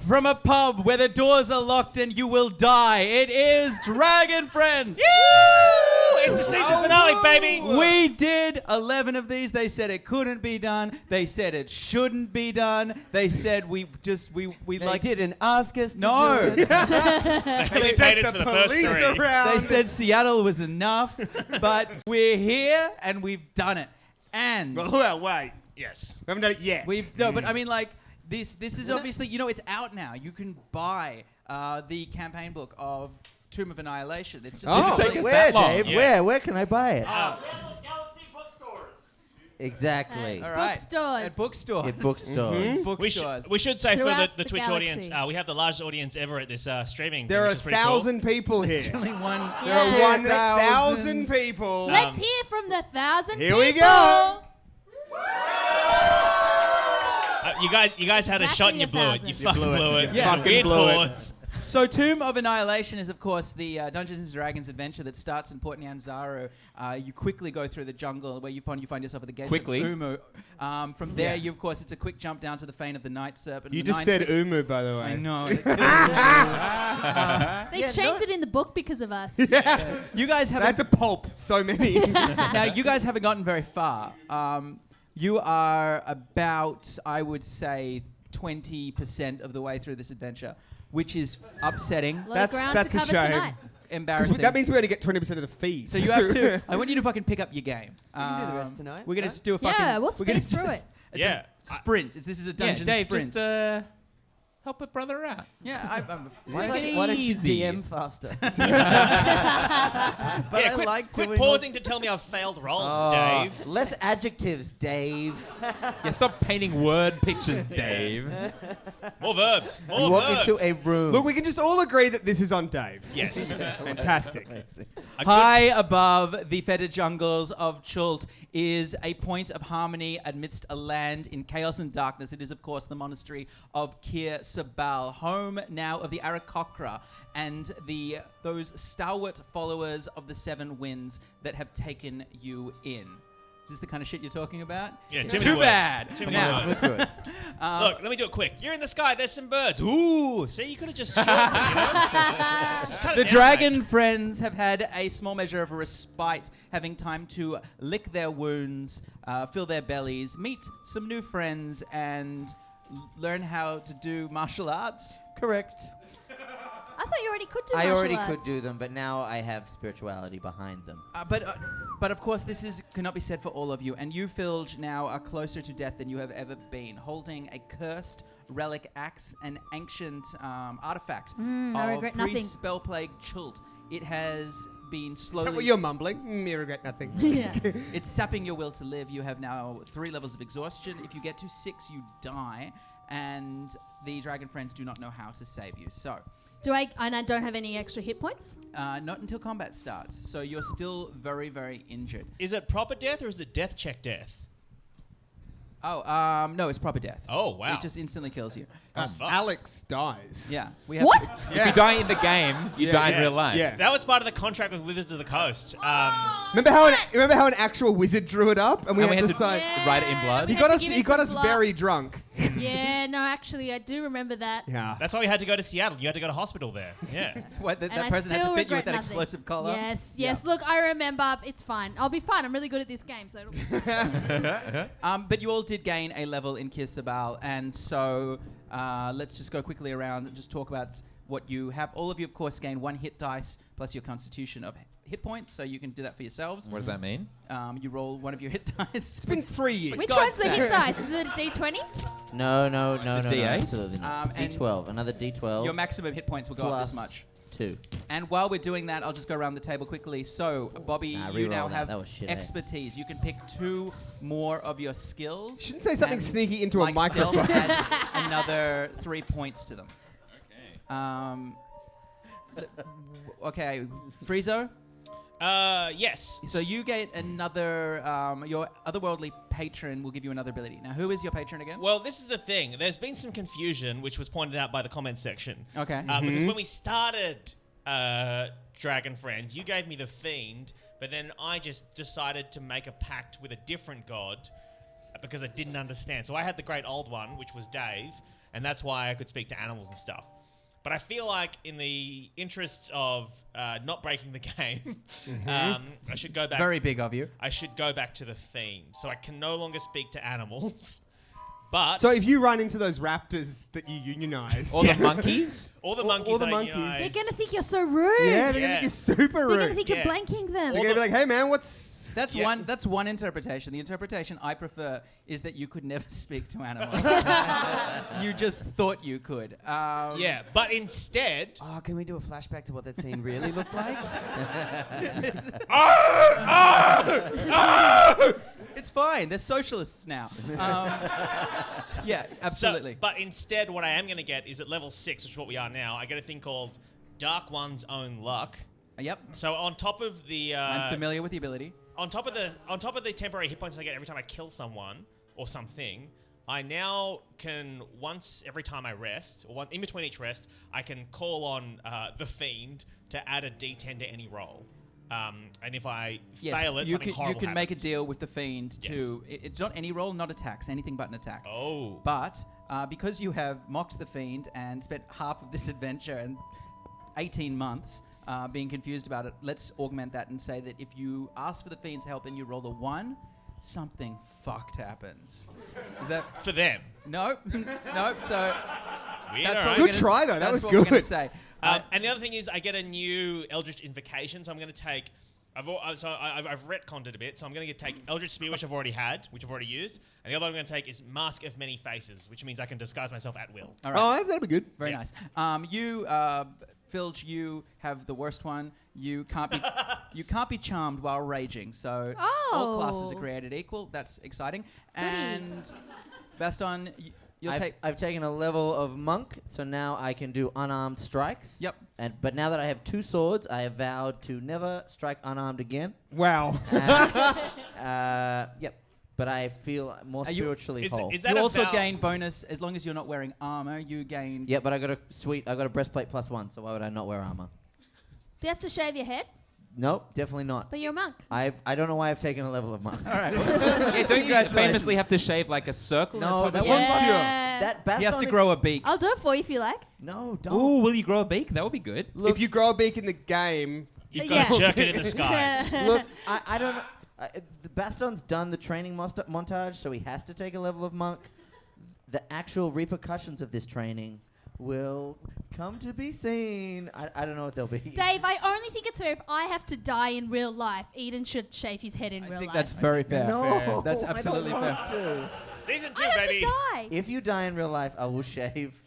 from a pub where the doors are locked and you will die. It is Dragon Friends. It's the season finale, baby. We did 11 of these. They said it couldn't be done. They said it shouldn't be done. They said we didn't ask us. No. They paid us for the first three. They said Seattle was enough, but we're here and we've done it. And Well, wait. Yes. We haven't done it yet. but I mean, like this is obviously, it's out now. You can buy the campaign book of Tomb of Annihilation. It's just Where, Dave? Yeah. Where can I buy it? Galaxy bookstores. Exactly. All right. Bookstores. At bookstores. At bookstores. Bookstores. We should say Throughout for the the Twitch audience, galaxy. we have the largest audience ever at this streaming. There are which is pretty cool. 1,000 people here. Only one. There are Yeah. 1,000 people. Let's hear from the 1,000 Here people. we go. You guys had a shot and you blew it. You fucking blew it. Yeah. Fucking Weird blew it. pause. So Tomb of Annihilation is, of course, the Dungeons & Dragons adventure that starts in Port Nyanzaru. You quickly go through the jungle where you find yourself at the gates of Umu. From there, of course, it's a quick jump down to the Fane of the Night Serpent. You just said Umu, by the way. I know. They changed it in the book because of us. Yeah. You guys They had haven't... to pulp so many. Now, you guys haven't gotten very far. You are about, I would say, 20% of the way through this adventure, which is upsetting. A lot of ground that's to a cover shame. tonight. Embarrassing. That means we only get 20% of the fees. So you have to... I want you to fucking pick up your game. We can do the rest tonight. We're going to Huh? just do a fucking... Yeah, we'll we're gonna speed through just- it. It's Yeah. a sprint. This is a dungeon Dave, sprint. just help a brother out. Yeah, Why don't you DM faster? but Yeah, I like quit doing pausing to tell me I've failed rolls, Dave. Less adjectives, Dave. Yeah, stop painting word pictures, Dave. More verbs. You More walk verbs. into a room. Look, we can just all agree that this is on Dave. Yes. Fantastic. High above the fetid jungles of Chult is a point of harmony amidst a land in chaos and darkness. It is, of course, the monastery of Kir Sabal, home now of the Arakokra and those stalwart followers of the Seven Winds that have taken you in. Is this the kind of shit you're talking about? Yeah, Too bad. Too many Now, words. Through it. Look, let me do it quick. You're in the sky. There's some birds. Ooh. See, you could have just shortened it, you know? Just cut it the down, dragon mate. friends have had a small measure of a respite, having time to lick their wounds, fill their bellies, meet some new friends, and learn how to do martial arts. Correct. I thought you already could do I martial already arts. could do them, but now I have spirituality behind them. But of course, this cannot be said for all of you. And you, Filge, now are closer to death than you have ever been, holding a cursed relic axe, an ancient artifact I of regret nothing. pre-spell plague Chult. It has been Is slowly... that what you're mumbling? You regret nothing. Yeah. It's sapping your will to live. You have now 3 levels of exhaustion. If you get to 6, you die. And the dragon friends do not know how to save you. So... And I don't have any extra hit points? not until combat starts. So you're still very, very injured. Is it proper death or is it death check death? Oh, no, it's proper death. Oh, wow. It just instantly kills you. Fuck. Alex dies. Yeah. We have What? to- If you die in the game, you die in Yeah. real life. Yeah. That was part of the contract with Wizards of the Coast. Remember how an actual wizard drew it up, and we And had we to had to sign. Yeah. write it in blood. We He had got to us. give He it got some us blood. very drunk. Yeah, no, actually, I do remember that. Yeah. That's why we had to go to Seattle. You had to go to hospital there. Yeah. What, And that I person had to still fit you with regret that nothing. explosive collar? Yes. Yeah. Look, I remember. It's fine. I'll be fine. I'm really good at this game, so it'll be fine. But you all did gain a level in Kir Sabal, and so let's just go quickly around and just talk about what you have. All of you, of course, gain 1 hit dice plus your constitution of hit points, so you can do that for yourselves. What does that mean? You roll one of your hit dice. It's been 3 years. Which God's one's the hit dice? Is it a D20? No, D8? absolutely not. and D12, another D12. Your maximum hit points will go up plus this much. 2. And while we're doing that, I'll just go around the table quickly. So, Bobby, Nah, you re-roll now that. have That was shit, eh? expertise. You can pick 2 more of your skills. You shouldn't say something and, sneaky into a like stealth, microphone. add another 3 points to them. Okay, Friezo. Yes. So you get another. Your otherworldly patron will give you another ability. Now, who is your patron again? Well, this is the thing. There's been some confusion, which was pointed out by the comment section. Okay. Because when we started Dragon Friends, you gave me the Fiend, but then I just decided to make a pact with a different god because I didn't understand. So I had the Great Old One, which was Dave, and that's why I could speak to animals and stuff. But I feel like in the interests of not breaking the game, I should go back. Very big of you. I should go back to the fiend, so I can no longer speak to animals. But So if you run into those raptors that you unionized, All the monkeys. all the all monkeys, the that I monkeys. unionized- They're gonna think you're so rude. yeah, they're gonna Yeah. think you're super They're rude. gonna think Yeah. you're blanking them. They're gonna be like, hey man, what's... That's Yeah. That's one interpretation. The interpretation I prefer is that you could never speak to animals. You just thought you could. Yeah, but instead, Oh, can we do a flashback to what that scene really looked like? It's fine. They're socialists now. Yeah, absolutely. But instead, what I am going to get is at level 6, which is what we are now. I get a thing called Dark One's Own Luck. Yep. So on top of the I'm familiar with the ability. on top of the temporary hit points I get every time I kill someone or something, I now can every time I rest, or in between each rest, I can call on the fiend to add a D10 to any roll. And if I fail it, you something can, horrible you can make a happens. deal with the fiend to. It's not any roll, not attacks, anything but an attack. Oh. But because you have mocked the fiend and spent half of this adventure and 18 months being confused about it, let's augment that and say that if you ask for the fiend's help and you roll a 1, something fucked happens. Is that For them. nope? Nope. So Weird, that's alright. what Good we're gonna, try, though. That that's was what we're gonna good. say. And the other thing is, I get a new Eldritch Invocation, so I'm going to take. I've retconned it a bit, so I'm going to take Eldritch Spear, which I've already used, and the other one I'm going to take is Mask of Many Faces, which means I can disguise myself at will. All right. Oh, that'll be good. Very Yeah. nice. You, Filge, you have the worst one. You can't be charmed while raging. So all classes are Oh. created equal. That's exciting. And Baston, you'll take. I've taken a level of monk, so now I can do unarmed strikes. Yep. But now that I have 2 swords, I have vowed to never strike unarmed again. Wow. Yep. But I feel more Are you- spiritually Is, whole. is that You a also vow- gain bonus as long as you're not wearing armor. You gain. Yeah, but I got a breastplate +1, so why would I not wear armor? Do you have to shave your head? Nope, definitely not. But you're a monk. I don't know why I've taken a level of monk. All right. Yeah, don't you Congratulations. famously have to shave like a circle? No, on top that of one's Yeah. that He has Baston to is- grow a beak. I'll do it for you if you like. No, don't. Ooh, will you grow a beak? That would be good. If you grow a beak in the game, You've got to Yeah. jerk it in the skies. Look, I don't know. The Baston's done the training montage, so he has to take a level of monk. The actual repercussions of this training will come to be seen. I don't know what they'll be. Dave, I only think it's fair if I have to die in real life, Eden should shave his head in I real think life. that's very fair. No, That's I absolutely don't fair. want to. Season 2, I have baby. to die. If you die in real life, I will shave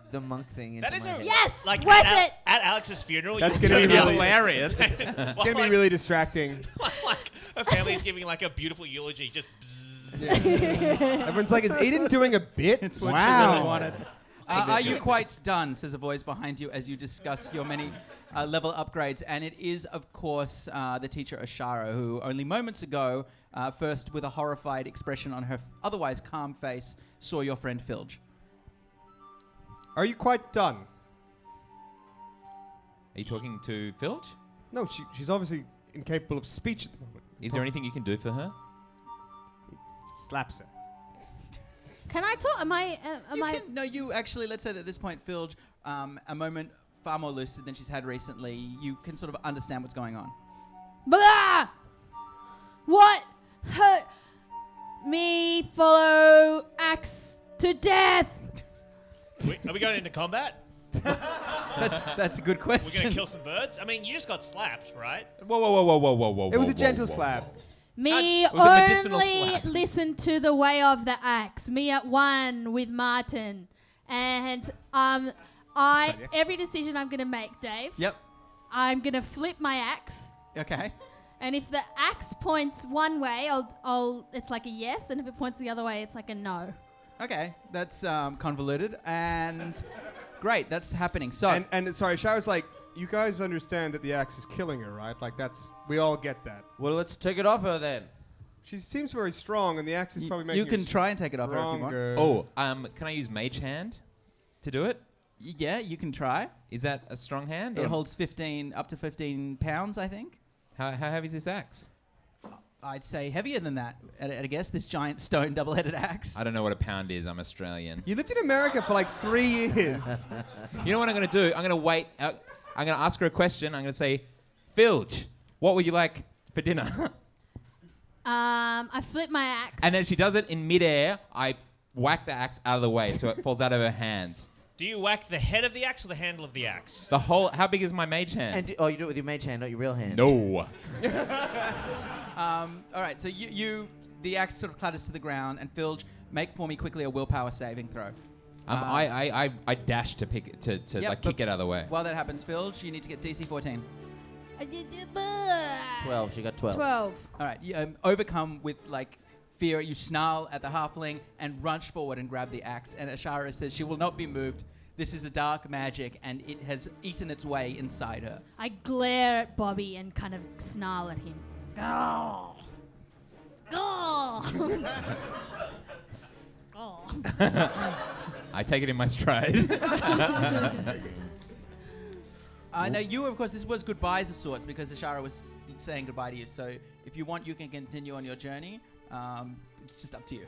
the monk thing into That is my a head. Yes, like worth at, it. at Alex's funeral. That's you'll gonna be turn out really hilarious. it's going to be really distracting. like a family's giving like a beautiful eulogy. Just. Bzzz. Everyone's like, is Eden doing a bit? It's what wow. you really wanted. Are you quite done? Says a voice behind you as you discuss your many level upgrades. And it is, of course, the teacher Azshara, who only moments ago, first with a horrified expression on her otherwise calm face, saw your friend Filge. Are you quite done? Are you talking to Filch? No, she's obviously incapable of speech at the moment. Is there anything you can do for her? Slaps her. Can I talk? Am I? No, you actually, let's say that at this point, Filge, a moment far more lucid than she's had recently, you can sort of understand what's going on. Blah! What hurt me? Follow axe to death. Are we going into combat? That's a good We're question. going to kill some birds? I mean, you just got slapped, right? Whoa. It was a gentle slap. Me It was a medicinal only slap. listen to the way of the axe. Me at one with Martin, and every decision I'm gonna make, Dave, Yep. I'm gonna flip my axe, Okay. and if the axe points one way, I'll it's like a yes, and if it points the other way, it's like a no. Okay. That's convoluted and great. That's happening. So And sorry, Shara's like, you guys understand that the axe is killing her, right? Like, we all get that. Well, let's take it off her then. She seems very strong, and the axe is probably making you can her try and take it off her if you want. stronger. Oh, can I use Mage Hand to do it? Yeah, you can try. Is that a strong hand? It or holds up to 15 pounds, I think. How heavy is this axe? I'd say heavier than that. I guess this giant stone double-headed axe. I don't know what a pound is. I'm Australian. You lived in America for like 3 years. You know what I'm going to do? I'm going to wait. I'm going to ask her a question. I'm going to say, Filge, what would you like for dinner? I flip my axe. And then she does it in midair. I whack the axe out of the way so it falls out of her hands. Do you whack the head of the axe or the handle of the axe? The whole. How big is my mage hand? And you do it with your mage hand, not your real hand. No. All right, so the axe sort of clatters to the ground, and Filge, make for me quickly a willpower saving throw. I dash to pick it to Yep, kick it out of the way. While that happens, Filge, you need to get DC 14. 12. She got 12. 12. All right, you overcome with like fear, you snarl at the halfling and rush forward and grab the axe. And Azshara says she will not be moved. This is a dark magic, and it has eaten its way inside her. I glare at Bobby and kind of snarl at him. Go! Go! Go! I take it in my stride. Now you, of course, this was goodbyes of sorts because Azshara was saying goodbye to you. So if you want, you can continue on your journey. It's just up to you.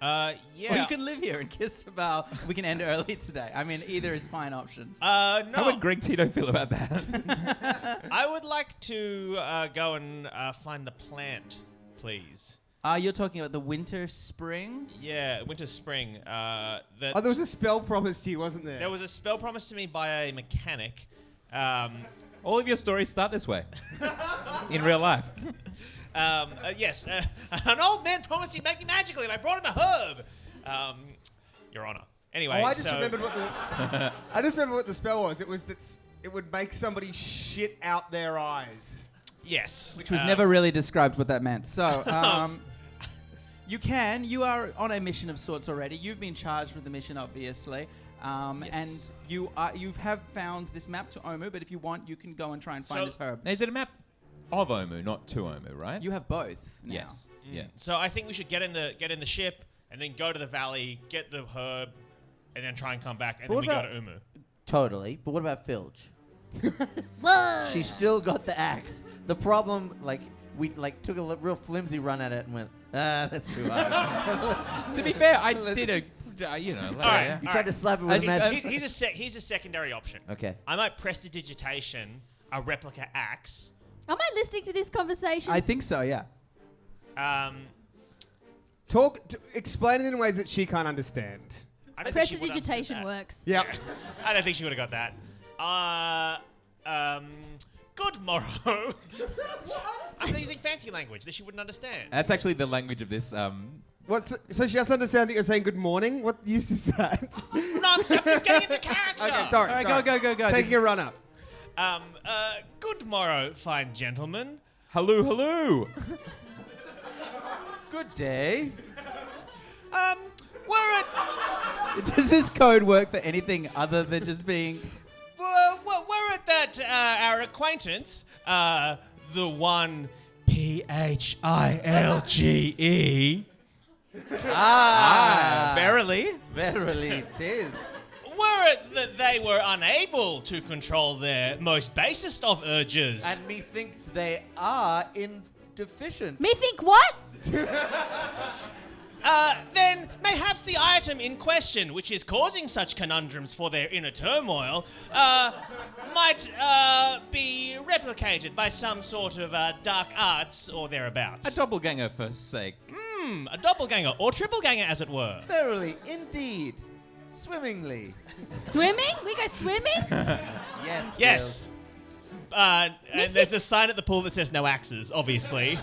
Yeah. Or you can live here and kiss Sabal. We can end early today. I mean, either is fine options. No. How would Greg Tito feel about that? I would like to go and find the plant, please. You're talking about the winter, spring? Yeah, winter, spring. Oh, there was a spell promised to you, wasn't there? There was a spell promised to me by a mechanic. All of your stories start this way. In real life. Yes, an old man promised he'd make me magical, and I brought him a herb. Your Honor. Anyway, I just remembered what the spell was. It was that it would make somebody shit out their eyes. Yes. Which was never really described what that meant. So, you are on a mission of sorts already. You've been charged with the mission, obviously. Yes. And you have found this map to Omu, but if you want, you can go and try and find this herb. Is it a map of Omu, not to Omu, right? You have both now. Yes. Yeah. So I think we should get in the ship and then go to the valley, get the herb, and then try and come back, and then we go to Umu. Totally. But what about Filge? Whoa! She still got the axe. The problem, we took a real flimsy run at it and went, that's too hard. To be fair, I did a, You tried to slap it with magic. Here's a secondary option. Okay. I might prestidigitation a replica axe. Am I listening to this conversation? I think so, yeah. Explain it in ways that she can't understand. I don't think she would Prestidigitation understand that. works. Yep. I don't think she would have got that. Good morrow. I'm using fancy language that she wouldn't understand. That's actually the language of this. So she doesn't understand that you're saying good morning? What use is that? No, I'm just getting into character. Okay, sorry. All right, go. Taking a run up. Good morrow, fine gentlemen. Hello. Good day. We're at Does this code work for anything other than just being... we're at that our acquaintance, the one Philge. Verily. Verily, tis. They were unable to control their most basest of urges. And methinks they are deficient. Me think what? Then mayhaps the item in question, which is causing such conundrums for their inner turmoil, might be replicated by some sort of dark arts or thereabouts. A doppelganger for sake. A doppelganger, or tripleganger as it were. Verily, indeed. Swimmingly. Swimming? We go swimming? Yes. Yes. And there's a sign at the pool that says no axes, obviously.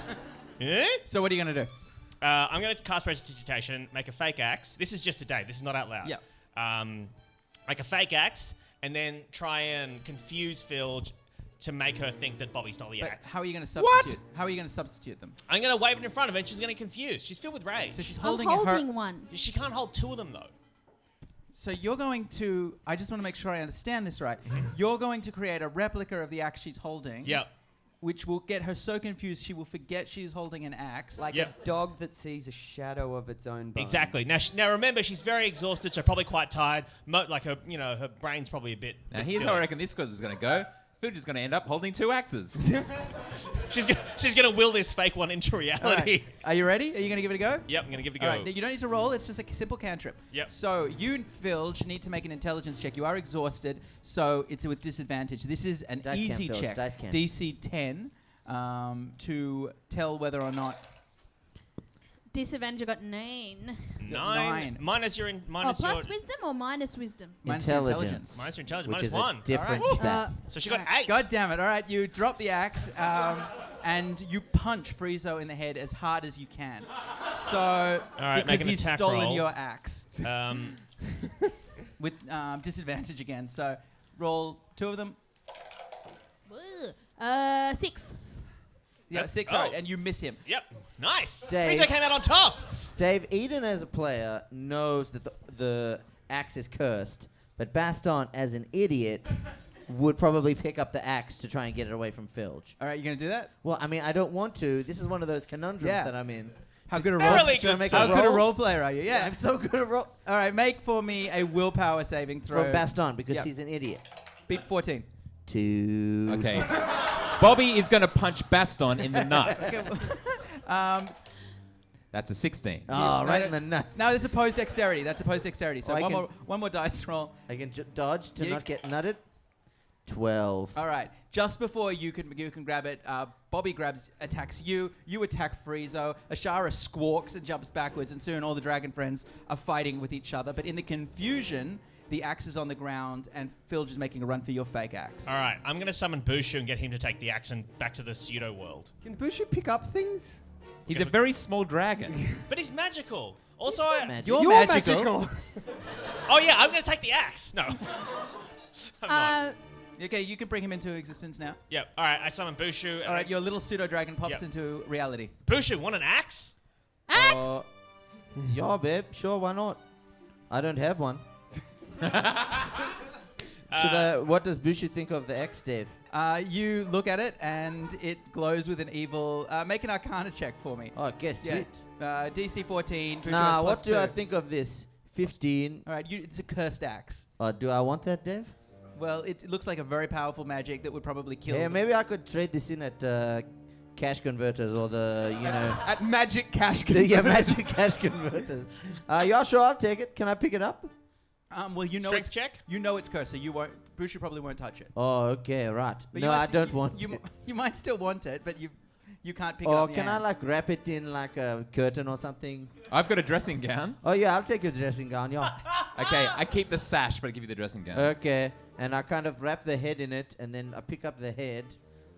Yeah? So what are you going to do? I'm going to cast Prestidigitation, make a fake axe. This is just today. This is not out loud. Yeah. Make a fake axe, and then try and confuse Filge to make her think that Bobby stole the But axe. how are you going to substitute? How are you going to substitute them? I'm going to wave it in front of her, and she's going to get confused. She's filled with rage. So she's I'm holding holding one. She can't hold two of them, though. So you're going to... I just want to make sure I understand this right. You're going to create a replica of the axe she's holding. Yep. Which will get her so confused she will forget she's holding an axe. Like Yep. a dog that sees a shadow of its own bone. Exactly. Now remember, she's very exhausted, so probably quite tired. Her brain's probably a bit. Now bit here's silly. how I reckon this is going to go. Filge is going to end up holding 2 axes. She's gonna will this fake one into All reality. right. Are you ready? Are you going to give it a go? Yep, I'm gonna give it a go. All right, you don't need to roll. It's just a simple cantrip. Yep. So you, Filge, need to make an intelligence check. You are exhausted, so it's with disadvantage. This is an Dice easy can't, Filge, check. dice can't. DC 10 to tell whether or not. Disadvantage, I got 9. 9 minus your minus Plus your wisdom or minus wisdom? Minus your Intelligence. minus your intelligence Which minus is 1. a different All right. stat. So she got Alright. 8. God damn it. All right, you drop the axe and you punch Friezo in the head as hard as you can. So, right, because make an he's attack stolen roll. your axe with disadvantage again. So, roll 2 of them. 6. Yeah, 6. Oh. All right, and you miss him. Yep. Nice. Dave. Frieza came out on top. Dave, Eden as a player knows that the axe is cursed, but Baston, as an idiot, would probably pick up the axe to try and get it away from Filge. All right, you going to do that? Well, I mean, I don't want to. This is one of those conundrums Yeah. that I'm in. How good a Fairly role? good, Should I make sir. a How good a roll? role player are you? Yeah. I'm so good at roll. All right, make for me a willpower saving throw. From Baston, because Yep. he's an idiot. Beat 14. 2. Okay. Bobby is going to punch Baston in the nuts. That's a 16. Oh, right in the nuts. No, that's opposed dexterity. That's opposed dexterity. So Oh, I one can- more, one more dice roll. I can dodge to You not get nutted. 12. All right. Just before you can grab it, Bobby attacks you. You attack Friezo. Azshara squawks and jumps backwards, and soon all the dragon friends are fighting with each other. But in the confusion, the axe is on the ground, and Filge is making a run for your fake axe. All right, I'm gonna summon Bushu and get him to take the axe and back to the pseudo world. Can Bushu pick up things? He's a very small dragon. But he's magical. Also, magic. You're, You're magical. oh yeah, I'm gonna take the axe. No. I'm not. Okay, you can bring him into existence now. Yep. All right, I summon Bushu. All right, your little pseudo dragon pops Yep. into reality. Bushu, want an axe? Axe! Yeah, babe. Sure, why not? I don't have one. What does Bushu think of the X, Dave? You look at it, and it glows with an evil. Make an Arcana check for me. Oh, guess Yeah. sweet. DC 14. Bushu has Nah, plus what do I 2. think of this? 15. All right, it's a cursed axe. Do I want that, Dave? Well, it looks like a very powerful magic that would probably kill. Yeah, them. maybe I could trade this in at cash converters or the, At Magic Cash the Converters. magic cash converters. Yeah, sure, I'll take it. Can I pick it up? Well, you know Strength it's check? You know it's cursed, so you won't. Bushu probably won't touch it. Oh, okay, right. But No, you might I s- don't you- want you, it. you might still want it, but you can't pick it Or up. in your can I hands. like wrap it in like a curtain or something? I've got a dressing gown. Oh yeah, I'll take your dressing gown, yeah. Okay, I keep the sash, but I give you the dressing gown. Okay, and I kind of wrap the head in it, and then I pick up the head.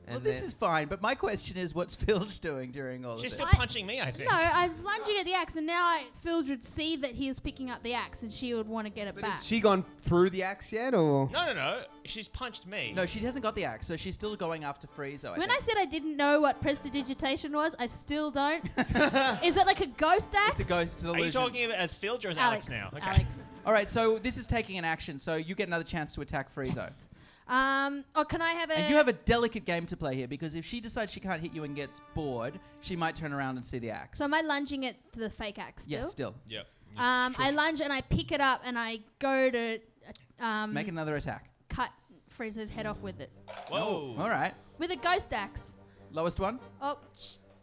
And Well, this then- is fine, but my question is, what's Filge doing during all She's of still this? punching me, I think. No, I was lunging at the axe, and now Filge would see that he was picking up the axe, and she would want to get it But back. has she gone through the axe yet, or? No. She's punched me. No, she hasn't got the axe, so she's still going after Friezo. When I think. said I didn't know what prestidigitation was, I still don't. Is it like a ghost axe? It's a ghost Are illusion. you talking about as Filge or as Alex, now? Okay. Alex. All right, so this is taking an action, so you get another chance to attack Friezo. Yes. Can I have a... And you have a delicate game to play here, because if she decides she can't hit you and gets bored, she might turn around and see the axe. So am I lunging at the fake axe still? Yes, still. Yep. I lunge and I pick it up and I go to Make another attack. cut Frieza's head off with it. Whoa. All right. With a ghost axe. Lowest one? Oh,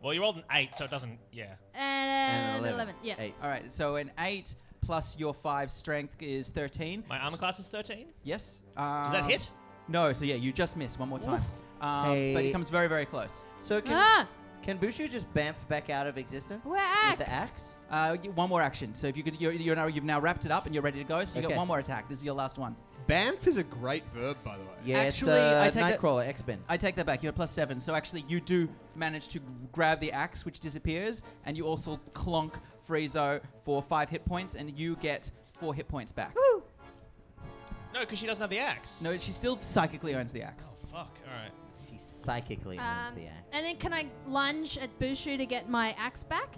Well, you rolled an 8, so it doesn't. Yeah. and And 11. Yeah. 8. All right, so an 8 plus your 5 strength is 13. My armor class is 13. Yes. Does that hit? No, so yeah, you just miss one more time. But Hey. it comes very, very close. So can Bushu just bamf back out of existence We're with the axe. axe? One more action. So if you could, you've now wrapped it up and you're ready to go. So you Okay. get one more attack. This is your last one. Bamf is a great verb, by the way. Yeah, Actually, it's I take it- Nightcrawler, X-Men. I take that back. You're at +7. So actually, you do manage to grab the axe, which disappears, and you also clonk Friezo for 5 hit points, and you get 4 hit points back. Woo. No, because she doesn't have the axe. No, she still psychically owns the axe. Oh, fuck. All right. She psychically owns the axe. And then can I lunge at Bushu to get my axe back?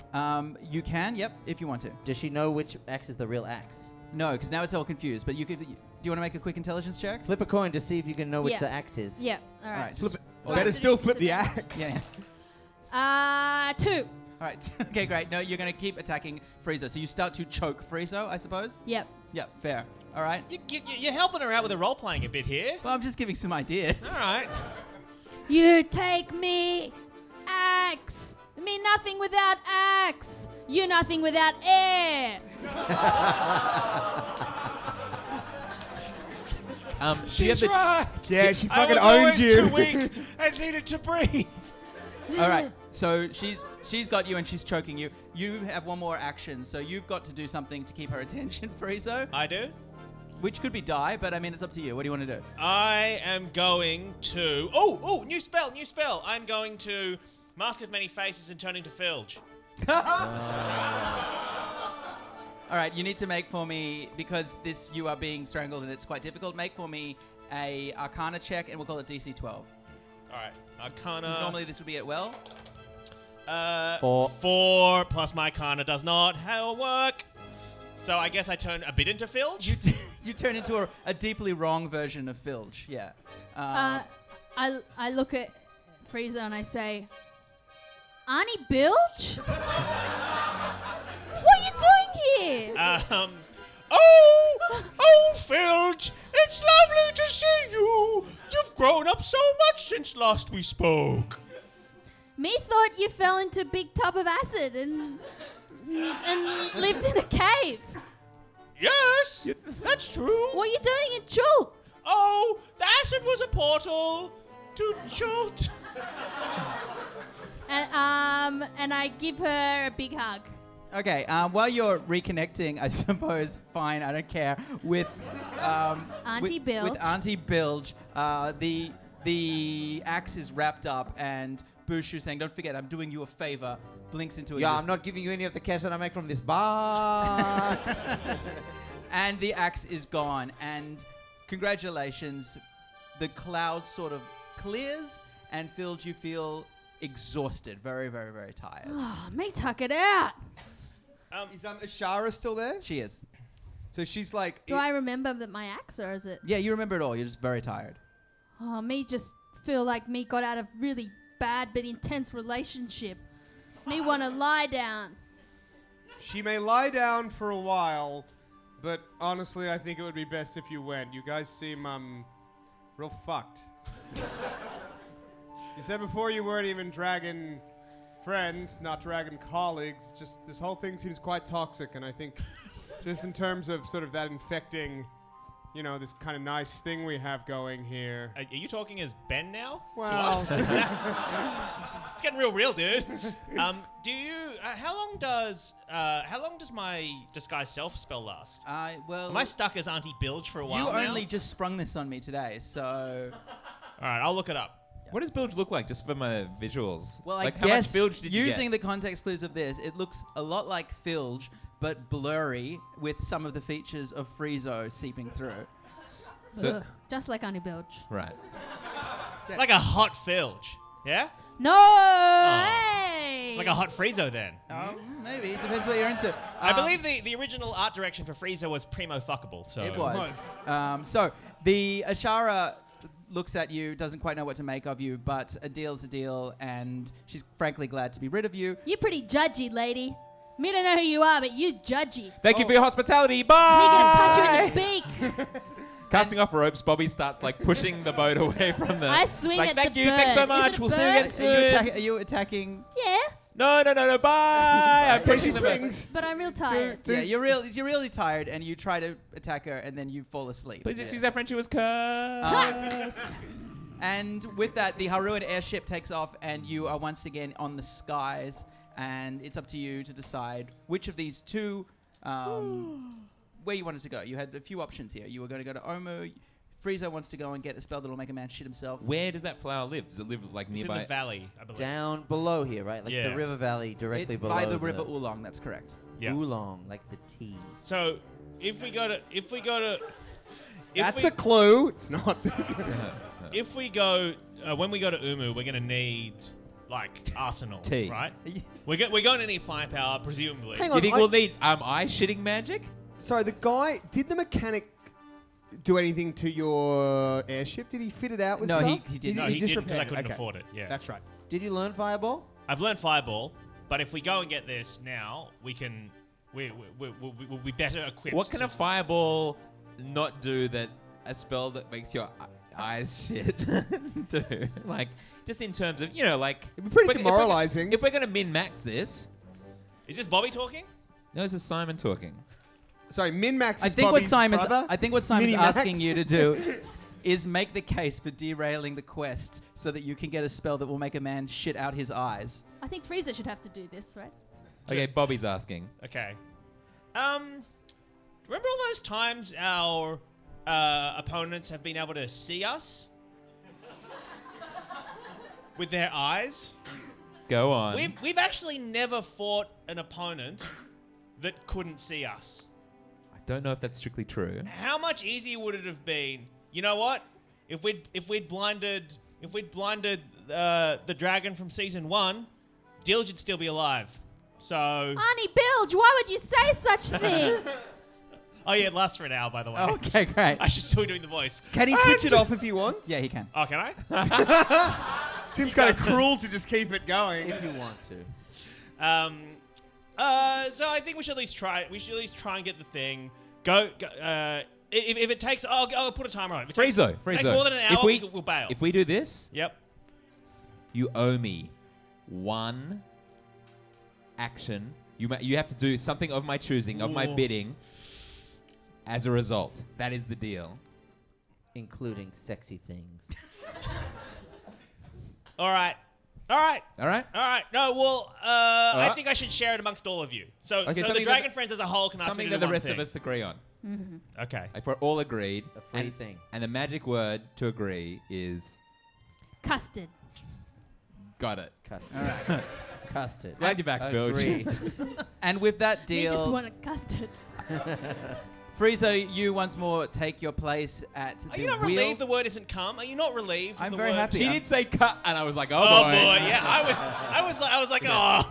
You can, yep, if you want to. Does she know which axe is the real axe? No, because now it's all confused. But you could. Do you want to make a quick intelligence check? Flip a coin to see if you can know which Yeah. the axe is. Yeah. All right. Alright, Flip just- it. Do I Better have to still do flip the disadvantage? axe. Yeah. 2. All right. Okay, great. No, you're going to keep attacking Friezo. So you start to choke Friezo, I suppose. Yep. Yeah, fair. All right. You're helping her out with the role playing a bit here. Well, I'm just giving some ideas. All right. You take me, axe. Me nothing without axe. You nothing without air. She's right. Yeah, she I fucking was owned always you. too weak and needed to breathe. All right. So she's got you and she's choking you. You have one more action, so you've got to do something to keep her attention, Friezo. I do. Which could be die, but I mean it's up to you. What do you want to do? I am going to. Oh, new spell. I'm going to mask of many faces and turn into Filge. All right, you need to make for me, because you are being strangled and it's quite difficult. Make for me a Arcana check, and we'll call it DC 12. All right, Arcana. Because normally this would be at well. 4 plus my Arcana does not work. So I guess I turn a bit into Filge. You turn into a deeply wrong version of Filge. Yeah. I look at Frieza and I say, Arnie Bilge? What are you doing here? Oh, Filge, it's lovely to see you. You've grown up so much since last we spoke. Me thought you fell into a big tub of acid and lived in a cave. Yes, that's true. What are you doing in Chult? Oh, the acid was a portal to Chult. And I give her a big hug. Okay, while you're reconnecting, I suppose, fine, I don't care, with Auntie Bilge. With Auntie Bilge, the axe is wrapped up, and Bushu saying, "Don't forget, I'm doing you a favor," blinks into Yeah, I'm existence. not giving you any of the cash that I make from this bar. And the axe is gone, and congratulations, the cloud sort of clears, and Filge, you feel exhausted, very, very, very tired. Oh, me tuck it out. Is Azshara still there? She is. So she's like. Do I remember that my axe, or is it? Yeah, you remember it all. You're just very tired. Oh, me just feel like me got out of really bad but intense relationship. Me want to lie down. She may lie down for a while, but honestly, I think it would be best if you went. You guys seem real fucked. You said before you weren't even dragon friends, not dragon colleagues. Just this whole thing seems quite toxic, and I think just in terms of sort of that infecting, you know, this kind of nice thing we have going here. Are you talking as Ben now? Well, To us? It's getting real, dude. Do you? How long does my disguise self spell last? Well, Am I stuck as Auntie Bilge for a while you now? only just sprung this on me today, so. All right, I'll look it up. What does Bilge look like, just for my visuals? Well, like, I how guess much Bilge did you using get? the context clues of this, it looks a lot like Filge, but blurry, with some of the features of Friezo seeping through. So- Ugh, just like Arnie Bilge. Right. Like a hot Filge, yeah? No! Hey! Like a hot Friezo then. Maybe. It depends what you're into. I believe the original art direction for Friezo was primo fuckable. So It was. So the Azshara looks at you, doesn't quite know what to make of you, but a deal's a deal, and she's frankly glad to be rid of you. You pretty judgy, lady. Me don't know who you are, but you judgy. Thank you for your hospitality. Me Bye! gonna punch you in the beak. Casting off ropes, Bobby starts like pushing the boat away from the. I swing like, at thank the you, thanks so bird. Is much. it a We'll see you again bird? soon. Are you attacking? Yeah, No, bye. I'm yeah, pushing she the boat. swings. but I'm real tired. Yeah, you're really tired, and you try to attack her, and then you fall asleep. Please Yeah. excuse our friendship was cursed. And with that, the Haruan airship takes off, and you are once again on the skies. And it's up to you to decide which of these two, where you wanted to go. You had a few options here. You were going to go to Omu. Friezo wants to go and get a spell that'll make a man shit himself. Where does that flower live? Does it live like it's in nearby? the valley, I believe. Down below here, right? Like Yeah. the river valley directly below. By the river Oolong, that's correct. Yeah. Oolong, like the tea. So if we go to That's a clue. It's not. if we go when we go to Umu, we're gonna need like arsenal, Tea. right? We're going to need firepower, presumably. Hang Do on. you think we'll need eye shitting magic? Sorry, the guy. Did the mechanic do anything to your airship? Did he fit it out with No, stuff? he didn't. No, he just didn't because I repaired it. couldn't Okay. afford it. Yeah, That's right. Did you learn Fireball? I've learned Fireball, but if we go and get this now, we can we'll be better equipped. What can to- a fireball not do that a spell that makes your eyes shit do? Like, just in terms of, like... It'd be pretty if we're- demoralizing. If we're going to min-max this... Is this Bobby talking? No, this is Simon talking. Sorry, min-max I is think what Bobby's Simon's brother? Mini-max? asking you to do is make the case for derailing the quest so that you can get a spell that will make a man shit out his eyes. I think Frieza should have to do this, right? Okay, Bobby's asking. Okay. Remember all those times our opponents have been able to see us with their eyes? Go on. We've actually never fought an opponent that couldn't see us. I don't know if that's strictly true. How much easier would it have been? You know what? If we'd blinded the dragon from season 1, Dilge would still be alive. So. Arnie Bilge, why would you say such a thing? Oh yeah, it lasts for an hour, by the way. Okay, great. I should still be doing the voice. Can he switch it off if he wants? Yeah, he can. Oh, can I? Seems kind of cruel to just keep it going. If you want to. So I think we should at least try. We should at least try and get the thing. If it takes, I'll put a timer on it. If it takes Friezo. more than an hour, we'll bail. If we do this, Yep. you owe me 1 action. You have to do something of my choosing, of my Ooh. bidding. As a result, that is the deal. Including sexy things. All right. All right. No, well, I right. think I should share it amongst all of you. So, Okay, so the something Dragon that- Friends as a whole can ask me Something to that do the one rest thing. of us agree on. Okay. If we're all agreed, A free thing. and the magic word to agree is Custard. got it. Custard. Custard. Glad you're back, Phil. Agree. And with that Me just deal, wanted custard. Friezo, you once more take your place at Are the you not wheel. relieved the word isn't come? Are you not relieved? I'm the very word? happy. She did say cut, and I was like, Oh boy, yeah. I was like, oh.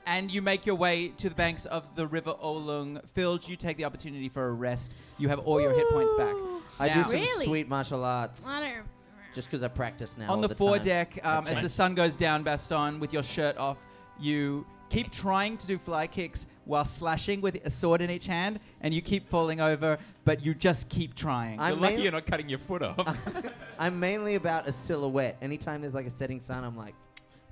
And you make your way to the banks of the River Olung. Filge, you take the opportunity for a rest. You have all your hit points back. I do Now- some Really? sweet martial arts. I don't. Just because I practice now. On all the time. foredeck, as right. the sun goes down, Baston, with your shirt off, you keep trying to do fly kicks while slashing with a sword in each hand, and you keep falling over, but you just keep trying. You're I'm lucky main- you're not cutting your foot off. I'm mainly about a silhouette. Anytime there's like a setting sun, I'm like,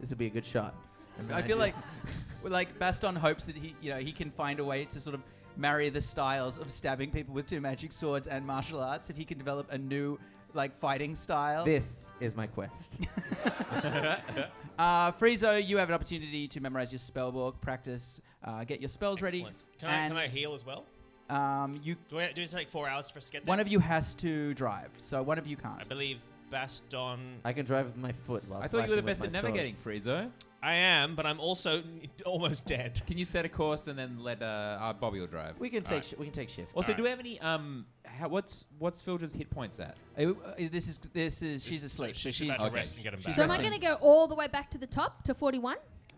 this would be a good shot. And then I feel do- like Baston hopes that he can find a way to sort of marry the styles of stabbing people with 2 magic swords and martial arts. If he can develop a new fighting style. This is my quest. Friezo, you have an opportunity to memorize your spell book, practice, get your spells ready. Excellent. Can I heal as well? You Do it take 4 hours for us to get there? one of you has to drive, so one of you can't. I believe Baston. I can drive with my foot while I thought you were the slashing with best my at navigating, swords. Friezo. I am, but I'm also almost dead. Can you set a course and then let Bobby will drive? We can take Alright. we can take shift. Also, Alright. do we have any what's Filger's hit points at? This is she's asleep. So she's about to okay. rest and get him back. She's So am I resting. going to go all the way back to the top to 41?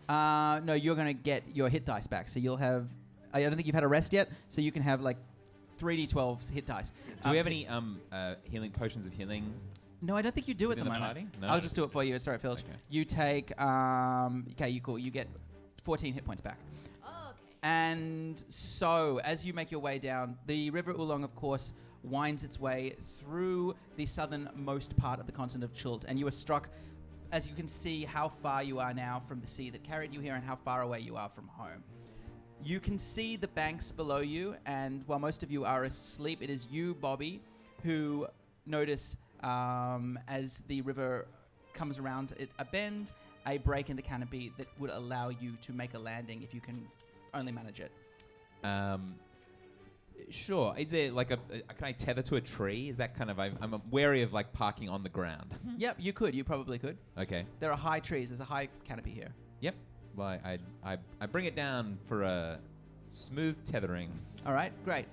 No, you're gonna get your hit dice back. So you'll have. I don't think you've had a rest yet, so you can have 3d12 hit dice. Do we have any healing potions of healing? No, I don't think you do at the Within the moment. party? No. I'll just do it for you. It's all right, Filch. Okay. You take. You get 14 hit points back. Oh, okay. And so, as you make your way down, the River Oolong, of course, winds its way through the southernmost part of the continent of Chult, and you are struck, as you can see, how far you are now from the sea that carried you here and how far away you are from home. You can see the banks below you, and while most of you are asleep, it is you, Bobby, who notice as the river comes around a bend, a break in the canopy that would allow you to make a landing if you can only manage it. Sure. Is there can I tether to a tree? Is that kind of I'm wary of parking on the ground. Yep, you could. You probably could. Okay. There are high trees. There's a high canopy here. Yep. Well, I bring it down for a smooth tethering. All right, great.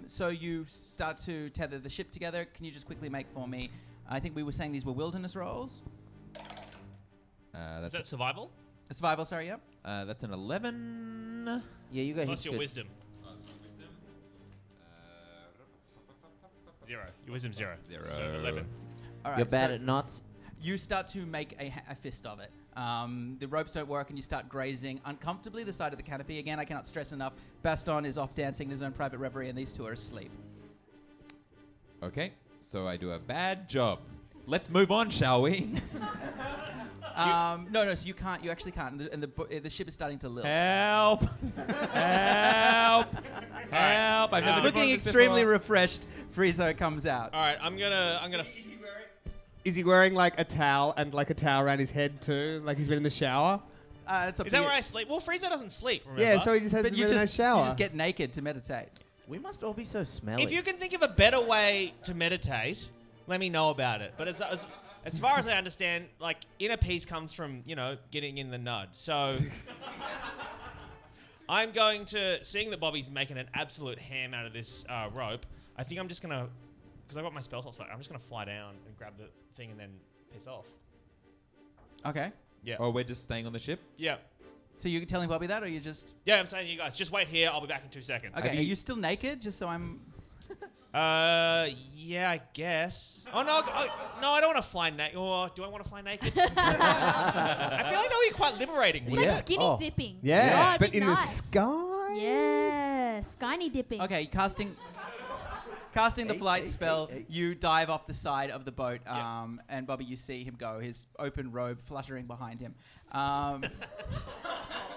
So you start to tether the ship together. Can you just quickly make for me? I think we were saying these were wilderness rolls. Is That's that survival? Survival, sorry, yep. that's an 11. Yeah, you got Plus hit your good. wisdom. 0. Your wisdom 0. 0. So 11. All right. You're bad so at knots. you start to make a fist of it. The ropes don't work, and you start grazing uncomfortably the side of the canopy. Again, I cannot stress enough, Baston is off dancing in his own private reverie, and these two are asleep. Okay, so I do a bad job. Let's move on, shall we? No, so you can't. You actually can't. And the ship is starting to lilt. Help! Help! Help! I've never Looking extremely refreshed, Friezo comes out. All right, I'm gonna. Is he wearing like a towel and like a towel around his head too? Like he's been in the shower? It's up Is to that you. where I sleep? Well, Friezo doesn't sleep. Remember? Yeah, so he just has But a you really nice shower. just get naked to meditate. We must all be so smelly. If you can think of a better way to meditate, let me know about it. But as far as I understand, like inner peace comes from getting in the nud. So I'm going to, seeing that Bobby's making an absolute ham out of this rope, I think I'm just gonna, because I got my spell slots back, I'm just gonna fly down and grab the thing and then piss off. Okay. Yeah. Or we're just staying on the ship? Yeah. So you're telling Bobby that, or you just... Yeah, I'm saying to you guys, just wait here. I'll be back in 2 seconds. Okay, are you still naked? Just so I'm... Yeah, I guess. Oh, no, I don't want to fly naked. Or do I want to fly naked? I feel like that would be quite liberating. It's like skinny dipping. Yeah, Oh, it'd but be in nice. the sky? Yeah, skinny dipping. Okay, casting the flight spell, you dive off the side of the boat, and Bobby, you see him go, his open robe fluttering behind him.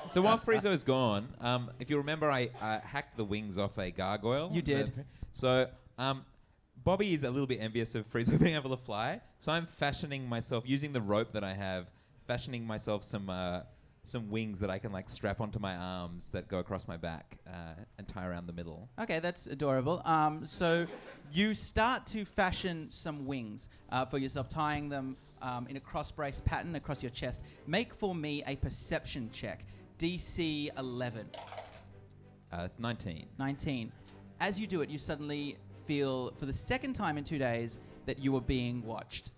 So while Friezo is gone, if you remember, I hacked the wings off a gargoyle. You did. So Bobby is a little bit envious of Friezo being able to fly. So I'm fashioning myself, using the rope that I have, fashioning myself some wings that I can like strap onto my arms that go across my back and tie around the middle. Okay, that's adorable. So you start to fashion some wings for yourself, tying them in a cross-brace pattern across your chest. Make for me a perception check. DC 11. It's 19. 19. As you do it, you suddenly feel, for the second time in 2 days, that you are being watched.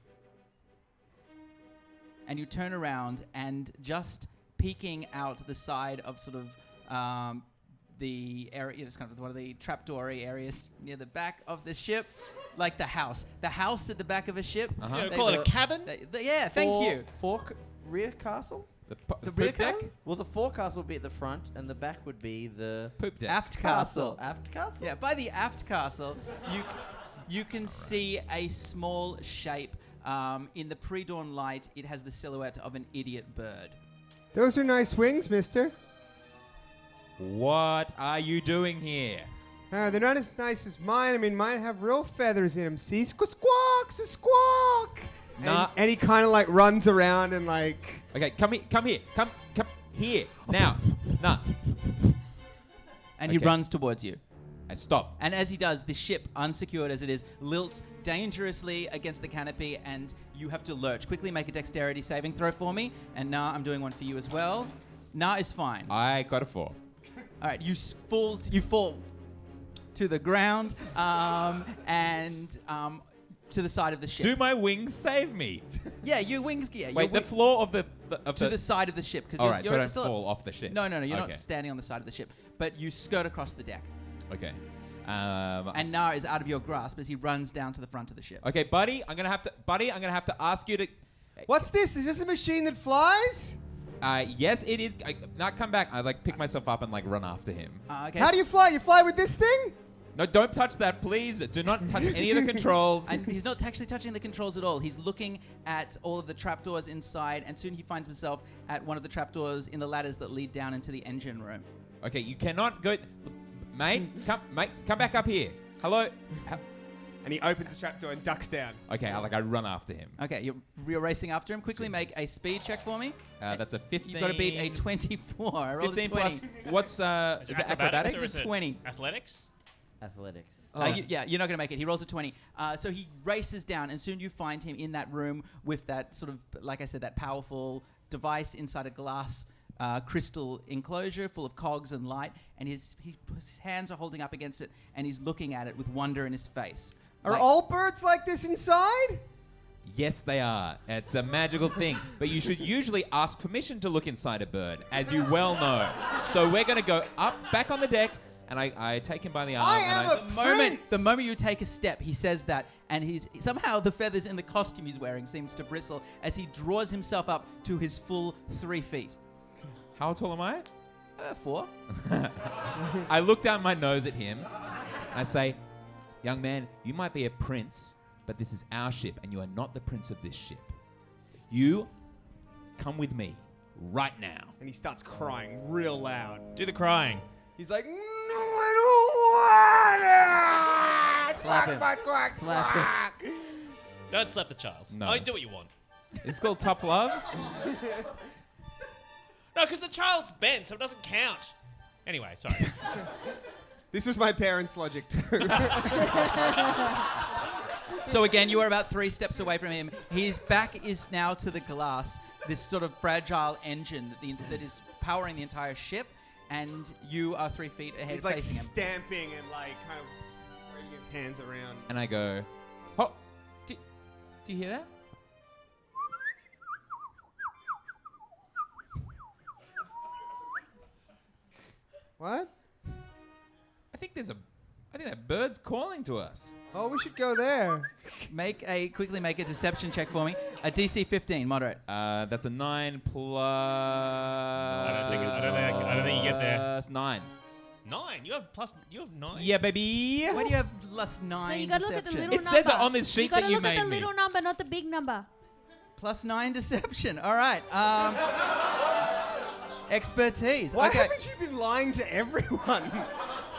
And you turn around, and just peeking out the side of sort of the area, it's kind of one of the trapdoory areas near the back of the ship, like the house at the back of a ship. Uh-huh. Yeah, call it a cabin? Yeah, thank you. Rear castle? The rear poop deck? deck? Well, the forecastle would be at the front, and the back would be the Poop deck. Aft castle. Aft castle? Yeah, by the aft castle, you can see a small shape. In the pre-dawn light, it has the silhouette of an idiot bird. Those are nice wings, mister. What are you doing here? They're not as nice as mine. I mean, mine have real feathers in them. See? Squawk, squawk. Nah. And he kind of like runs around and like... Okay, come here. Come here. Now. Nah. And he Okay. runs towards you. And stop. And as he does, the ship, unsecured as it is, lilts dangerously against the canopy, and you have to lurch. Quickly make a dexterity saving throw for me. And Nah, I'm doing one for you as well. Nah is fine. I got a 4. All right, you fall to the ground and to the side of the ship. Do my wings save me? Yeah, your wings. Yeah, Wait, the floor of the to the side of the ship because All right, so I don't still fall off the ship. No, you're not Okay. standing on the side of the ship, but you skirt across the deck. Okay. And Nah is out of your grasp as he runs down to the front of the ship. Okay, buddy, I'm gonna have to ask you to. What's this? Is this a machine that flies? Yes, it is. Not come back. I like pick myself up and like run after him. Okay, How do you fly? You fly with this thing? No, don't touch that, please. Do not touch any of the controls. And he's not actually touching the controls at all. He's looking at all of the trapdoors inside, and soon he finds himself at one of the trapdoors in the ladders that lead down into the engine room. Okay, you cannot go, mate. Come back up here. Hello. And he opens the trapdoor and ducks down. Okay, I run after him. Okay, you're racing after him. Quickly make a speed check for me. That's a 15. You've got to beat a 24. I rolled a 15 20. plus. What's is it acrobatics? or is it 20. Athletics? Athletics. Yeah, you're not going to make it. He rolls a 20. So he races down, and soon you find him in that room with that sort of, like I said, that powerful device inside a glass crystal enclosure full of cogs and light, and his hands are holding up against it, and he's looking at it with wonder in his face. Are Like- all birds like this inside? Yes, they are. It's a magical thing. But you should usually ask permission to look inside a bird, as you well know. So we're going to go up, back on the deck, and I take him by the arm. I and am The moment you take a step, he says that, and somehow the feathers in the costume he's wearing seems to bristle as he draws himself up to his full 3 feet. How tall am I? 4. I look down my nose at him. I say, young man, you might be a prince, but this is our ship, and you are not the prince of this ship. You come with me right now. And he starts crying real loud. Do the crying. He's like, no, I don't want it! Slap Squawk, him. squawk, squawk, Slap him. squawk. Don't slap the child. No. Oh, do what you want. It's called tough love. No, because the child's bent, so it doesn't count. Anyway, sorry. This was my parents' logic too. So again, you are about 3 steps away from him. His back is now to the glass, this sort of fragile engine that is powering the entire ship, and you are 3 feet ahead He's like facing him. stamping and like kind of waving his hands around. And I go, oh, do you hear that? What? I think that bird's calling to us. Oh, we should go there. Quickly make a deception check for me. A DC 15, moderate. That's a 9 plus. I don't think you get there. Plus 9. 9? You have 9? Yeah, baby. Why do you have +9 No, you gotta look at the deception? little It number. says it on this sheet you gotta that you look at made the me. little number, not the big number. +9 deception. All right. Expertise. Why okay. haven't you been lying to everyone?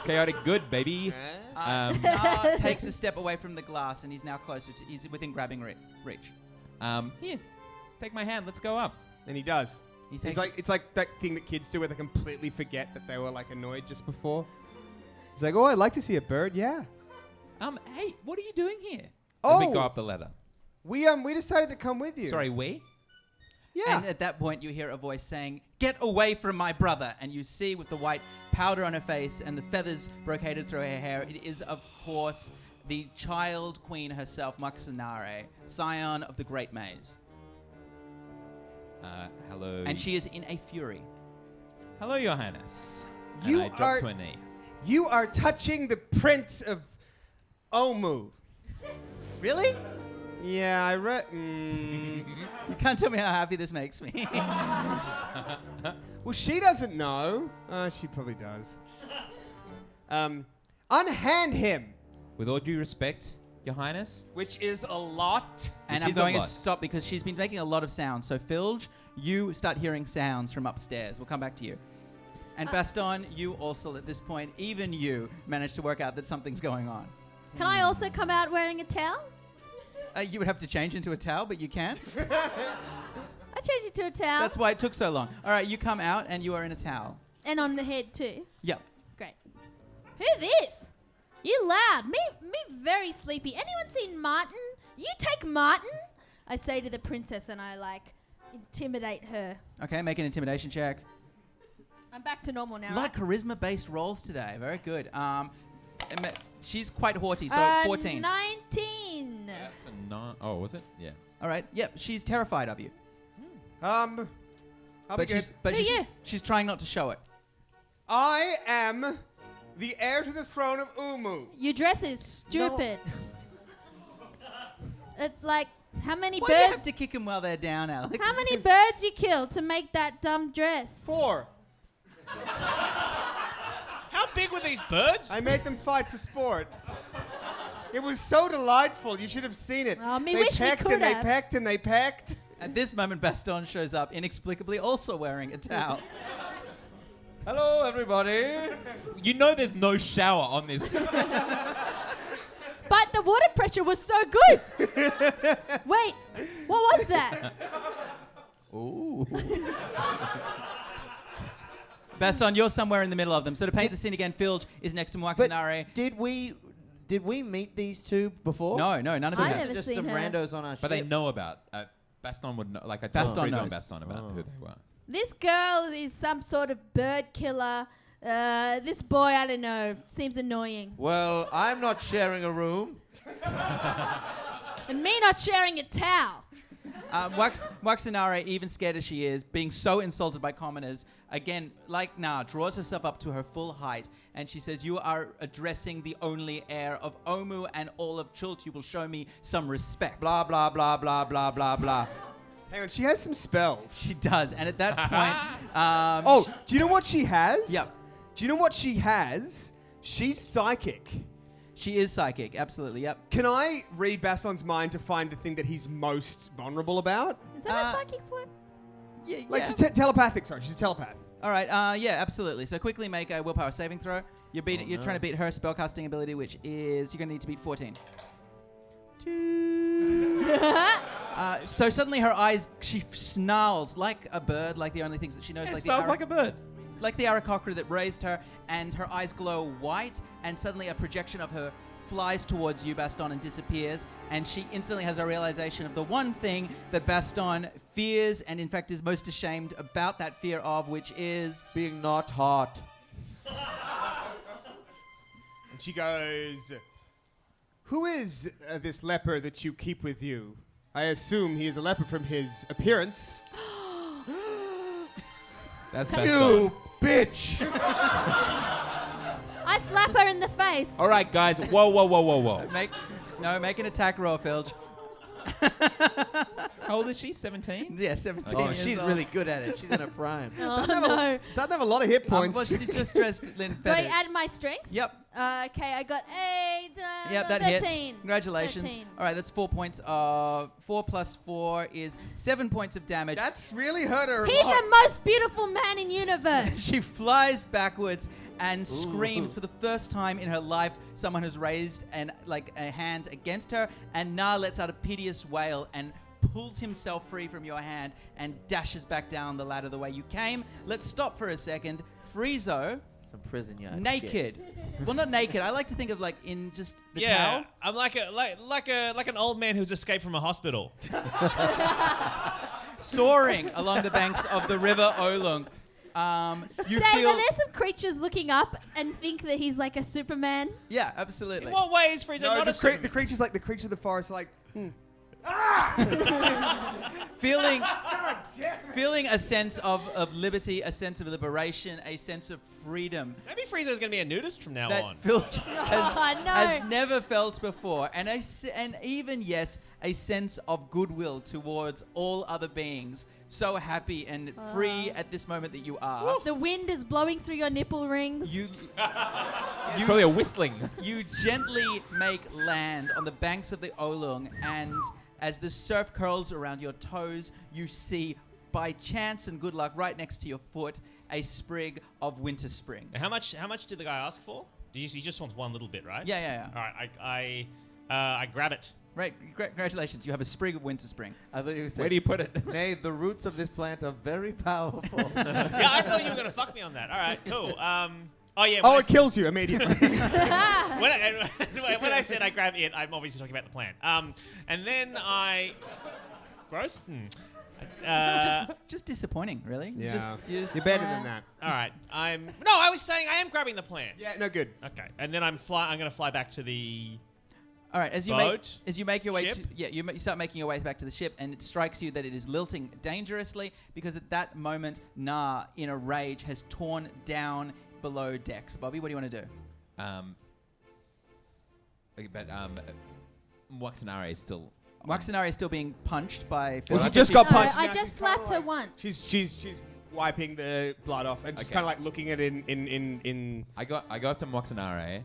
Chaotic good, baby. Nah takes a step away from the glass, and he's now he's within grabbing reach. Here, take my hand. Let's go up. And he does. He's It's like that thing that kids do where they completely forget that they were like annoyed just before. He's like, oh, I'd like to see a bird. Yeah. Hey, what are you doing here? Oh. As we go up the ladder. We decided to come with you. Sorry, we? Yeah. And at that point, you hear a voice saying, "Get away from my brother!" And you see with the white powder on her face and the feathers brocaded through her hair, it is, of course, the child queen herself, Muxanare, scion of the Great Maze. Hello. And she is in a fury. Hello, your highness. You and I drop are- to a knee. You are touching the prince of Omu. Really? Yeah, I read. You can't tell me how happy this makes me. Well, she doesn't know. She probably does. Unhand him, With all due respect, your highness. which is a lot. And Which I'm is a going to lot. stop because she's been making a lot of sounds. So, Filge, you start hearing sounds from upstairs. We'll come back to you. And Baston, you also, at this point, even you, managed to work out that something's going on. Can I also come out wearing a towel? You would have to change into a towel, but you can. I changed it to a towel. That's why it took so long. All right, you come out and you are in a towel. And on the head too. Yep. Great. Who this? You loud. Me very sleepy. Anyone seen Martin? You take Martin? I say to the princess and I intimidate her. Okay, make an intimidation check. I'm back to normal now. A lot of charisma-based rolls today. Very good. She's quite haughty, so 14. 19. That's a 9. Oh, was it? Yeah. All right. Yep. She's terrified of you, I'll be good. Who you? She's trying not to show it. I am the heir to the throne of Umu. Your dress is stupid. How many Why do you have birds? to kick them while they're down, Alex? How many birds you killed to make that dumb dress? 4. How big were these birds? I made them fight for sport. It was so delightful. You should have seen it. Oh, me they wish we pecked could and they have. pecked and they pecked. At this moment, Baston shows up, inexplicably also wearing a towel. Hello, everybody. You know there's no shower on this. But the water pressure was so good. Wait, what was that? Ooh. Baston, you're somewhere in the middle of them. So to paint the scene again, Filge is next to But Muxanare. did we meet these two before? No, none of I them. never They're just seen some her. randos on our ship. But they know about. Baston would know. Like I told Baston Frizo knows. and Baston about who they were. This girl is some sort of bird killer. This boy, I don't know, seems annoying. Well, I'm not sharing a room. And me not sharing a towel. Waxinare, even scared as she is, being so insulted by commoners, again, like Nah, draws herself up to her full height, and she says, "You are addressing the only heir of Omu and all of Chult. You will show me some respect." Blah, blah, blah, blah, blah, blah, blah. Hang on, she has some spells. She does, and at that point, Do you know what she has? Yep. Do you know what she has? She's psychic. she is psychic. Absolutely, yep. Can I read Baston's mind to find the thing that he's most vulnerable about? Is that how psychics work? Yeah, Like yeah. she's telepathic. Sorry, she's a telepath. All right, yeah, absolutely. So quickly make a willpower saving throw. You're trying to beat her spellcasting ability, which is you're going to need to beat 14. So suddenly her eyes, she snarls like a bird, like the only things that she knows. It Like sounds like a bird. like the Arakocra that raised her, and her eyes glow white, and suddenly a projection of her flies towards you, Baston, and disappears, and she instantly has a realization of the one thing that Baston fears, and in fact is most ashamed about that fear of, which is... Being not hot. And she goes, "Who is this leper that you keep with you? I assume he is a leper from his appearance." That's best. You bitch! I slap her in the face. All right, guys. Whoa. Make an attack roll, Filch. How old is she? 17? Yeah, 17 Oh, years she's old. really good at it. She's in her prime. Oh, no. Doesn't have a lot of hit points. Well, she's just dressed Do I lymphatic. add my strength? Yep. Okay, I got 8. Yep, that 13. hits. Congratulations. 13. All right, that's 4 points of... 4 plus 4 is 7 points of damage. That's really hurt her a He's lot. the most beautiful man in universe. She flies backwards and screams for the first time in her life. Someone has raised a hand against her, and Na lets out a piteous wail and pulls himself free from your hand and dashes back down the ladder the way you came. Let's stop for a second. Friezo, Some prison yard. naked. Well, not naked. I like to think of like in just the Yeah, towel. I'm like an old man who's escaped from a hospital. Soaring along the banks of the river Olung. You Dave, feel... are there some creatures looking up and think that he's like a Superman? Yeah, absolutely. In what way is Frieza No, not a the Superman? creature's like the creature of the forest. Like, Feeling a sense of liberty, a sense of liberation, a sense of freedom Maybe Frieza's going to be a nudist from now that on. Filch no. has never felt before, and even a sense of goodwill towards all other beings. So happy and free at this moment that you are. The wind is blowing through your nipple rings. You It's probably a whistling. you gently make land on the banks of the Olung, and as the surf curls around your toes, you see, by chance and good luck, right next to your foot, a sprig of winter spring. How much did the guy ask for? He just wants one little bit, right? Yeah. All right, I grab it. Right, congratulations, you have a sprig of winter spring. I thought you were saying, Where do you put it? Nay, the roots of this plant are very powerful. Yeah, I thought you were going to fuck me on that. All right, cool. Oh yeah. oh, it kills you immediately. When I said I grab it, I'm obviously talking about the plant. And then I... Gross? Just disappointing, really. You Yeah. just- You're better than that. All right. No, I was saying I am grabbing the plant. Yeah, no good. Okay. And then I'm going to fly back to the... All right, as you Boat? make your way Ship? to you start making your way back to the ship, and it strikes you that it is lilting dangerously because at that moment, Na, in a rage, has torn down below decks. Bobby, what do you want to do? Waxinare is still. Waxinari is still being punched by. Well, Phil. she just got No, punched. I now just she's slapped kinda her once. She's wiping the blood off and just Okay. kind of like looking at it in. I go up to Waxinare,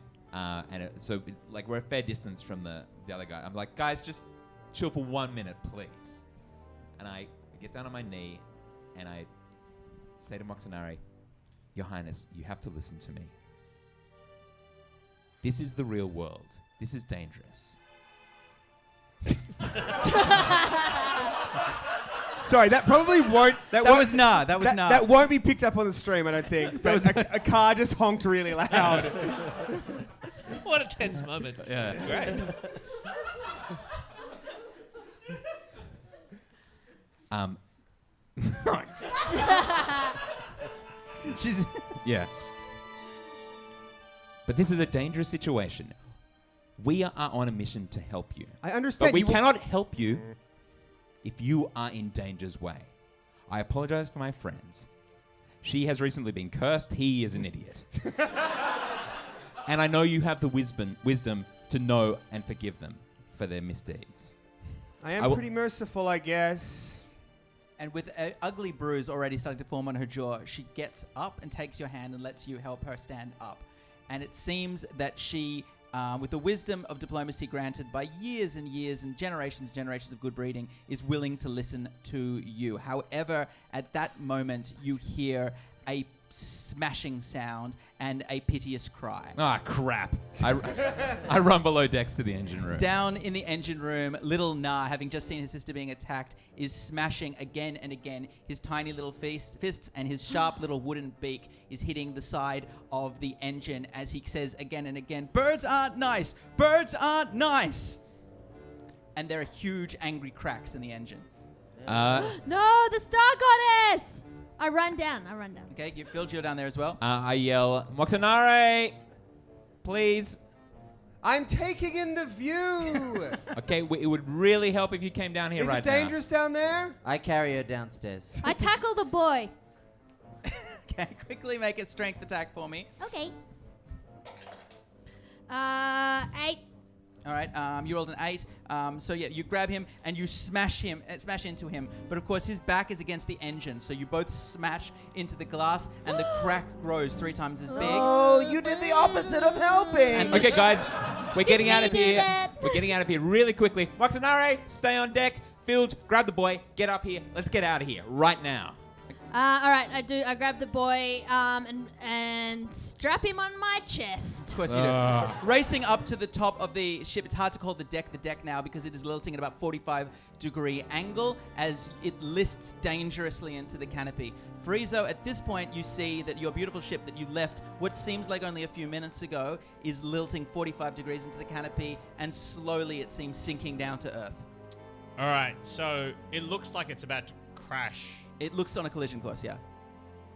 like we're a fair distance from the other guy. I'm like, guys, just chill for 1 minute, please. And I get down on my knee, and I say to Waxinare, Your Highness, you have to listen to me. This is the real world. This is dangerous. Sorry, that probably won't. That won't- was Na. That was Na. That won't be picked up on the stream, I don't think. But was a car just honked really loud. What a tense moment. Yeah. That's great. She's Yeah. But this is a dangerous situation. We are on a mission to help you. I understand. But we you will- cannot help you if you are in danger's way. I apologize for my friends. She has recently been cursed. He is an idiot. And I know you have the wisdom to know and forgive them for their misdeeds. I am pretty merciful, I guess. And with an ugly bruise already starting to form on her jaw, she gets up and takes your hand and lets you help her stand up. And it seems that she, with the wisdom of diplomacy granted by years and years and generations of good breeding, is willing to listen to you. However, at that moment, you hear a smashing sound and a piteous cry. Ah, crap. I run below decks to the engine room. Down in the engine room, little Na, having just seen his sister being attacked, is smashing again and again. His tiny little fists and his sharp little wooden beak is hitting the side of the engine as he says again and again, "Birds aren't nice! Birds aren't nice!" And there are huge angry cracks in the engine. No, the Star Goddess! I run down. Okay, you filled you down there as well. I yell, Moxonare, please. I'm taking in the view. Okay, it would really help if you came down here Is right it dangerous down there? I carry her downstairs. I tackle the boy. Okay, quickly make a strength attack for me. Okay. 8. All right, you rolled an 8. So yeah, you grab him and you smash into him. But of course, his back is against the engine, so you both smash into the glass, and the crack grows 3 times as big. Oh, you did the opposite of helping. now. Okay, guys, we're getting out of do here. that. We're getting out of here really quickly. Moxonare, stay on deck. Field, grab the boy. Get up here. Let's get out of here right now. All right, I grab the boy and strap him on my chest. Of course you do. Racing up to the top of the ship, it's hard to call the deck now because it is lilting at about 45-degree angle as it lists dangerously into the canopy. Friezo, at this point, you see that your beautiful ship that you left what seems like only a few minutes ago is lilting 45 degrees into the canopy, and slowly it seems sinking down to Earth. All right, so it looks like it's about to crash. It looks on a collision course, yeah.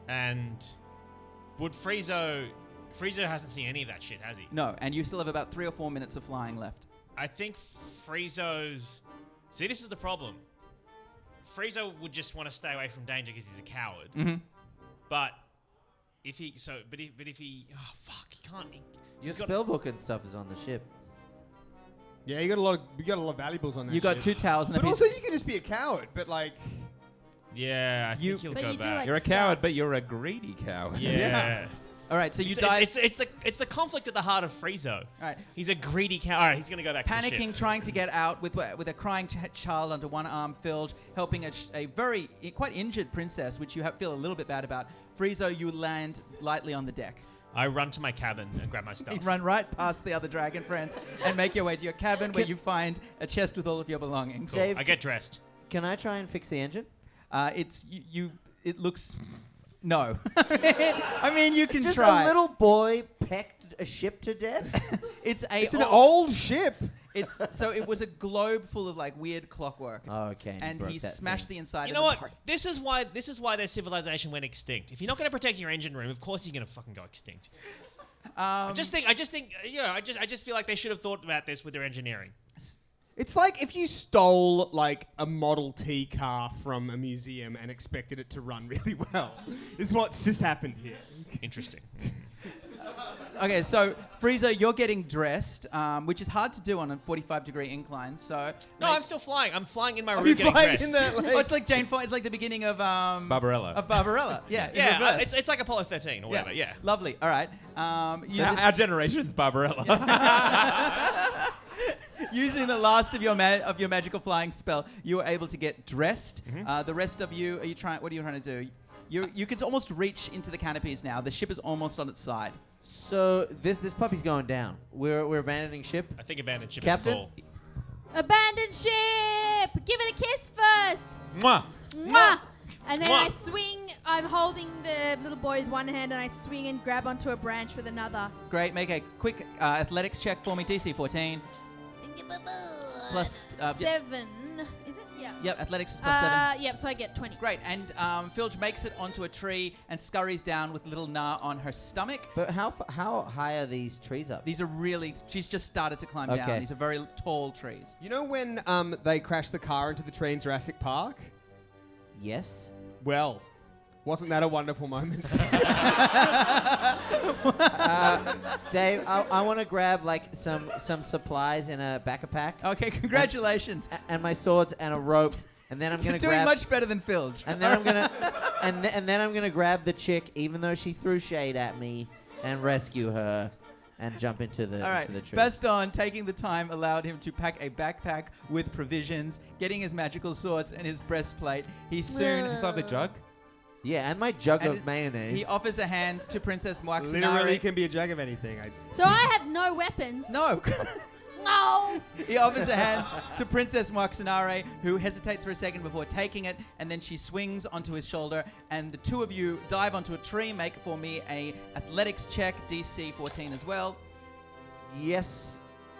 And would Friezo hasn't seen any of that shit, has he? No, and you still have about 3 or 4 minutes of flying left. I think Friezo's... See, this is the problem. Friezo would just want to stay away from danger because he's a coward. Mm-hmm. But if he... But if he... Oh, fuck. He can't... Your he's got- spellbook and stuff is on the ship. Yeah, you got a lot of valuables on that. You got shit. 2 towels and a But piece. also, you can just be a coward. But like, Yeah, I think he'll But go you do back. like- You're a Stop. coward, but you're a greedy coward. Yeah. All right, so you It's, dive. it's the conflict at the heart of Friezo. All right. He's a greedy cow. All right, he's gonna go back. To the Panicking, ship. trying to get out with a crying child under one arm, filled, helping a very quite injured princess, which you feel a little bit bad about. Friezo, you land lightly on the deck. I run to my cabin and grab my stuff. You run right past the other dragon friends and make your way to your cabin, where you find a chest with all of your belongings. Dave, I get dressed. can I try and fix the engine? It looks. No. I mean, you can Just try. a little boy pecked a ship to death? It's an old ship. So it was a globe full of like weird clockwork. Oh, okay. And he smashed the inside You of know the what? part. This is why their civilization went extinct. If you're not going to protect your engine room, of course you're going to fucking go extinct. I just think, I just feel like they should have thought about this with their engineering. It's like if you stole like a Model T car from a museum and expected it to run really well. Is what's just happened here. Interesting. Okay, so Friezo, you're getting dressed, which is hard to do on a 45-degree incline. So No, I'm still flying. I'm flying in my room you getting flying dressed. in that, like- Oh, it's like Jane Fonda. It's like the beginning of Barbarella. Of Barbarella. Yeah, in yeah, reverse. it's like Apollo 13 or whatever. Yeah. Lovely. All right. Our generation's Barbarella. Using the last of your magical flying spell, you were able to get dressed. The rest of you, what are you trying to do? You can almost reach into the canopies now. The ship is almost on its side. So this puppy's going down. We're abandoning ship. I think abandoned ship Captain? is a call. Abandoned ship! Give it a kiss first! Mwah. Mwah! And then Mwah. I swing. I'm holding the little boy with one hand, and I swing and grab onto a branch with another. Great. Make a quick athletics check for me. DC 14. Plus... 7. Is it? Yeah. Yep, athletics is +7. Yep, so I get 20. Great, and Filch makes it onto a tree and scurries down with little Na on her stomach. But how high are these trees up? These are really, she's just started to climb down. Okay. These are very tall trees. You know when they crashed the car into the tree in Jurassic Park? Yes. Well, wasn't that a wonderful moment? Dave, I want to grab like some supplies in a backpack. Okay, congratulations. And my swords and a rope, and then I'm You're gonna doing grab. much better than Filch. And then I'm gonna, and then I'm gonna grab the chick, even though she threw shade at me, and rescue her, and jump into the All right, into the tree. Baston, taking the time, allowed him to pack a backpack with provisions, getting his magical swords and his breastplate. He soon... Just have the jug. Yeah, and my jug and of his- mayonnaise. He offers a hand to Princess Moaxinare. Literally can be a jug of anything. So I have no weapons. No. No. He offers a hand to Princess Moaxinare, who hesitates for a second before taking it, and then she swings onto his shoulder, and the two of you dive onto a tree. Make for me a athletics check, DC 14 as well. Yes.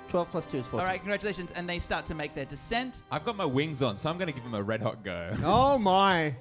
12 plus 2 is 14. All right, congratulations. And they start to make their descent. I've got my wings on, so I'm going to give him a red hot go. Oh my.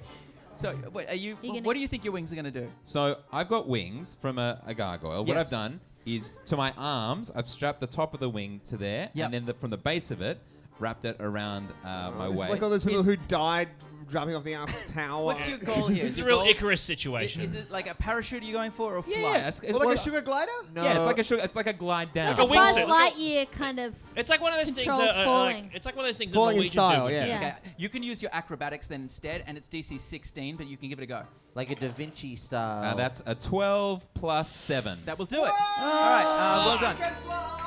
So, wait, gonna- what do you think your wings are going to do? So I've got wings from a gargoyle. What Yes. I've done is to my arms, I've strapped the top of the wing to there, Yep. and then from the base of it, wrapped it around my This is waist. like all those people Is- who died jumping off the Eiffel Tower. What's your goal here? It's Is a your real goal- Icarus situation. Is it like a parachute you're going for, or flight? Yeah, it's Or like a sugar glider? No. Yeah, it's like a it's like a glide down. Like a A Buzz wingsuit. Lightyear kind of. It's like one of those things Controlled that falling. like, it's like one of those things Falling that in Norwegian style, do. yeah. Yeah. Okay, you can use your acrobatics then instead, and it's DC 16, but you can give it a go. Like a Da Vinci style. That's a 12 plus 7. That will do it. All right, well done.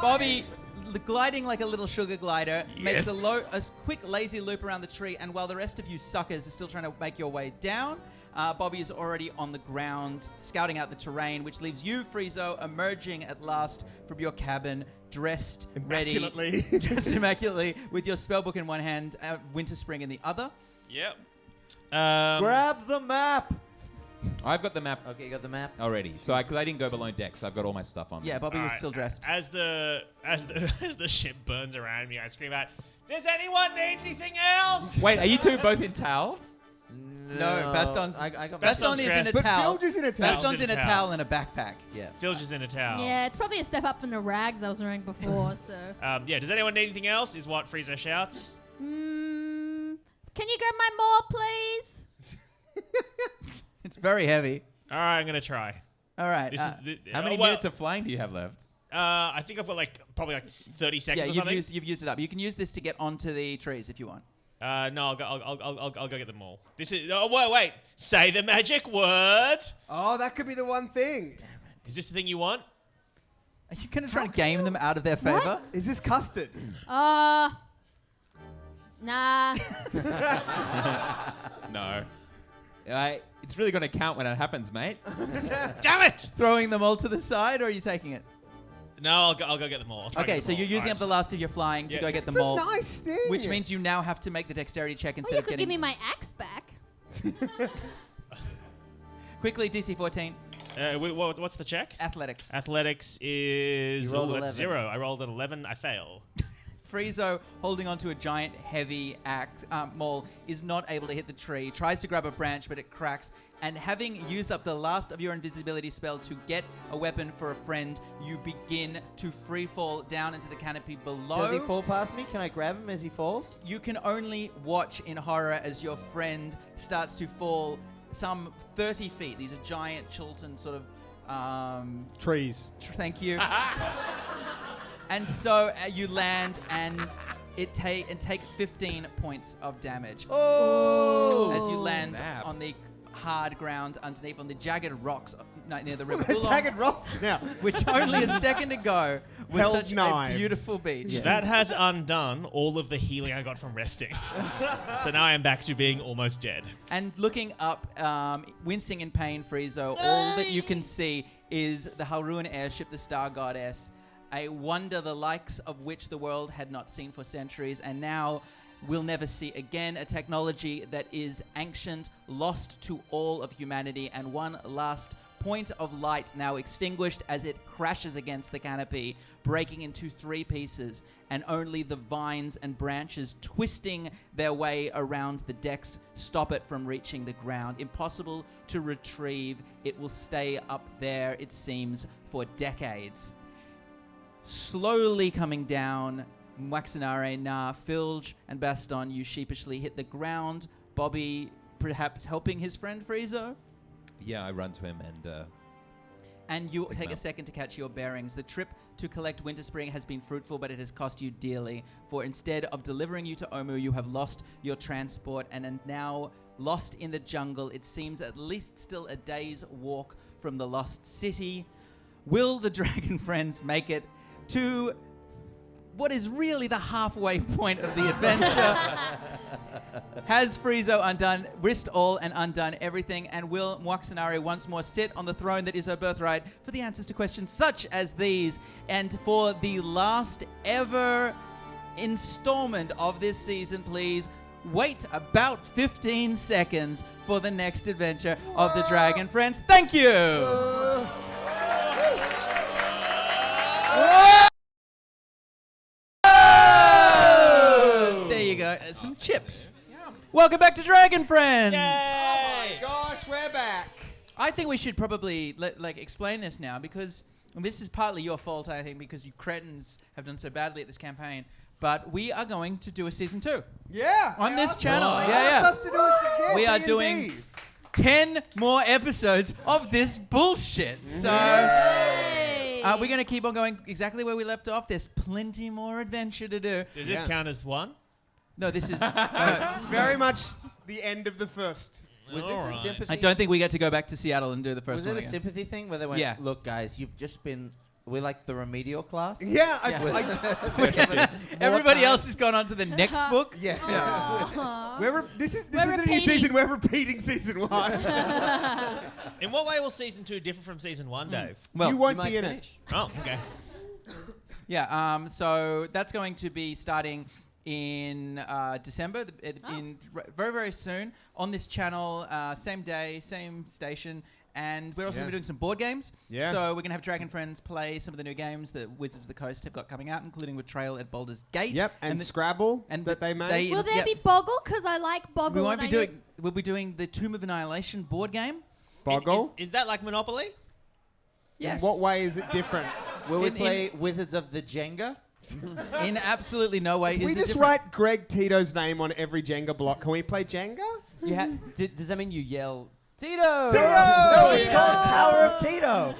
Bobby, gliding like a little sugar glider, makes a quick lazy loop around the tree, and while the rest of you suckers are still trying to make your way down, Bobby is already on the ground, scouting out the terrain, which leaves you, Friezo, emerging at last from your cabin, dressed, Immaculately. ready, dressed immaculately, with your spellbook in one hand, Winter Spring in the other. Yep. Grab the map. I've got the map Okay, you got the map. already. So because I didn't go below deck, so I've got all my stuff on. Yeah, Bobby was Alright, still dressed. As the as the ship burns around me, I scream out, "Does anyone need anything else?" Wait, are you two both in towels? No, Baston's- I got Baston Baston's is in a dressed. But towel. Filch is in a towel. Baston's in a towel and a backpack. Yeah. Filch is in a towel. Yeah, it's probably a step up from the rags I was wearing before. So. Yeah. Does anyone need anything else? Is what Friezo shouts. Can you grab my maul, please? It's very heavy. All right, I'm gonna try. All right. This is the, How many well, minutes of flying do you have left? I think I've got probably 30 seconds yeah, or you've something. you've used it up. You can use this to get onto the trees if you want. No, I'll go get them all. This is. Oh wait. Say the magic word. Oh, that could be the one thing. Is this the thing you want? Are you going to try and game them out of their favor? Is this custard? Nah. No. It's really going to count when it happens, mate. Damn it! Throwing them all to the side, or are you taking it? No, I'll go get them all. I'll try and Okay, get so them all. you're using All up the last of your flying to Yeah. go get It's them a all. nice thing. Which means you now have to make the dexterity check Well, instead you of could getting... give me my axe back. Quickly, DC 14, what's the check? athletics. Athletics is You rolled that's 11. 0. I rolled an 11. I fail. Friezo, holding onto a giant, heavy axe maul, is not able to hit the tree. Tries to grab a branch, but it cracks. And having used up the last of your invisibility spell to get a weapon for a friend, you begin to free fall down into the canopy below. Does he fall past me? Can I grab him as he falls? You can only watch in horror as your friend starts to fall some 30 feet. These are giant Chiltern sort of... Trees. Thank you. And so you land and take 15 points of damage. Oh! As you land Snap. on the hard ground underneath, on the jagged rocks near the river Oolong, Jagged rocks now. which only a second ago was Held such knives. a beautiful beach. That has undone all of the healing I got from resting. So now I am back to being almost dead. And looking up, wincing in pain, Friezo, all that you can see is the Halruan airship, the Star Goddess, a wonder the likes of which the world had not seen for centuries, and now will never see again, a technology that is ancient, lost to all of humanity, and one last point of light now extinguished as it crashes against the canopy, breaking into 3 pieces, and only the vines and branches twisting their way around the decks stop it from reaching the ground. Impossible to retrieve. It will stay up there, it seems, for decades. Slowly coming down, Mwaxanare, Na, Filge, and Baston, you sheepishly hit the ground. Bobby, perhaps helping his friend Friezo? Yeah, I run to him And you Pick him take a up. second to catch your bearings. The trip to collect Winterspring has been fruitful, but it has cost you dearly. For instead of delivering you to Omu, you have lost your transport and are now lost in the jungle. It seems at least still a day's walk from the lost city. Will the dragon friends make it to what is really the halfway point of the adventure? Has Friezo risked all and undone everything? And will Mwaxanare once more sit on the throne that is her birthright for the answers to questions such as these? And for the last ever installment of this season, please wait about 15 seconds for the next adventure of the Dragon Friends. Thank you! There you go. Some chips. Welcome back to Dragon Friends. Yay! Gosh, we're back. I think we should probably explain this now because this is partly your fault, I think, because you cretins have done so badly at this campaign. But we are going to do a season 2 Yeah. on this asked channel. us- Yeah, they yeah. asked us to do it today, We are D&D. doing 10 more episodes of this bullshit. So we're going to keep on going exactly where we left off. There's plenty more adventure to do. Does this Yeah. count as one? No, this is... It's very much the end of the first. Was this a Alright. sympathy? I don't think we get to go back to Seattle and do the Was first it one a again. sympathy thing where they went, Yeah. look, guys, you've just been... We're like the remedial class? Yeah, Everybody else has gone on to the next book. Yeah. Aw. This is We're a new repeating. season. We're repeating season 1. In what way will season 2 differ from season 1, Dave? Well, you won't be in finish. Oh, okay. yeah. So that's going to be starting in December, very, very soon on this channel, same day, same station. And we're also going to be doing some board games. Yeah. So we're going to have Dragon Friends play some of the new games that Wizards of the Coast have got coming out, including Betrayal at Baldur's Gate. Yep, and the- Scrabble and that they made. Will there yeah. be Boggle? Because I like Boggle. We won't and be I doing. We'll be doing the Tomb of Annihilation board game. Boggle. Is that like Monopoly? Yes. In what way is it different? Will we In- play Wizards of the Jenga? In absolutely no way If is we it just different. write Greg Tito's name on every Jenga block, can we play Jenga? Does that mean you yell, Tito? No, it's called Tower of Tito.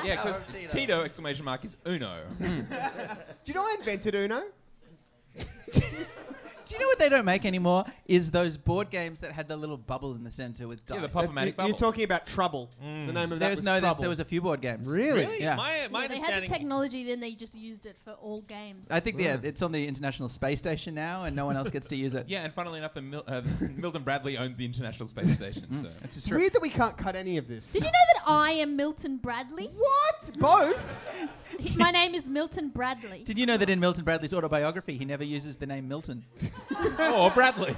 Yeah, because Tito exclamation mark is Uno. Do you know I invented Uno? Do you know what they don't make anymore? Is those board games that had the little bubble in the center with dice. Yeah, the Pop-O-Matic bubble. You're talking about Trouble. The name of that was Trouble. There was a few board games. Really? Yeah. My Yeah, they had the understanding. technology, then they just used it for all games. I think it's on the International Space Station now, and no one else gets to use it. Yeah, and funnily enough, Milton Bradley owns the International Space Station. So. It's It's true. weird that we can't cut any of this. Did you know that I am Milton Bradley? What? Both? My name is Milton Bradley. Did you know that in Milton Bradley's autobiography, he never uses the name Milton? Oh, Bradley.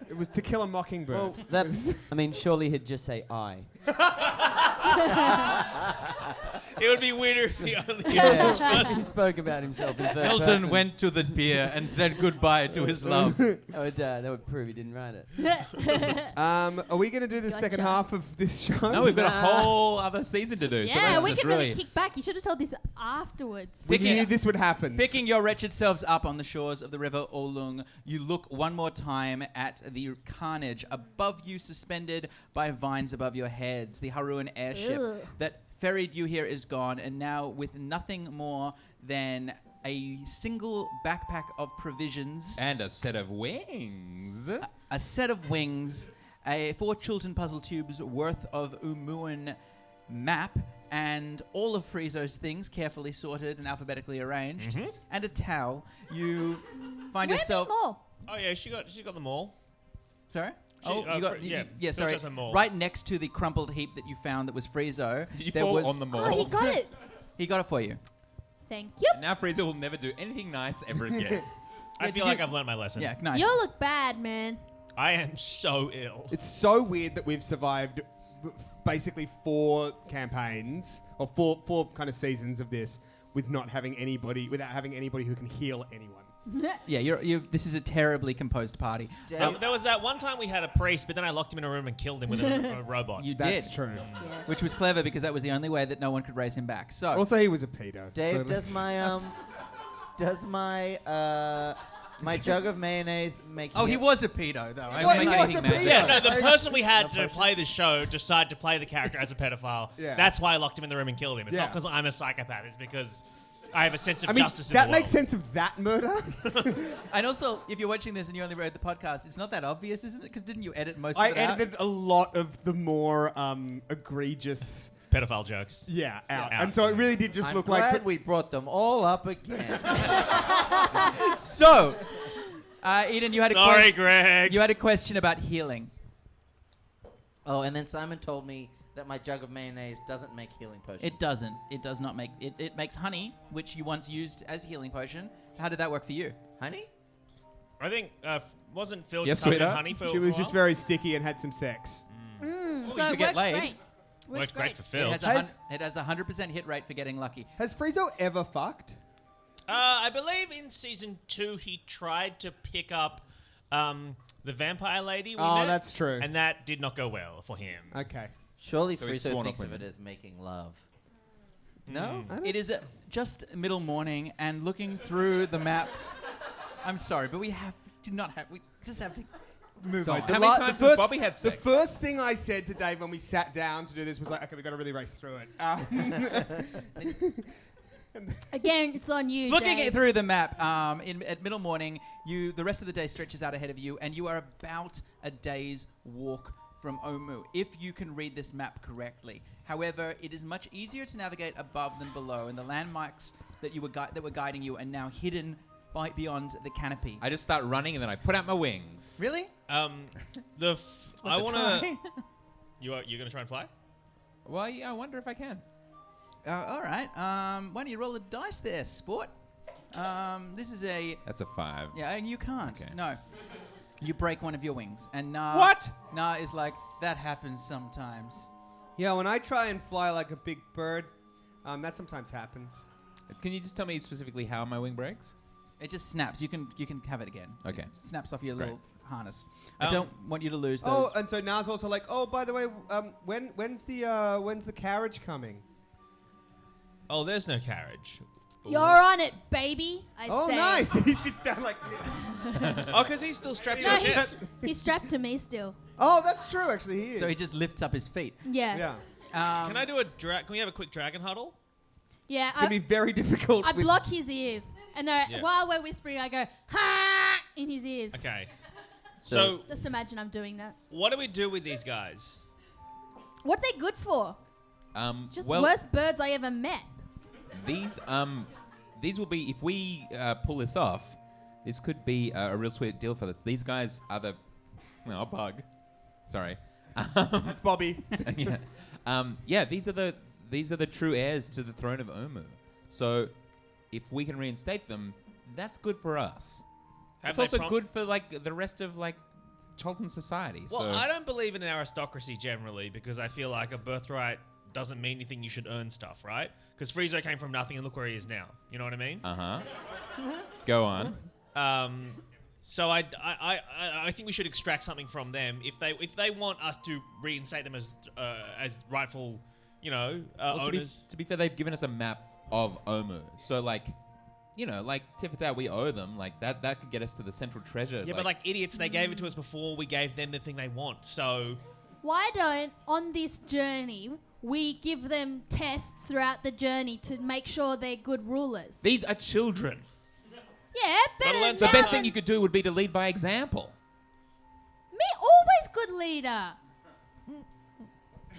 It was To Kill a Mockingbird. Well, surely he'd just say I. It would be weirder if he only He spoke about himself in third person. went to the pier and said goodbye to his love. That would prove he didn't write it. Are we going to do the second Gotcha. half of this show? No, we've got a whole other season to do. so Yeah, let's we just can really kick back. You should have told this afterwards. We knew this would happen. Picking your wretched selves up on the shores of the river Olung, you look one more time at the carnage above you, suspended by vines above your heads. The Haruan airship Ugh. that ferried you here is gone, and now with nothing more than a single backpack of provisions, And a set of wings. a set of wings, 4 Chilton puzzle tubes worth of Umuan map, and all of Friezo's things carefully sorted and alphabetically arranged, and a towel. You find Where yourself. more? Oh yeah, she got them all. Sorry. She- You got yeah, yeah. Phil Sorry. just had more. Right next to the crumpled heap that you found that was Friezo. Did you there fall was on the mall? Oh, he got it. He got it for you. Thank you. And now Frieza will never do anything nice ever again. I did feel you- like I've learned my lesson. Yeah, nice. You look bad, man. I am so ill. It's so weird that we've survived basically 4 campaigns or four kind of seasons of this without having anybody who can heal anyone. Yeah, this is a terribly composed party. There was that one time we had a priest, but then I locked him in a room and killed him with a robot. You That's did. true. Yeah. Which was clever because that was the only way that no one could raise him back. So Also, he was a pedo. Dave, so does my jug of mayonnaise make Oh, he heal- was a pedo, though. I Well, mean, he like- was a pedo. Yeah, no, the person we had to play the show decided to play the character as a pedophile. Yeah. That's why I locked him in the room and killed him. It's not Yeah. because I'm a psychopath. It's because I have a sense of I mean, justice in that the makes world. sense of that murder. And also, if you're watching this and you only wrote the podcast, it's not that obvious, isn't it? Because didn't you edit most I of it out? edited a lot of the more egregious, Pedophile jokes. out. Out. And so it really did just I'm look glad like... we brought them all up again. So, Eden, you had a Sorry, question. Greg. You had a question about healing. Oh, and then Simon told me that my jug of mayonnaise doesn't make healing potion. It doesn't. It does not make. It makes honey, which you once used as healing potion. How did that work for you? Honey? I think wasn't Phil Yes, covered in sweetheart? honey for She a was while? just very sticky and had some sex. So you it could get worked laid. great. Worked great for It Phil. has, it has a 100% hit rate for getting lucky. Has Friezo ever fucked? I believe in season 2 he tried to pick up the vampire lady we Oh, met, that's true. and that did not go well for him. Okay. Surely So he's Friezo sworn thinks off of it women. as making love. No, I don't- it is just middle morning and looking through the maps. I'm sorry, but we just have to move on. How many times has Bobby had The sex? first thing I said to Dave when we sat down to do this was like, okay, we got to really race through it. Again, it's on you. Looking Dave. through the map, at middle morning, the rest of the day stretches out ahead of you, and you are about a day's walk from Omu, if you can read this map correctly. However, it is much easier to navigate above than below, and the landmarks that were guiding you are now hidden beyond the canopy. I just start running and then I put out my wings. Really? I Worth a want try. to... You're going to try and fly? Well, yeah, I wonder if I can. All right. Why don't you roll the dice there, sport? This is a... That's a 5. Yeah, and you can't. Okay. No. You break one of your wings. And Nah... What? Nah is like, that happens sometimes. Yeah, when I try and fly like a big bird, that sometimes happens. Can you just tell me specifically how my wing breaks? It just snaps. You can have it again. Okay. It snaps off your Great. little harness. I don't want you to lose those. Oh, and so Na's also like, oh, by the way, when's the carriage coming? Oh, there's no carriage. You're on it, baby. I Oh, say. nice. And he sits down like this. Oh, because he's still strapped to No, a chest. he's strapped to me still. Oh, that's true. Actually, he is. So he just lifts up his feet. Yeah. Yeah. Can I do a can we have a quick dragon huddle? Yeah. It's gonna be very difficult. I with- block his ears, and Yeah. while we're whispering, I go ha in his ears. Okay. So- So, Just imagine I'm doing that. what do we do with these guys? What are they good for? Just well, worst birds I ever met. these will be, if we pull this off, this could be a real sweet deal for us. These guys are the, well, a bug. Sorry. That's Bobby. Yeah, these are the true heirs to the throne of Omu. So, if we can reinstate them, that's good for us. Have It's they also prom- good for like the rest of like Cholton society. Well, so I don't believe in aristocracy generally because I feel like a birthright doesn't mean anything. You should earn stuff, right? Because Friezo came from nothing and look where he is now. You know what I mean? Go on. So I think we should extract something from them if they want us to reinstate them as rightful, Well, owners. to be fair, they've given us a map of Omu. So like, like tit for tat, we owe them. Like that could get us to the central treasure. Yeah, but like idiots, they gave it to us before we gave them the thing they want. So Why don't, on this journey, we give them tests throughout the journey to make sure they're good rulers? these are children. Yeah, better learn than The some best now thing you could do would be to lead by example. Me, always good leader.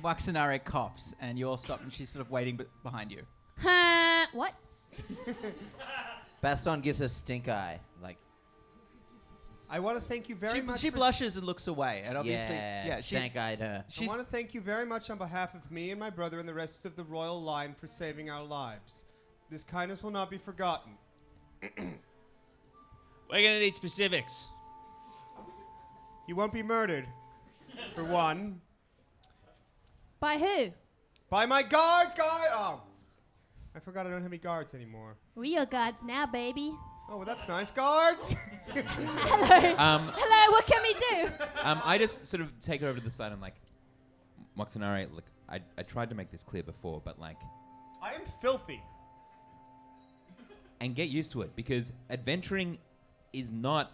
Waxenare coughs, and you all stop, and she's sort of waiting behind you. Huh? What? Baston gives a stink eye. Like, I want to thank you very much. She for blushes and looks away, and obviously, yeah, she, stank-eyed her. I she's want to thank you very much on behalf of me and my brother and the rest of the royal line for saving our lives. This kindness will not be forgotten. we're gonna need specifics. You won't be murdered. For one. By who? By my guards, guard. Oh. I forgot I don't have any guards anymore. We your guards now, baby. Oh, well, that's nice, guards. Hello. Hello, what can we do? I just sort of take her over to the side and like, Moxinari, look, I tried to make this clear before, but like, I am filthy. and get used to it because adventuring is not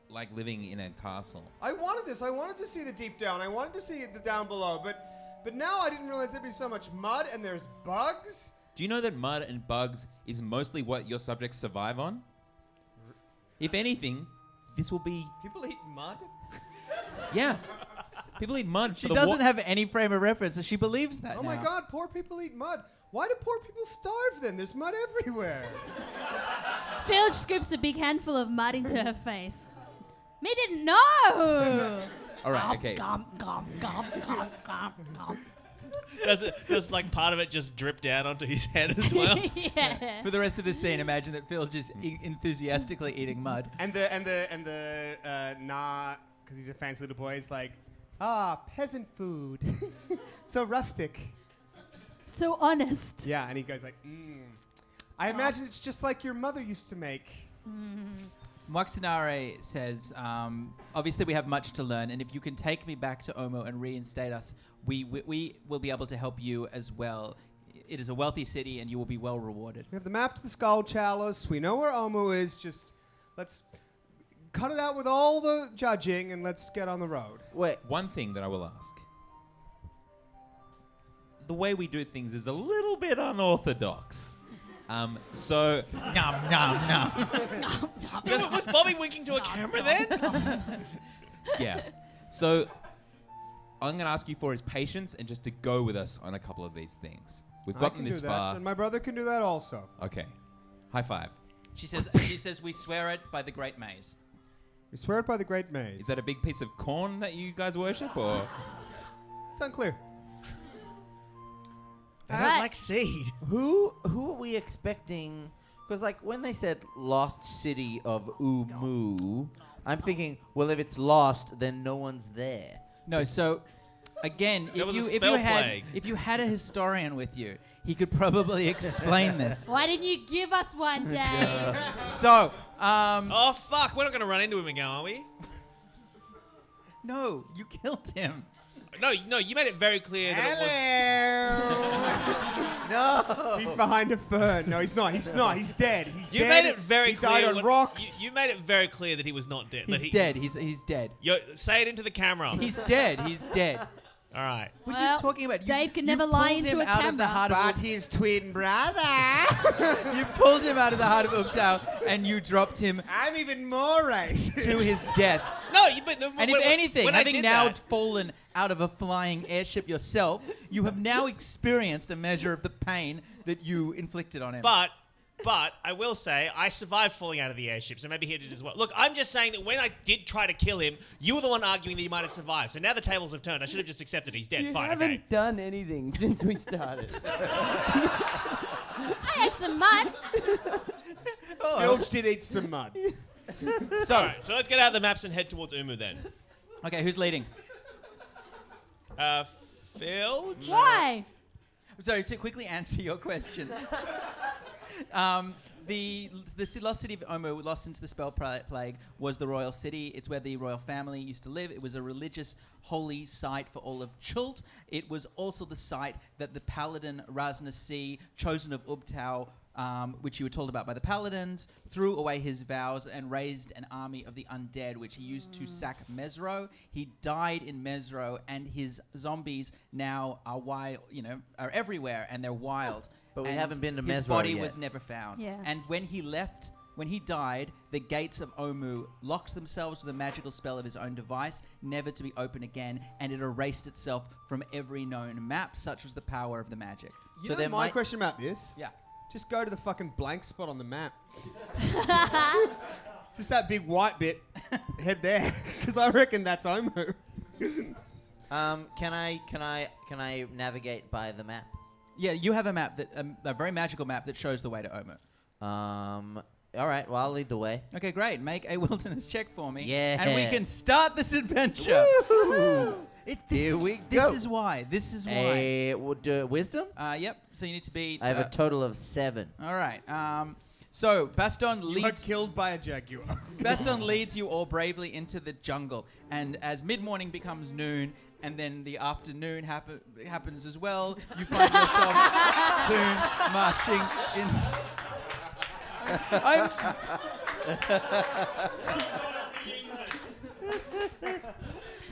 like living in a castle. I wanted this. I wanted to see the deep down. I wanted to see the down below. But now I didn't realize there'd be so much mud and there's bugs. Do you know that mud and bugs is mostly what your subjects survive on? If anything, this will be... People eat mud? Yeah. People eat mud She for the doesn't have any frame of reference, so she believes that Oh now. my god, poor people eat mud. Why do poor people starve then? There's mud everywhere. Phil scoops a big handful of mud into her face. Me didn't know. All right, okay. Does like part of it just drip down onto his head as well? Yeah. For the rest of the scene, imagine that Phil just enthusiastically eating mud. And the nah, because he's a fancy little boy, is like, peasant food. So rustic. So honest. Yeah, and he goes like, I imagine it's just like your mother used to make. Moxinare says, obviously we have much to learn, and if you can take me back to Omo and reinstate us, we will be able to help you as well. It is a wealthy city, and you will be well rewarded. We have the map to the Skull Chalice. We know where Omo is. Just let's cut it out with all the judging, and let's get on the road. Wait, One thing that I will ask. The way we do things is a little bit unorthodox. So... Nom, nom, nom. Was Bobby winking to a camera then? Yeah. So I'm going to ask you for his patience and just to go with us on a couple of these things. We've I gotten can this do far. that, and my brother can do that also. Okay. High five. She says, we swear it by the Great Maze. We swear it by the Great Maze. Is that a big piece of corn that you guys worship, or? It's unclear. I All don't right. like seed. who are we expecting? Because like when they said lost city of Umu, I'm thinking, well, if it's lost, then no one's there. No, so again, There was a if spell you had plague. if you had a historian with you, he could probably explain this. Why didn't you give us one day? So, Oh fuck, we're not gonna run into him again, are we? no, you killed him. No, you made it very clear that No. He's behind a fern. No, he's not. He's dead. He's You dead. made it very he clear. died on when- rocks. You made it very clear that he was not dead. He's dead. He's dead. Say it into the camera. He's dead. He's dead. All right. What are Well, you talking about? Dave can you never lie pulled into him a out of the camera. heart of But his twin brother. you pulled him out of the heart of Ubtao and you dropped him I'm even more racist. to his death. No, And if anything, when I having did now that- fallen out of a flying airship yourself, you have now experienced a measure of the pain that you inflicted on him. But I will say I survived falling out of the airship, so maybe he did as well. Look, I'm just saying that when I did try to kill him, you were the one arguing that he might have survived. So now the tables have turned. I should have just accepted he's dead. You Fine, haven't okay. done anything since we started. I ate some mud. Filch did eat some mud. so, All right, so let's get out of the maps and head towards Umu then. okay, who's leading? Phil? Why? So to quickly answer your question, the lost city of Omu, lost since the spell plague, was the royal city. It's where the royal family used to live. It was a religious holy site for all of Chult. It was also the site that the paladin Raznasi, chosen of Ubtao, which you were told about by the paladins, threw away his vows and raised an army of the undead, which he used to sack Mesro. He died in Mesro, and his zombies now are wild, are everywhere, and they're wild. But we And haven't been to his Mesro body yet. was never found. Yeah. And when he died, the gates of Omu locked themselves with a magical spell of his own device, never to be opened again, and it erased itself from every known map. Such was the power of the magic. You know my question about this? Yeah. Just go to the fucking blank spot on the map. Just that big white bit. Head there, because I reckon that's Omu. Can I navigate by the map? Yeah, you have a map a very magical map that shows the way to Omu. All right. Well, I'll lead the way. Okay, great. Make a wilderness check for me. Yeah. And we can start this adventure. Here we This go. is why. This is why. Wisdom? Yep. So you need to beat. I have a total of 7. all right. So Baston You got leads. killed by a jaguar. Baston leads you all bravely into the jungle, and as mid-morning becomes noon, and then the afternoon happens as well, you find yourself soon marching in.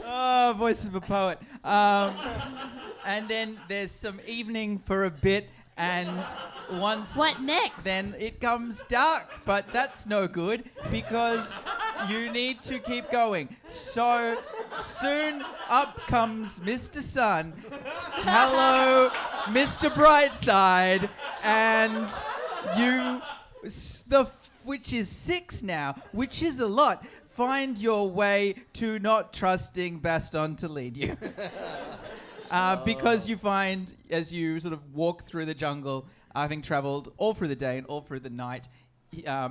Oh, voice of a poet. And then there's some evening for a bit, and once What next? then it comes dark, but that's no good because you need to keep going. So soon up comes Mr. Sun. Hello, Mr. Brightside, and you, which is 6 now, which is a lot. Find your way to not trusting Baston to lead you. Because you find, as you sort of walk through the jungle, having traveled all through the day and all through the night,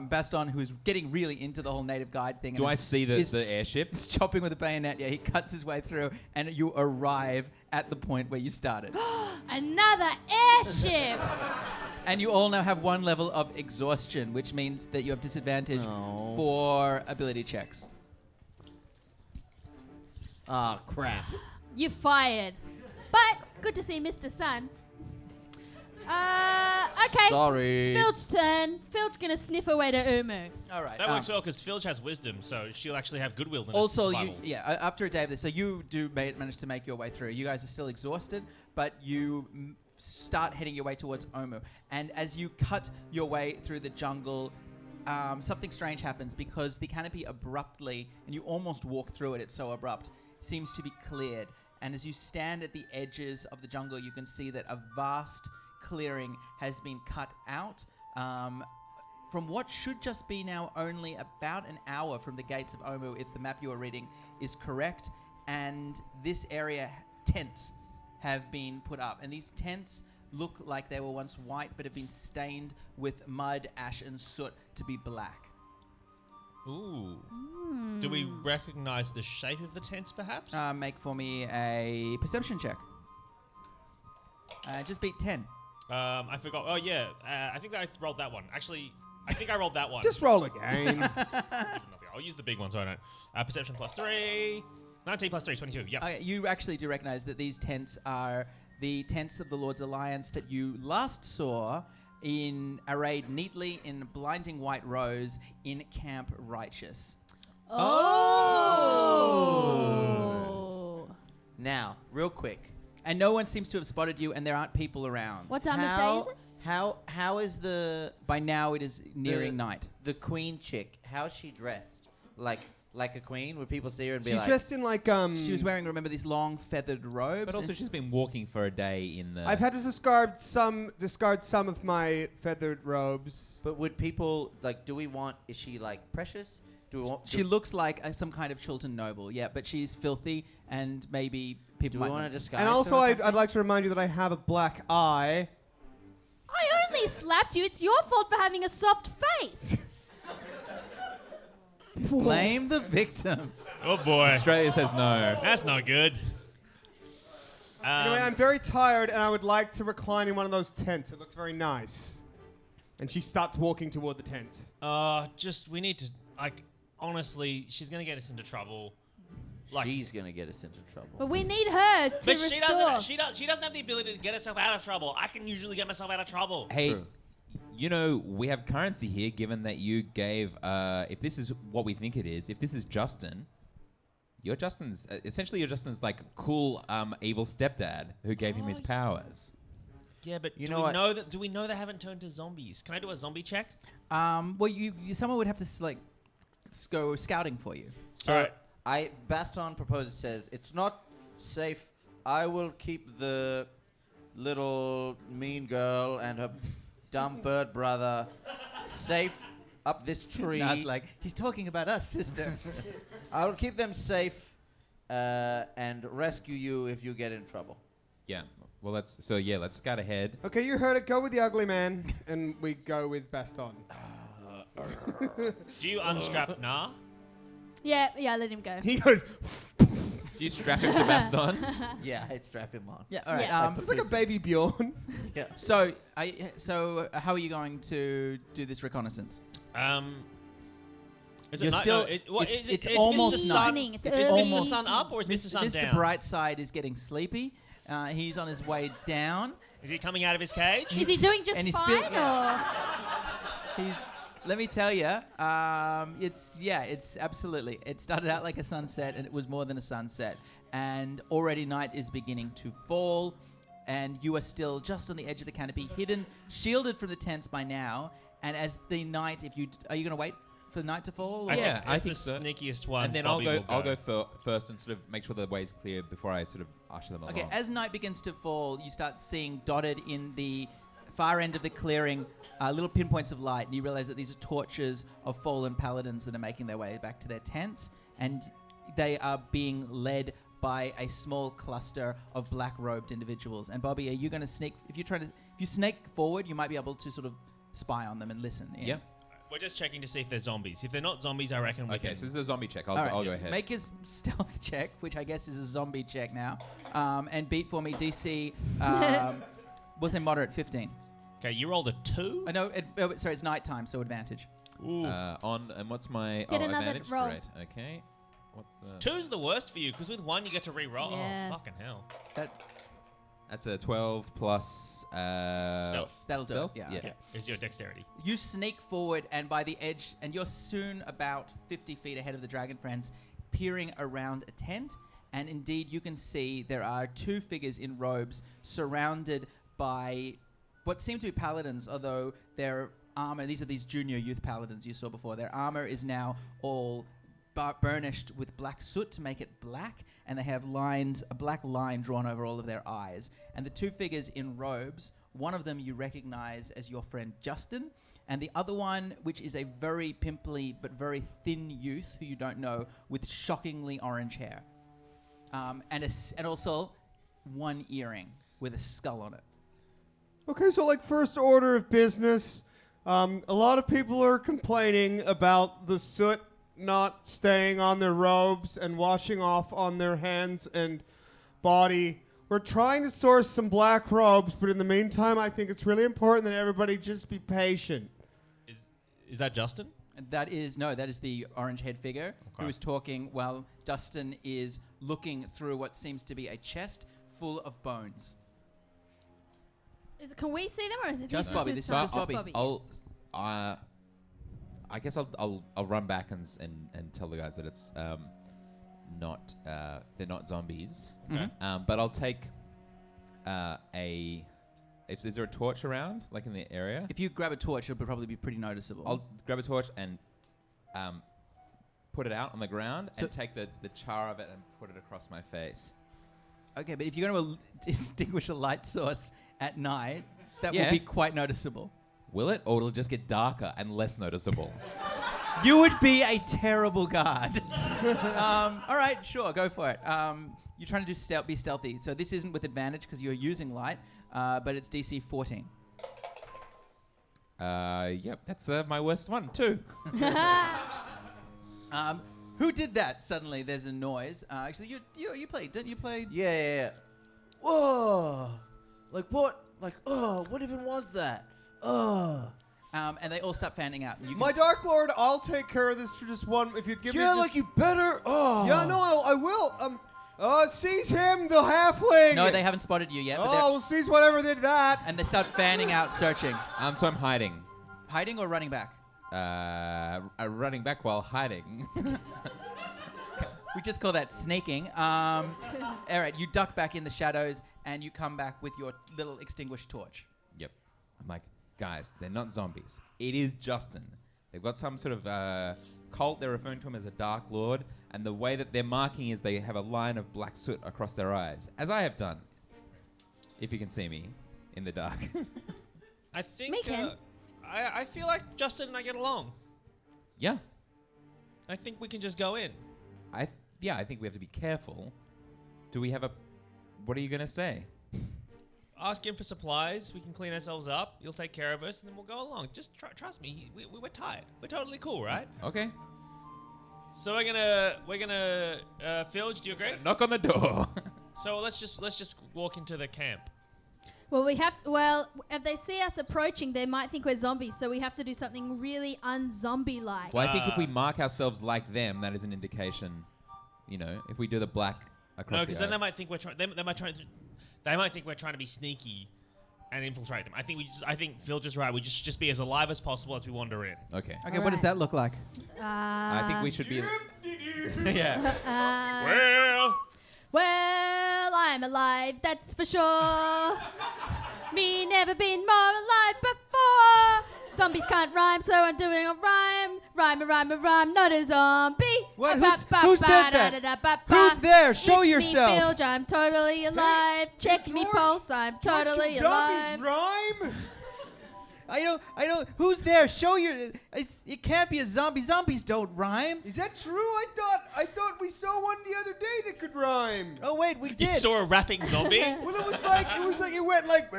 Baston, who's getting really into the whole native guide thing. Do and I is- see is the airship? chopping with a bayonet. Yeah, he cuts his way through, and you arrive at the point where you started. Another airship. And you all now have 1 level of exhaustion, which means that you have disadvantage No. for ability checks. Oh, crap. You fired. But good to see Mr. Sun. Okay. Sorry. Filch's turn. Filch gonna sniff away to Umu. All right. That works well because Filch has wisdom, so she'll actually have good wilderness Also, survival. after a day of this, so you do manage to make your way through. You guys are still exhausted, but you start heading your way towards Omu. And as you cut your way through the jungle, something strange happens because the canopy abruptly, and you almost walk through it, it's so abrupt, seems to be cleared. And as you stand at the edges of the jungle, you can see that a vast clearing has been cut out from what should just be now only about an hour from the gates of Omu, if the map you are reading is correct. And this area, tents have been put up. And these tents look like they were once white but have been stained with mud, ash, and soot to be black. Ooh. Do we recognize the shape of the tents, perhaps? Make for me a perception check. Just beat 10. I forgot. Oh, yeah. I think I rolled that one. Actually, I think I rolled that one. Just roll again. I'll use the big one so I don't. Perception plus 3. 19 plus 3, 22. Yep. Okay, you actually do recognize that these tents are the tents of the Lord's Alliance that you last saw arrayed neatly in blinding white rows in Camp Righteous. Oh. Now, real quick. And no one seems to have spotted you, and there aren't people around. What time of day is it? How is the By now, it is nearing night. the queen chick? How's she dressed? Like a queen? Would people see her and be She's like, dressed in like She was wearing, remember, these long feathered robes. But also, and- she's been walking for a day in the. I've had to discard some of my feathered robes. But would people like? Do we want? Is she like precious? Do we want? she looks like some kind of Chiltern noble, yeah, but she's filthy, and maybe people do we might want not- to disguise? And her also, or I'd something? like to remind you that I have a black eye. I only slapped you. It's your fault for having a soft face. Blame the victim. Oh, boy. Australia says no. That's not good. Anyway, I'm very tired, and I would like to recline in one of those tents. It looks very nice. And she starts walking toward the tent. We need to, honestly, she's going to get us into trouble. She's gonna get us into trouble. But we need her to But restore. she doesn't have the ability to get herself out of trouble. I can usually get myself out of trouble. Hey, True. you know, we have currency here, given that you gave, if this is what we think it is, if this is Justin, you're Justin's like cool, evil stepdad who gave him his powers. Yeah, but You do know we what? know that? Do we know they haven't turned to zombies? Can I do a zombie check? Well, someone would have to go scouting for you. So Alright. Baston proposes, says, it's not safe. I will keep the little mean girl and her dumb bird brother safe up this tree. And I was like, he's talking about us, sister. I will keep them safe and rescue you if you get in trouble. Yeah. Well, let's scout ahead. Okay, you heard it. Go with the ugly man, and we go with Baston. Do you unstrap Nah? Yeah, let him go. He goes, Do you strap him to Baston? Yeah, I'd strap him on. Yeah, all right. Yeah. it's like a baby Bjorn. Yeah. So how are you going to do this reconnaissance? Is You're it night? still- No, what it's- is it? it's is almost Mr. night. Sun, Evening, it's is early Mr. almost- Sun up or is Mr. Sun Mr. down? Brightside is getting sleepy. He's on his way down. Is he coming out of his cage? Is he doing just And he's fine, still- He's. Let me tell you, it's absolutely. It started out like a sunset, and it was more than a sunset. And already night is beginning to fall, and you are still just on the edge of the canopy, hidden, shielded from the tents by now. And as the night, are you going to wait for the night to fall? I Yeah, think I as think the so. sneakiest one. And then Bobby will I'll go first and sort of make sure the way's clear before I sort of usher them along. Okay, as night begins to fall, you start seeing dotted in the far end of the clearing little pinpoints of light, and you realize that these are torches of fallen paladins that are making their way back to their tents, and they are being led by a small cluster of black-robed individuals. And Bobby, are you going to sneak? If you snake forward, you might be able to sort of spy on them and listen. in. Yep. We're just checking to see if they're zombies. If they're not zombies, I reckon we Okay, can. so this is a zombie check. All right, I'll go ahead. Make his stealth check, which I guess is a zombie check now, and beat for me DC. We'll say moderate 15. Okay, you rolled a 2? I know. Sorry, it's nighttime, so advantage. Ooh. And what's my Get another advantage? roll. Great. Okay. What's the? 2's the worst for you because with 1 you get to re-roll. Yeah. Oh, fucking hell. That's a 12 plus Stealth. That'll do it. stealth? Yeah. Yeah. Okay. Is your dexterity. You sneak forward, and by the edge, and you're soon about 50 feet ahead of the dragon friends, peering around a tent. And indeed, you can see there are 2 figures in robes surrounded by what seem to be paladins, although their armor, these are these junior youth paladins you saw before. Their armor is now all burnished with black soot to make it black, and they have a black line drawn over all of their eyes. And the 2 figures in robes, one of them you recognize as your friend Justin, and the other one, which is a very pimply but very thin youth who you don't know, with shockingly orange hair. And also 1 earring with a skull on it. Okay, so like first order of business, a lot of people are complaining about the soot not staying on their robes and washing off on their hands and body. We're trying to source some black robes, but in the meantime, I think it's really important that everybody just be patient. Is that Justin? And that is the orange-haired figure who Okay. is talking while Dustin is looking through what seems to be a chest full of bones. Can we see them, or is it Just this Bobby, is this is Sun? just Bobby. I guess I'll run back and tell the guys that it's not they're not zombies. Okay. But I'll take is there a torch around, like in the area? If you grab a torch, it'll probably be pretty noticeable. I'll grab a torch and put it out on the ground So- and take the char of it and put it across my face. Okay, but if you're going to distinguish a light source at night, that will Yeah. be quite noticeable. Will it, or it'll just get darker and less noticeable? You would be a terrible guard. All right, sure, go for it. You're trying to be stealthy, so this isn't with advantage because you're using light, but it's DC 14. Yep, that's my worst one too. Who did that? Suddenly, there's a noise. Actually, you played, didn't you play? Yeah. Whoa! Like what? Like what even was that? And they all start fanning out. You My Dark Lord, I'll take care of this for just one. If you give me Yeah, just like you better. Oh. Yeah, no, I will. Seize him, the halfling. No, they haven't spotted you yet. But Oh, we'll seize whatever did that. and they start fanning out, searching. So I'm hiding. Hiding or running back? Running back while hiding. We just call that snaking. All right, you duck back in the shadows, and you come back with your little extinguished torch. Yep. I'm like, guys, they're not zombies. It is Justin. They've got some sort of cult. They're referring to him as a Dark Lord. And the way that they're marking is they have a line of black soot across their eyes, as I have done. If you can see me in the dark. I think. Me can. I feel like Justin and I get along. Yeah. I think we can just go in. I think we have to be careful. Do we have a... What are you going to say? ask him for supplies. We can clean ourselves up. You'll take care of us, and then we'll go along. Just trust me. We're tight. We're totally cool, right? Okay. So we're gonna Filge, do you agree? Knock on the door. So let's just walk into the camp. Well, if they see us approaching, they might think we're zombies, so we have to do something really un-zombie-like. Well, I think if we mark ourselves like them, that is an indication. You know, if we do the black across No, the because then eye. they might think we're trying. They might think we're trying to be sneaky and infiltrate them. I think Phil just right. We just be as alive as possible as we wander in. Okay. Okay, what does that look like? I think we should be. Yeah. Well, I'm alive, that's for sure. Me never been more alive before. Zombies can't rhyme, so I'm doing a rhyme. Rhyme, not a zombie. What? Who said that? Who's there? Show It's yourself. Me, Filge, I'm totally alive. Check me George, pulse, I'm totally alive. Zombies rhyme? I don't. Who's there? Show your. It can't be a zombie. Zombies don't rhyme. Is that true? I thought we saw one the other day that could rhyme. Oh wait, we You did. saw a rapping zombie? Well, it went like,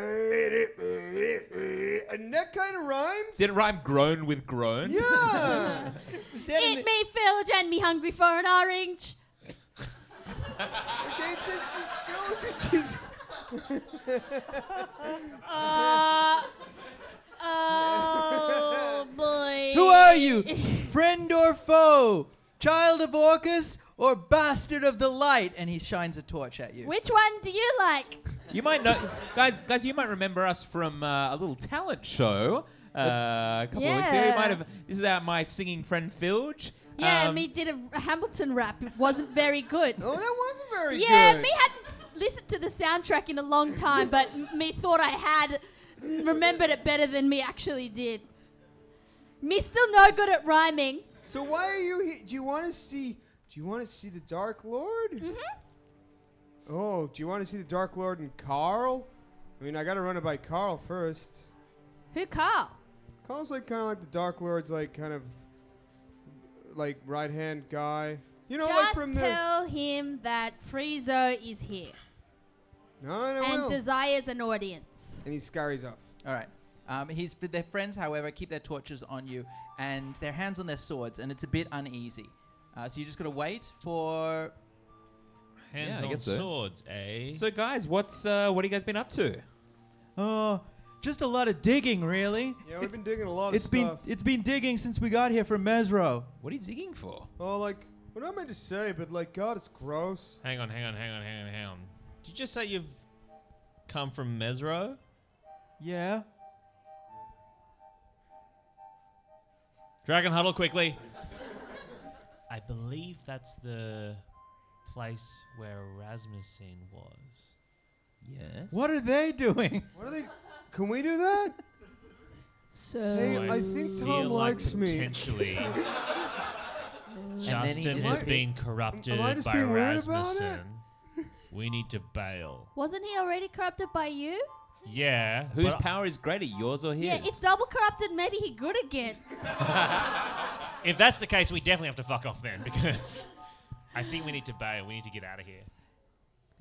and that kind of rhymes. Did it rhyme groan with groan? Yeah. We're standing Eat me, Filge, and me hungry for an orange. Okay, it says she's Oh boy. Who are you? Friend or foe? Child of Orcus or bastard of the light? And he shines a torch at you. Which one do you like? You might know, guys. You might remember us from a little talent show a couple of weeks ago. You might have. This is my singing friend Filge. Yeah, me did a Hamilton rap. It wasn't very good. Oh, that wasn't very Yeah, good. me hadn't listened to the soundtrack in a long time, but me thought I had remembered it better than me actually did. Me still no good at rhyming. So why are you here? Do you want to see the Dark Lord? Mm-hmm. Oh, do you want to see the Dark Lord and Carl? I mean, I got to run it by Carl first. Who, Carl? Carl's like kind of like the Dark Lord's like kind of like right hand guy. You know, like Just from the. tell him that Friezo is here No, and will. desires an audience. And he scurries off. All right. Their friends, however, keep their torches on you and their hands on their swords, and it's a bit uneasy. So you're just gonna wait for. Hands I on guess so. swords, eh? So, guys, what have you guys been up to? Oh, just a lot of digging, really. Yeah, we've been digging a lot of stuff. It's been digging since we got here from Mesro. What are you digging for? Oh, like what am I meant to say? But like, God, it's gross. Hang on. Did you just say you've come from Mesro? Yeah. Dragon huddle quickly. I believe that's the place where Rasmussen was. Yes. What are they doing? What are they? Can we do that? So Hey, I think Tom likes me. Potentially, then he Justin just- has been corrupted Am I just by being weird about it? Rasmussen. We need to bail. wasn't he already corrupted by you? Yeah. Whose but power is greater, yours or his? Yeah, if double corrupted, maybe he good again. if that's the case, we definitely have to fuck off then, because I think we need to bail. We need to get out of here.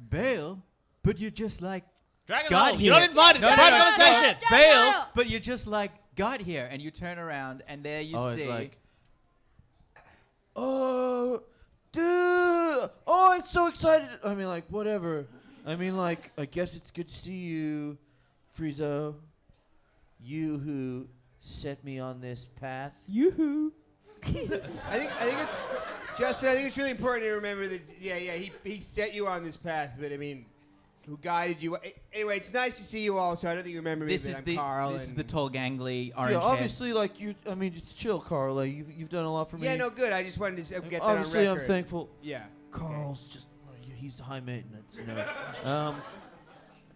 Bail? But you're just like Dragon got huddle. here. You're not invited. No, It's a no, private no, conversation. no. Bail, but you're just like got here, and you turn around, and there you Oh, see. it's like, oh, dude. Oh, I'm so excited. I mean, like, whatever. I mean, like, I guess it's good to see you, Friezo. You who set me on this path. Yoo-hoo. I think it's Justin. I think it's really important to remember that. Yeah. He set you on this path, but I mean, who guided you? Anyway, it's nice to see you all. So I don't think you remember me. This but is I'm the Carl. this is and- the tall, gangly, orange Yeah, head. obviously, like, you. I mean, it's chill, Carl. Like, you've done a lot for me. Yeah, no, good. I just wanted to get that Obviously, on I'm record. thankful. Yeah. Carl's just. He's high maintenance, you know.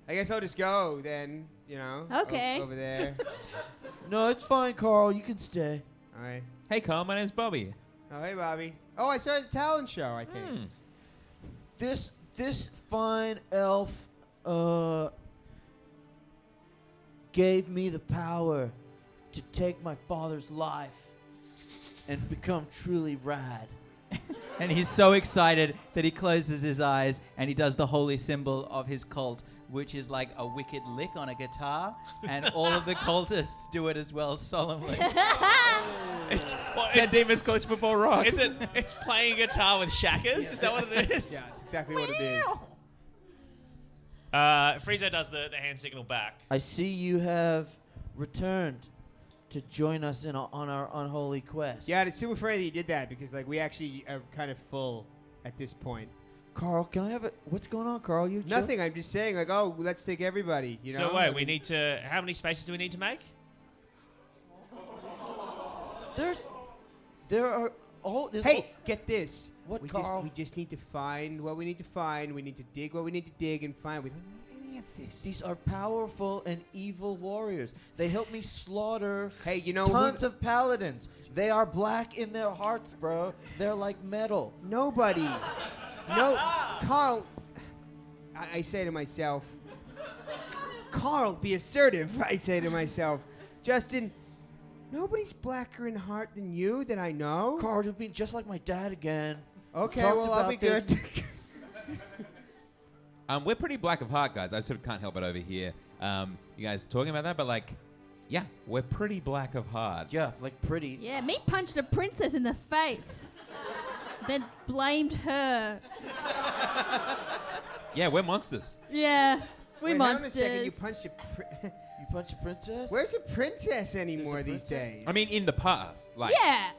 I guess I'll just go then. You know. Okay. Over there. No, it's fine, Carl. You can stay. All right. Hey, Carl, my name's Bobby. Oh, hey, Bobby. Oh, I saw the talent show. I think. Hmm. This fine elf gave me the power to take my father's life and become truly rad. And he's so excited that he closes his eyes and he does the holy symbol of his cult, which is like a wicked lick on a guitar, and all of the cultists do it as well solemnly. San Dimas College Football rocks. Is it? It's playing guitar with shackers. Is that what it is? Yeah, it's exactly what it is. Friezo does the hand signal back. I see you have returned to join us on our unholy quest. Yeah, it's super funny that you did that because like we actually are kind of full at this point. Carl, can I have it? What's going on, Carl? You chill? Nothing. I'm just saying like, oh, let's take everybody. You know. So wait, Like, we need to. How many spaces do we need to make? There are. Oh, there's Hey, get this. What, we Carl? just need to find what we need to find. We need to dig what we need to dig and find. We don't need any of this. These are powerful and evil warriors. They help me slaughter Hey, you know tons of paladins. They are black in their hearts, bro. They're like metal. Nobody. No, Carl. I say to myself, Carl, be assertive. I say to myself, Justin, nobody's blacker in heart than you that I know. Carl, you're being just like my dad again. Okay, Talked well, I'll be about this. good. We're pretty black of heart, guys. I sort of can't help it over here. You guys talking about that, but like, yeah, we're pretty black of heart. Yeah, like pretty. Yeah, me punched a princess in the face. Then blamed her. Yeah, we're monsters. Yeah, we Wait, monsters. Hold on a second. You punched a. You punch a princess? Where's a princess anymore these princess? days? I mean, in the past, like, Yeah.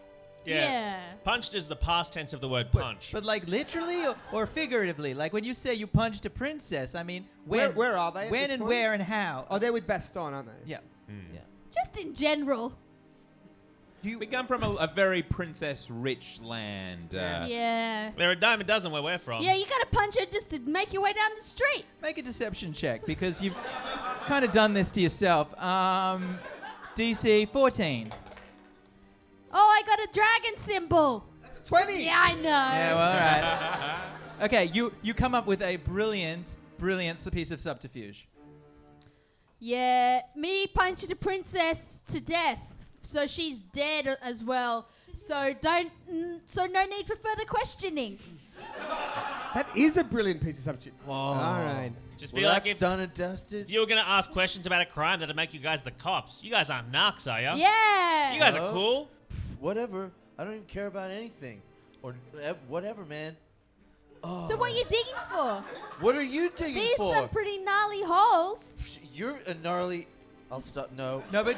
Yeah. Punched is the past tense of the word punch. But like literally or figuratively? Like when you say you punched a princess, I mean, when, Where are they at When this and point? where and how? Oh, they're with Baston, aren't they? Yeah. Just in general. we come from a very princess-rich land. Yeah. There are a dime a dozen where we're from. Yeah, you gotta punch her just to make your way down the street. Make a deception check because you've kind of done this to yourself. DC 14. Oh, I got a dragon symbol. 20. Yeah, I know. Yeah, well, all right. Okay, you come up with a brilliant piece of subterfuge. Yeah, me punched a princess to death, so she's dead as well. So so no need for further questioning. That is a brilliant piece of subject. Whoa. All right. Just Well, feel like that's if done and dusted. if you were gonna ask questions about a crime, that'd make you guys the cops. You guys aren't narcs, are ya? Yeah. You guys No. are cool. Whatever. I don't even care about anything. Or whatever, man. Oh. So what are you digging for? What are you digging These for? some pretty gnarly holes. You're a gnarly. I'll stop. No. No, but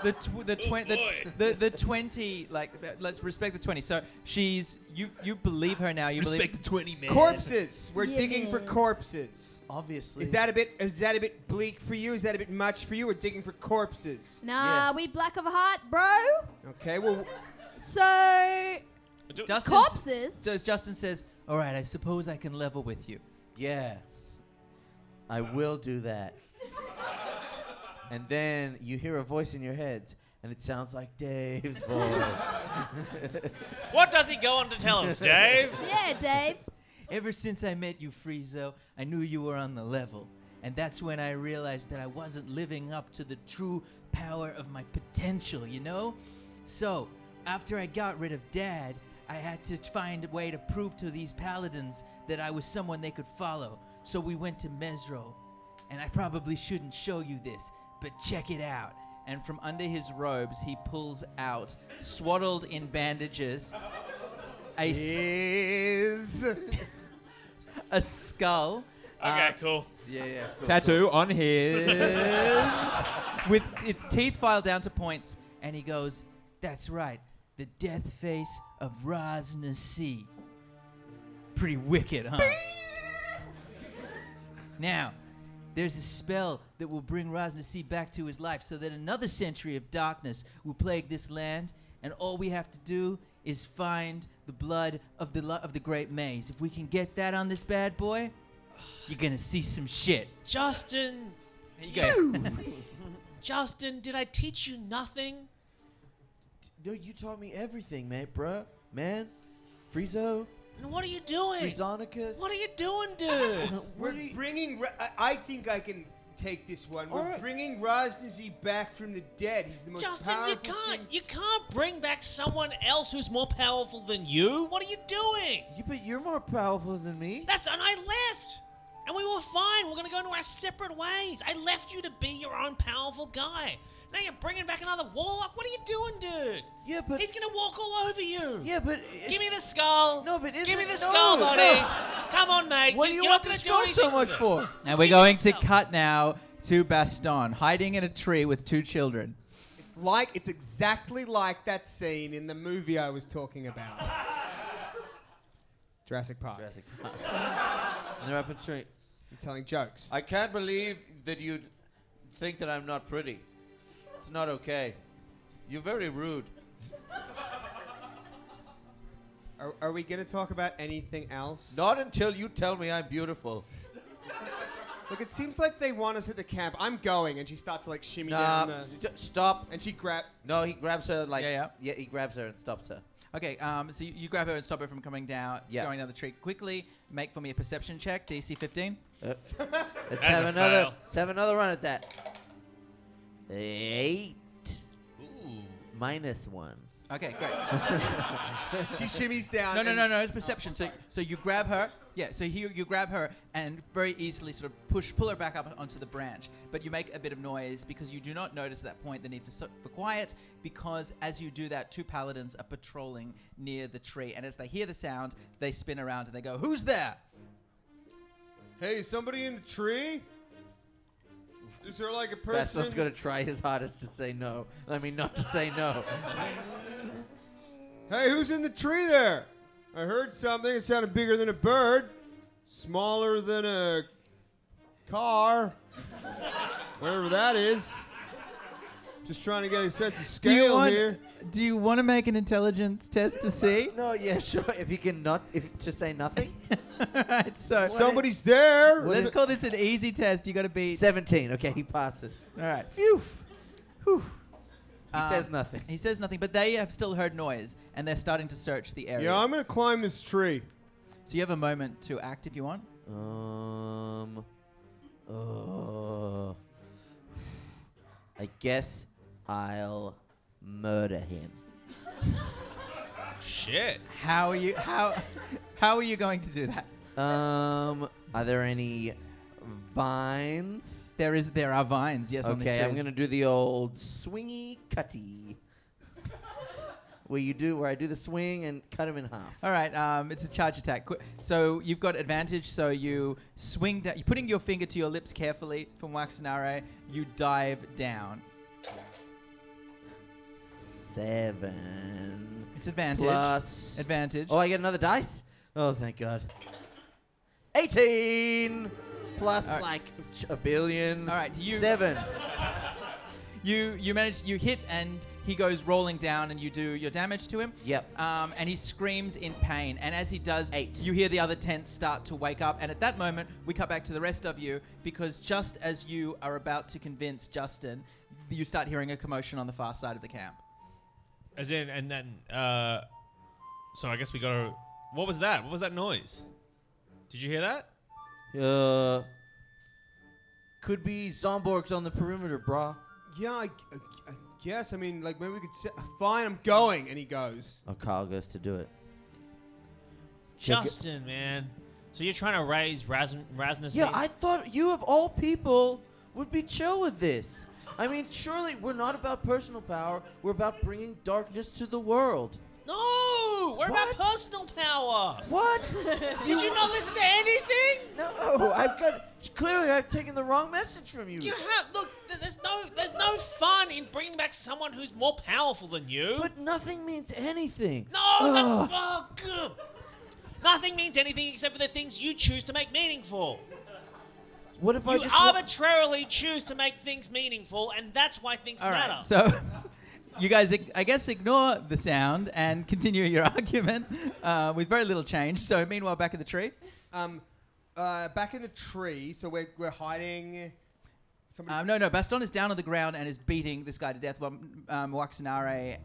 the 20, like, let's respect the 20. So she's you believe her now. You believe the 20, man. Corpses. We're Yeah, digging for man. corpses. Obviously. Is that a bit bleak for you? Is that a bit much for you? We're digging for corpses. Nah, Yeah. we black of heart, bro. Okay. Well, So Justin corpses. Justin says, "All right, I suppose I can level with you." Yeah. I will do that. And then you hear a voice in your head, and it sounds like Dave's voice. What does he go on to tell us, Dave? Yeah, Dave. Ever since I met you, Friezo, I knew you were on the level. And that's when I realized that I wasn't living up to the true power of my potential, you know? So, after I got rid of Dad, I had to find a way to prove to these paladins that I was someone they could follow. So we went to Mesro. And I probably shouldn't show you this, but check it out. And from under his robes, he pulls out, swaddled in bandages, a skull. Okay, cool. Yeah. Cool, Tattoo on his. With its teeth filed down to points, and he goes, "That's right, the death face of Raz Nasi." Pretty wicked, huh? Now, there's a spell that will bring Raz Nasi back to his life so that another century of darkness will plague this land, and all we have to do is find the blood of the great maze. If we can get that on this bad boy, you're gonna see some shit. Justin, Here you go. Justin, did I teach you nothing? No, you taught me everything, mate, bruh. Man, Friezo, And what are you doing? Friezonicus. What are you doing, dude? we're bringing. I think I can take this one. We're Alright. bringing Rosnazy back from the dead. He's the most Justin, powerful you can't bring back someone else who's more powerful than you. What are you doing? But you're more powerful than me. And I left. And we were fine. We're going to go into our separate ways. I left you to be your own powerful guy. Now you're bringing back another warlock? What are you doing, dude? Yeah, but... He's going to walk all over you. Yeah, but... Give me the skull. No, but Give me the no, skull, buddy. no. Come on, mate. What do you You're want not the going to do skull anything so much with it. for? And Just we're give me going the to skull. cut now to Baston, hiding in a tree with 2 children. It's exactly like that scene in the movie I was talking about. Jurassic Park. Jurassic Park. And they're up a tree. I'm telling jokes. I can't believe that you think that I'm not pretty. It's not okay. You're very rude. Are we going to talk about anything else? Not until you tell me I'm beautiful. Look, it seems like they want us at the camp. I'm going, and she starts to like shimmy Nah, down stop. and she grab. No, he grabs her like... Yeah. Yeah, he grabs her and stops her. Okay, so you grab her and stop her from coming down, Yeah. going down the tree quickly. Make for me a perception check, DC 15. Let's That's have a another. fail. Let's have another run at that. 8 Ooh. minus 1. Okay, great. She shimmies down. No, it's perception. So you grab her. Yeah, so you grab her and very easily sort of pull her back up onto the branch. But you make a bit of noise because you do not notice at that point the need for quiet, because as you do that, 2 paladins are patrolling near the tree. And as they hear the sound, they spin around and they go, "Who's there?" Hey, is somebody in the tree? Is there like a person? Baston's in gonna try his hardest to say no. I mean, not to say no. Hey, who's in the tree there? I heard something. It sounded bigger than a bird, smaller than a car, whatever that is. Just trying to get a sense of scale here. Do you want to make an intelligence test to see? No, yeah, sure. If you can not, if just say nothing. Alright, so Somebody's there. let's call this an easy test. You got to beat. 17. Okay, he passes. Alright. Phew. Whew. He Um, says nothing. He says nothing, but they have still heard noise, and they're starting to search the area. Yeah, I'm gonna climb this tree. So you have a moment to act if you want. I guess I'll murder him. Shit. How are you going to do that? Are there any vines? There are vines, yes, on this Okay, tree. I'm gonna do the old swingy cutty. where I do the swing and cut him in half. All right, it's a charge attack. So you've got advantage. So you swing down. You're putting your finger to your lips carefully from Waxenare. You dive down. 7 It's advantage. plus. Advantage. Oh, I get another dice? Oh, thank God. 18 plus All right. like a billion. All right, 7. You manage. You hit, and he goes rolling down, and you do your damage to him. Yep. And he screams in pain. And as he does, 8. you hear the other tents start to wake up. And at that moment, we cut back to the rest of you, because just as you are about to convince Justin, you start hearing a commotion on the far side of the camp. As in, and then, so I guess we gotta. What was that? What was that noise? Did you hear that? Could be Zomborgs on the perimeter, brah. Yeah, I guess. I mean, like maybe we could say, fine, I'm going, and he goes. Oh, Carl goes to do it. Justin, man. So you're trying to raise Rasmus? Yeah, I thought you of all people would be chill with this. I mean, surely we're not about personal power. We're about bringing darkness to the world. No, we're What? about personal power. What? Did you not listen to anything? No, clearly I've taken the wrong message from you. You have look. There's no fun in bringing back someone who's more powerful than you. But nothing means anything. no, that's Ugh. good. Nothing means anything except for the things you choose to make meaningful. What if I You just arbitrarily choose to make things meaningful, and that's why things All matter. right. So you guys, I guess, ignore the sound and continue your argument with very little change. So meanwhile, back at the tree. Back in the tree. So we're hiding. Somebody. No. Baston is down on the ground and is beating this guy to death. While Waxenare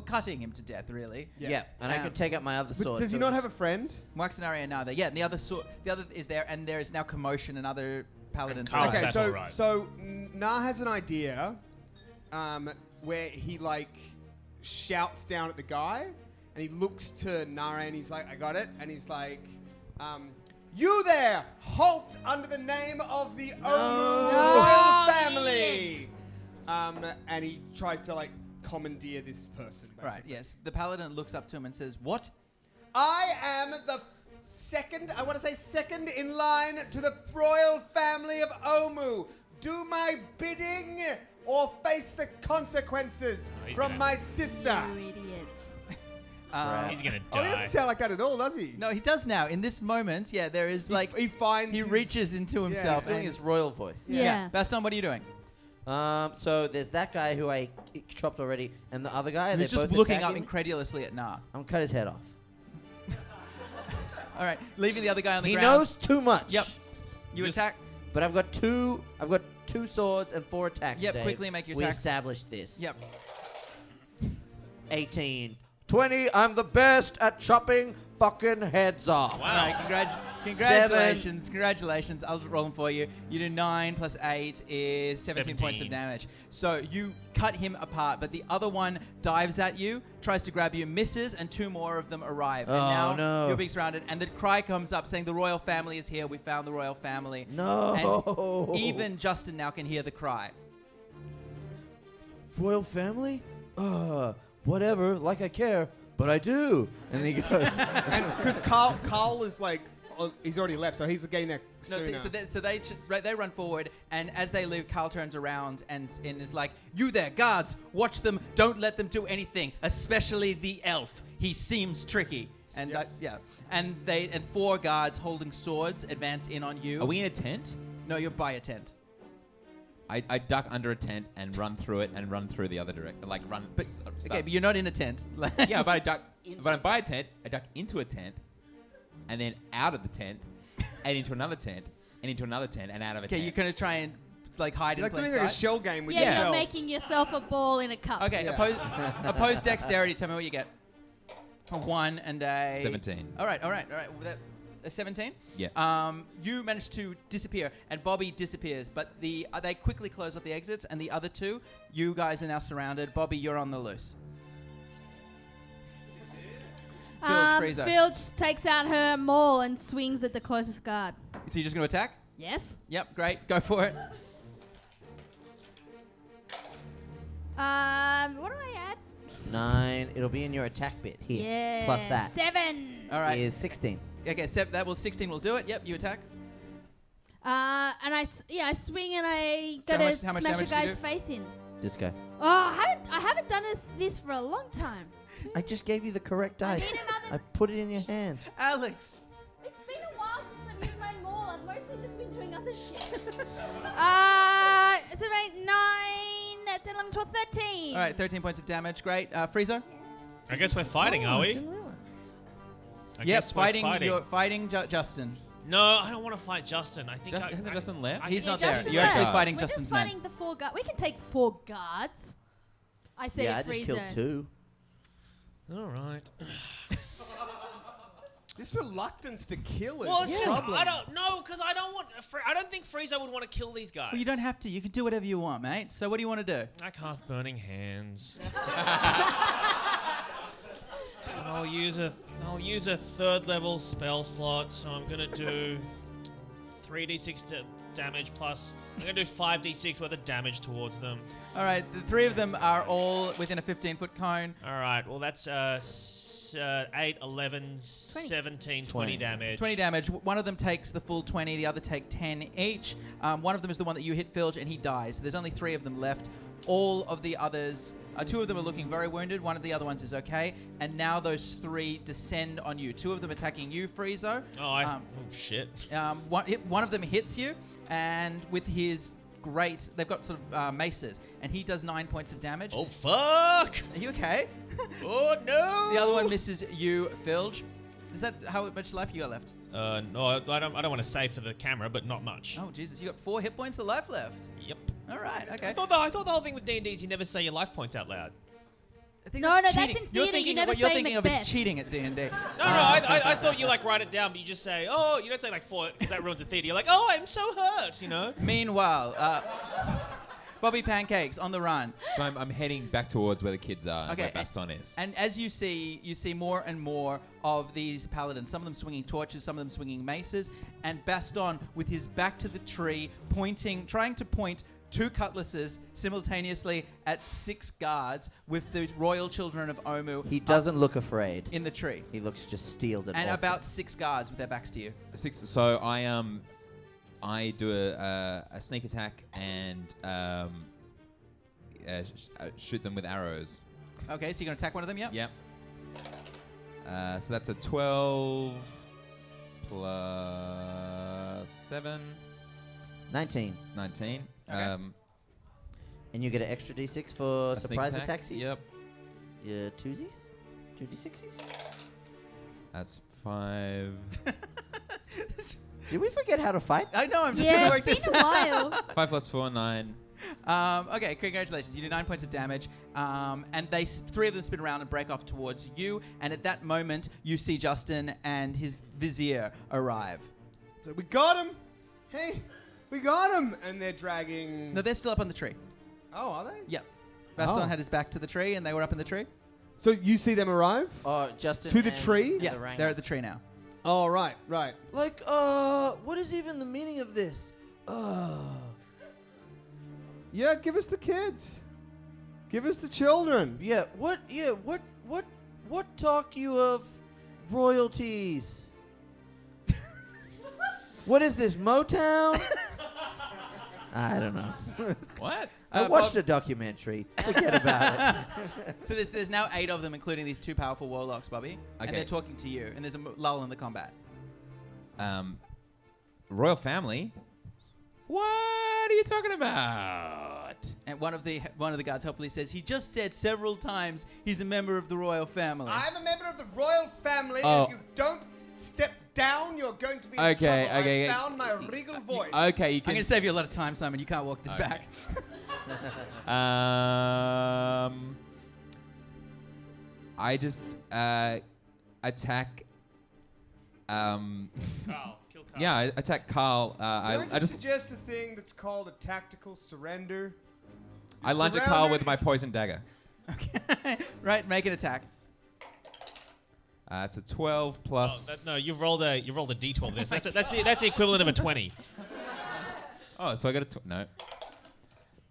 cutting him to death, really. Yeah, and I can take out my other But sword. does he so not it's- have a friend? Waxenare and now there. Yeah, and the other is there, and there is now commotion and other paladins. And are- Carl's Okay, back, so all right. Na has an idea, where he like shouts down at the guy, and he looks to Nara and he's like, "I got it," and he's like, You there, halt under the name of the Omu No, royal you family. And he tries to like commandeer this person. Basically. Right, yes. The paladin looks up to him and says, "What?" I am the second in line to the royal family of Omu. Do my bidding or face the consequences he's from gonna- my sister. You idiot. He's gonna Oh, he die. doesn't sound like that at all, does he? No, he does now. In this moment, yeah, there is like He finds. he his- reaches into himself. He's doing and- his royal voice. Yeah. Baston, what are you doing? So there's that guy who I chopped already, and the other guy. He's they're just both looking up attacking. incredulously at Nah. I'm gonna cut his head off. All right, leaving the other guy on the He ground. knows too much. Yep. You Just- attack. But I've got two swords and 4 attacks. Yep, Dave. quickly make your We attacks. established this. Yep. 18. 20. I'm the best at chopping fucking heads off. All right, congratulations. Congratulations. I'll roll them for you. You do 9 plus 8 is 17 points of 17. damage. So you cut him apart, but the other one dives at you, tries to grab you, misses, and 2 more of them arrive. And Oh, now no. you're being surrounded, and the cry comes up saying the royal family is here. We found the royal family. No. And even Justin now can hear the cry. Royal family? Whatever. Like I care, but I do. And he goes. Because Carl is like, he's already left, so he's getting there No, sooner. they run forward, and as they leave, Carl turns around and is like, "You there, guards! Watch them! Don't let them do anything, especially the elf. He seems tricky." And and 4 guards holding swords advance in on you. Are we in a tent? No, you're by a tent. I duck under a tent and run through it and run through the other direction. Like run. But stuff. okay, but you're not in a tent. Yeah, but I duck. But I'm by a tent. I duck into a tent, and then out of the tent, and into another tent, and into another tent, and out of a Okay, tent. you're gonna try and like hide You're in like plain doing like a sight. shell game with Yeah, yourself. you're making yourself a ball in a cup. Okay, Yeah. oppose dexterity. Tell me what you get. A 1 and a 17. All right. Well, a 17. Yeah. You manage to disappear, and Bobby disappears. But they quickly close up the exits, and the other 2, you guys are now surrounded. Bobby, you're on the loose. Friezo. Filch takes out her maul and swings at the closest guard. So you're just gonna attack? Yes. Yep. Great. Go for it. What do I add? 9. It'll be in your attack bit here. Yeah. Plus that 7. All right. is 16. Okay. That will 16 will do it. Yep. You attack. And I swing and I So go how to much smash damage a do you guy's do? face in. This guy. Oh, I haven't done this for a long time. I just gave you the correct I dice. need another. I put it in your hand. Alex. It's been a while since I've used my maul. I've mostly just been doing other shit. So right, 9, 10, 11, 12, 13. All right. 13 points of damage. Great. Friezo. I guess we're fighting, are we? I Yep. guess we're You're fighting Justin. No, I don't want to fight Justin. I think Hasn't Justin left? He's not Justin's there. You're actually left. fighting We're Justin's just men. fighting the 4 guards. We can take 4 guards. I say Yeah, I Friezo. just killed 2. All right. This reluctance to kill is Well, it's the just problem. I don't know because I don't want. I don't think Friezo would want to kill these guys. Well, you don't have to. You can do whatever you want, mate. So what do you want to do? I cast Burning Hands. And I'll use a 3rd level spell slot, so I'm gonna do 3d6 damage plus. I'm gonna do 5d6 worth of damage towards them. All right. The 3 of them are all within a 15-foot cone. All right. Well, that's 8, 11, 17, 20 damage. 20 damage. One of them takes the full 20. The other take 10 each. One of them is the one that you hit, Filge, and he dies. So there's only 3 of them left. All of the others, 2 of them are looking very wounded. One of the other ones is okay. And now those 3 descend on you. 2 of them attacking you, Friezo. Oh, shit. One of them hits you, and with his great, they've got sort of maces, and he does 9 points of damage. Oh, fuck! Are you okay? Oh, no! The other one misses you, Filge. Is that how much life you got left? No, I don't want to say for the camera, but not much. Oh, Jesus, you got 4 hit points of life left. Yep. All right, okay. I thought the whole thing with D&D is you never say your life points out loud. I think No, that's no, that's cheating. in You're theatre. You thinking never what you're say thinking of Macbeth. is cheating at D&D. No, I thought you like write it down, but you just say, oh, you don't say like 4 because that ruins the theatre. You're like, oh, I'm so hurt, you know? Meanwhile, Bobby Pancakes on the run. So I'm heading back towards where the kids are, Okay, where Baston is. And as you see more and more of these paladins, some of them swinging torches, some of them swinging maces, and Baston with his back to the tree, trying to point 2 cutlasses simultaneously at 6 guards with the royal children of Omu. He doesn't look afraid. In the tree. He looks just steeled and awesome. About 6 guards with their backs to you. 6. So I do a sneak attack and shoot them with arrows. Okay, so you're going to attack one of them, yep? Yep. So that's a 12 plus 7. 19. 19. Okay. And you get an extra d6 for A sneak surprise attack? attacks? Yep. Your twosies? 2d6s? That's 5. Did we forget how to fight? I know, I'm just trying to Yeah, work it's this been a while. 5 plus 4, 9. Okay, congratulations. You do 9 points of damage, and 3 of them spin around and break off towards you. And at that moment, you see Justin and his vizier arrive. So we got him. Hey, we got him. And they're dragging. No, they're still up on the tree. Oh, are they? Yep. Baston Oh. had his back to the tree, and they were up in the tree. So you see them arrive? Justin To the and- tree? and Yeah, the Ranga. they're at the tree now. Oh, right. Like, what is even the meaning of this? Yeah, give us the kids. Give us the children. What talk you of royalties? What is this, Motown? I don't know. What? I watched a documentary. Forget about it. So there's now 8 of them, including these 2 powerful warlocks, Bobby. And Okay. they're talking to you, and there's a lull in the combat. Royal family? What are you talking about? And one of the guards helpfully says, he just said several times he's a member of the royal family. I'm a member of the royal family. Oh. If you don't step down, you're going to be in Okay, trouble. okay, I found my regal voice. Okay, you I'm can. going to save you a lot of time, Simon. You can't walk this Okay. back. I just attack. Carl, kill Carl. Yeah, I attack Carl. I I just suggest a thing that's called a tactical surrender. I lunge at Carl with my poison dagger. Okay. Right, make an attack. It's a 12 plus. No, you've rolled a d12. This that's the equivalent of a 20. Oh, so I got a no.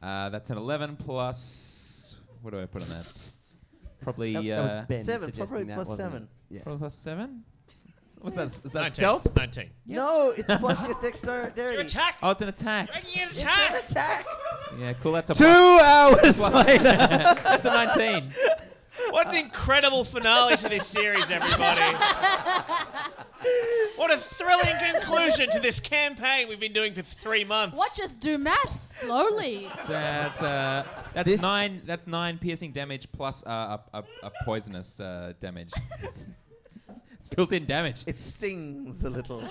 That's an 11 plus. What do I put on that? Probably. That was Ben 7, suggesting probably that, plus wasn't 7. it? Yeah. Probably plus 7. What's that? Is that 19. stealth? 19. No, it's plus your dexterity. Your attack. Oh, it's an attack. Making an It's an attack. attack. Yeah, cool. That's a 2 hours later. That's a 19. What an incredible finale to this series, everybody. What a thrilling conclusion to this campaign we've been doing for 3 months. Watch us do maths slowly. That's This- 9. That's 9 piercing damage plus a poisonous damage. It's built-in damage. It stings a little.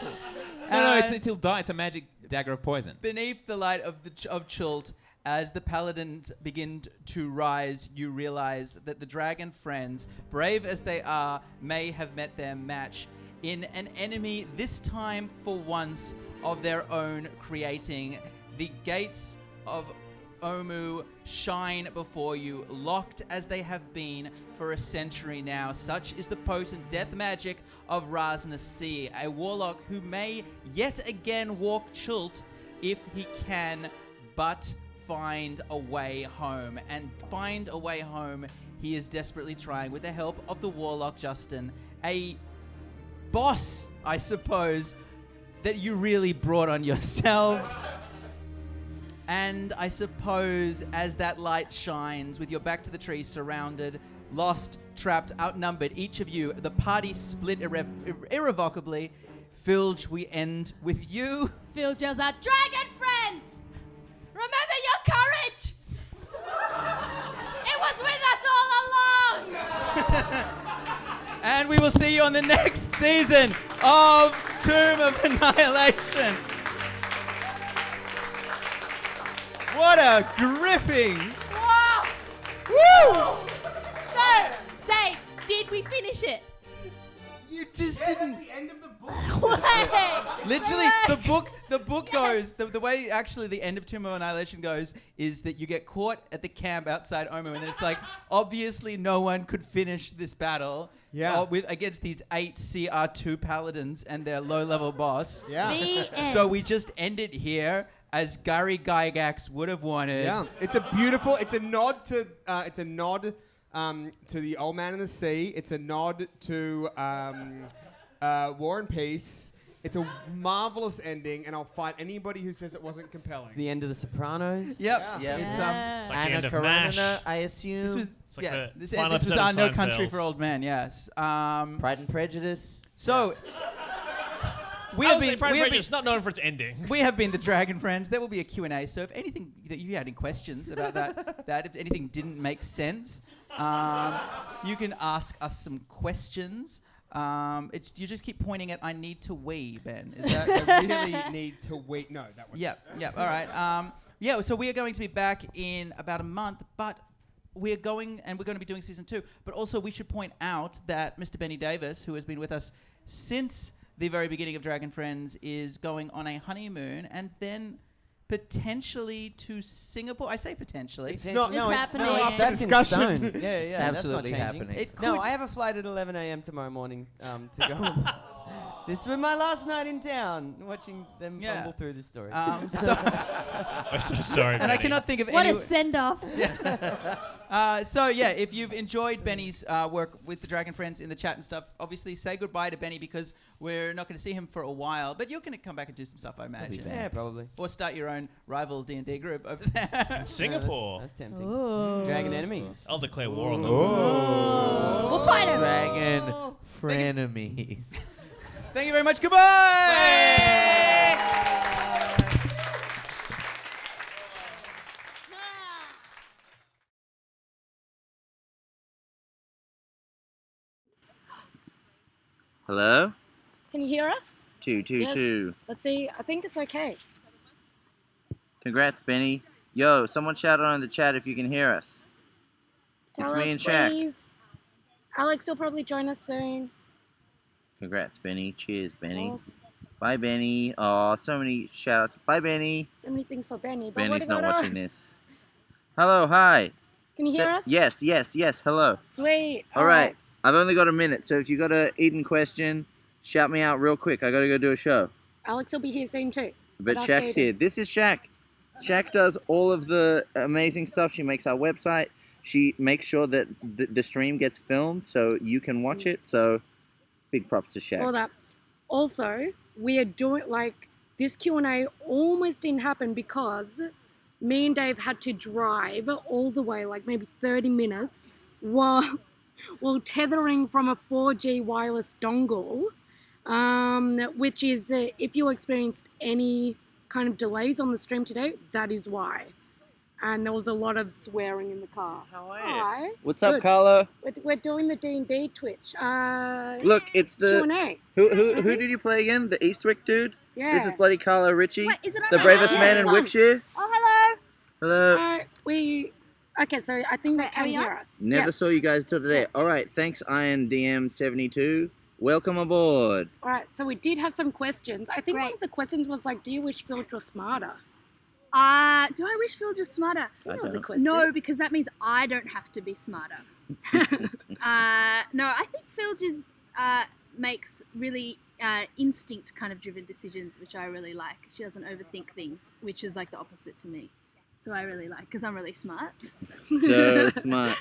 No, it'll die. It's a magic dagger of poison. Beneath the light of of Chult, as the paladins begin to rise, you realize that the dragon friends, brave as they are, may have met their match in an enemy, this time for once of their own creating. The gates of Omu shine before you, locked as they have been for a century now. Such is the potent death magic of Raznasi, a warlock who may yet again walk Chult if he can but find a way home. And find a way home he is desperately trying with the help of the warlock Justin, a boss, I suppose, that you really brought on yourselves. And I suppose as that light shines, with your back to the tree, surrounded, lost, trapped, outnumbered, each of you, the party split irrevocably. Filge, we end with you. Filge yells out, "Dragon friends! Remember your courage! It was with us all along!" And we will see you on the next season of Tomb of Annihilation. What a gripping. Whoa! Woo! So, Dave, did we finish it? You just didn't. the end of the book. Wait! Literally, the book The book goes, the way actually the end of Tomb of Annihilation goes is that you get caught at the camp outside Omu, and then it's like, obviously no one could finish this battle against these 8 CR2 paladins and their low-level boss. Yeah. The end. So we just end it here, as Gary Gygax would have wanted. Yeah. It's a nod to the Old Man in the Sea. It's a nod to War and Peace. It's a marvelous ending, and I'll fight anybody who says it wasn't compelling. It's the end of The Sopranos. Yep. Yeah. It's It's like the end Anna of MASH. Karenina, I assume. this was It's like the this final was episode our of No Country Seinfeld. for Old Men. Yes. Pride and Prejudice. So we I have would say been Pride we and have Prejudice, been, not known for its ending. we have been the Dragon Friends. There will be a Q&A. So if anything that you had any questions about that if anything didn't make sense, you can ask us some questions. You just keep pointing at I need to wee, Ben. Is that I really need to wait. No, that was. Yep. All right. So we are going to be back in about a month, but we're going to be doing season 2. But also we should point out that Mr. Benny Davis, who has been with us since the very beginning of Dragon Friends, is going on a honeymoon and then potentially to Singapore. I say potentially. It's happening. That's in Discussion. stone. Yeah, absolutely that's not changing. happening. It No, could- I have a flight at 11 a.m. tomorrow morning to go. This was my last night in town, watching them Yeah. fumble through this story. So I'm so sorry, and I Benny. cannot think of What any. a send-off. If you've enjoyed Benny's work with the Dragon Friends in the chat and stuff, obviously say goodbye to Benny because we're not going to see him for a while. But you're going to come back and do some stuff, I imagine. Yeah, probably. Or start your own rival D&D group over there. In Singapore. That's tempting. Ooh. Dragon enemies. I'll declare war on them. We'll fight him. Dragon frenemies. Thank you very much. Goodbye. Hello? Can you hear us? 222. Let's see. I think it's okay. Congrats, Benny. Yo, someone shout out in the chat if you can hear us. Tell me us, and Shaq. please. Alex will probably join us soon. Congrats, Benny. Cheers, Benny. Yes. Bye, Benny. Aw, so many shout outs. Bye, Benny. So many things for Benny. But Benny's what not about watching us? this. Hello, hi. Can you hear us? Yes, hello. Sweet. All right. I've only got a minute, so if you got a Eden question, shout me out real quick. I gotta go do a show. Alex will be here soon too. But I'll Shaq's stay here. This is Shaq. Shaq does all of the amazing stuff. She makes our website. She makes sure that the stream gets filmed so you can watch it. So big props to Shaq. All that. Also, we are doing this Q&A almost didn't happen because me and Dave had to drive all the way, maybe 30 minutes, while tethering from a 4G wireless dongle, which is if you experienced any kind of delays on the stream today, that is why. And there was a lot of swearing in the car. How are you? Hi. What's up, Good. Carla? We're doing the D&D Twitch. Look, it's the Q&A. who did you play again? The Eastwick dude. Yeah. This is bloody Carla Ritchie, Wait, is it the on? bravest Yeah, man it's in on. Wiltshire. Oh, hello. Hello. Okay, so I think they Wait, are can we hear on? us. Never Yeah. saw you guys till today. All right, thanks, Iron DM72. Welcome aboard. All right, so we did have some questions. I think one Great. of the questions was do you wish Phil was smarter? Do I wish Phil was smarter? I That was a don't. question. No, because that means I don't have to be smarter. No, I think Phil just makes really instinct kind of driven decisions, which I really like. She doesn't overthink things, which is like the opposite to me. So I really like, because I'm really smart. So smart.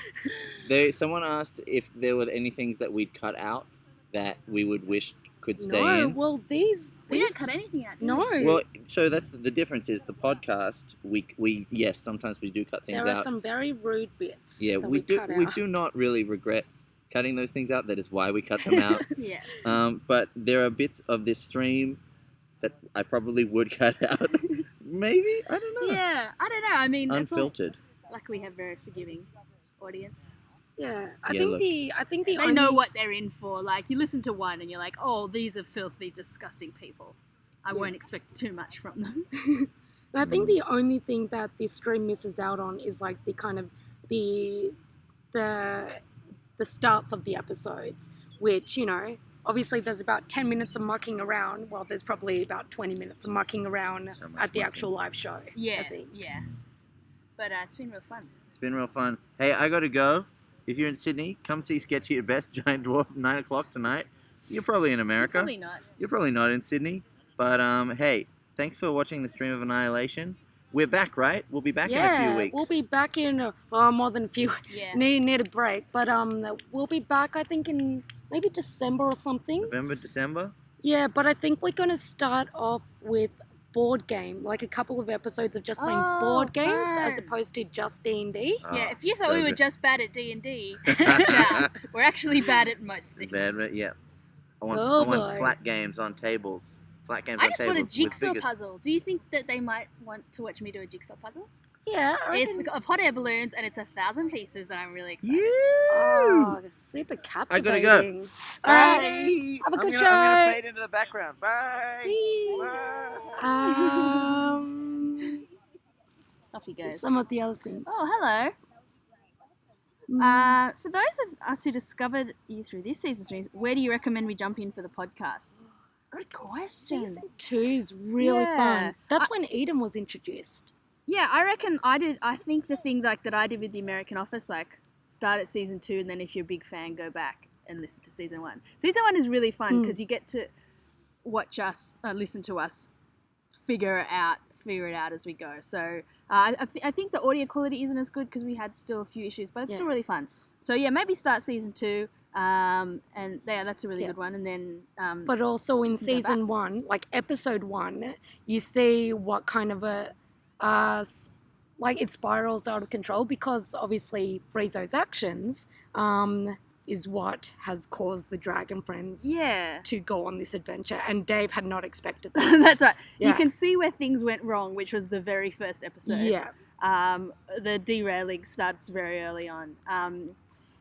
Someone asked if there were any things that we'd cut out that we would wish could stay No, in. well, these We don't cut anything out. do No, we? Well, so that's the difference is the podcast. We yes, sometimes we do cut things there are out. some very rude bits. Yeah, that we do. cut We out. do not really regret cutting those things out. That is why we cut them out. Yeah. But there are bits of this stream that I probably would cut out. Maybe, I don't know. Yeah, I don't know. I mean, It's that's all, unfiltered. like we have very forgiving audience. Yeah, I think look. I think the They only know what they're in for. Like, you listen to one and you're like, oh, these are filthy, disgusting people. I won't expect too much from them. I think the only thing that this stream misses out on is like the kind of the starts of the episodes, which obviously there's about 10 minutes of mucking around. Well, there's probably about 20 minutes of mucking around So much at the mucking. actual live show. I Yeah, think. yeah. But it's been real fun. It's been real fun. Hey, I got to go. If you're in Sydney, come see Sketchy at Best Giant Dwarf 9 o'clock tonight. You're probably in America. Probably not. You're probably not in Sydney. But hey, thanks for watching the Stream of Annihilation. We're back, right? We'll be back in a few weeks. We'll be back in more than a few. Yeah. Need a break, but we'll be back. I think in maybe December or something. November, December. Yeah, but I think we're gonna start off with board game, like a couple of episodes of just playing board games as fun. opposed to just D&D. Yeah, if you thought so we were good. just bad at D&D, watch out. We're actually bad at most things. Bad, yeah. I want boy. flat games on tables. Flat games I on just tables. want a with jigsaw bigger- puzzle. Do you think that they might want to watch me do a jigsaw puzzle? Yeah, I It's reckon- of hot air balloons and it's 1,000 pieces and I'm really excited. Oh, super I gotta captivating. go. All right. Have a good show. I'm gonna fade into the background. Bye. Off he goes. Some of the other things. Oh, hello. For those of us who discovered you through this season's streams, where do you recommend we jump in for the podcast? Good question. Season 2 is really Yeah. fun. That's when Eden was introduced. Yeah, I reckon I think the thing like that I did with the American Office, like start at season 2 and then if you're a big fan, go back and listen to season 1. Season 1 is really fun because you get to watch us, listen to us, figure it out as we go. So I think the audio quality isn't as good because we had still a few issues, but it's still really fun. So yeah, maybe start season 2, and yeah, that's a really good one. And then, But also in go season 1, like episode 1, you see what kind of like it spirals out of control because obviously Friezo's actions is what has caused the Dragon Friends to go on this adventure, and Dave had not expected that. That's right. Yeah. You can see where things went wrong, which was the very first episode. Yeah. The derailing starts very early on.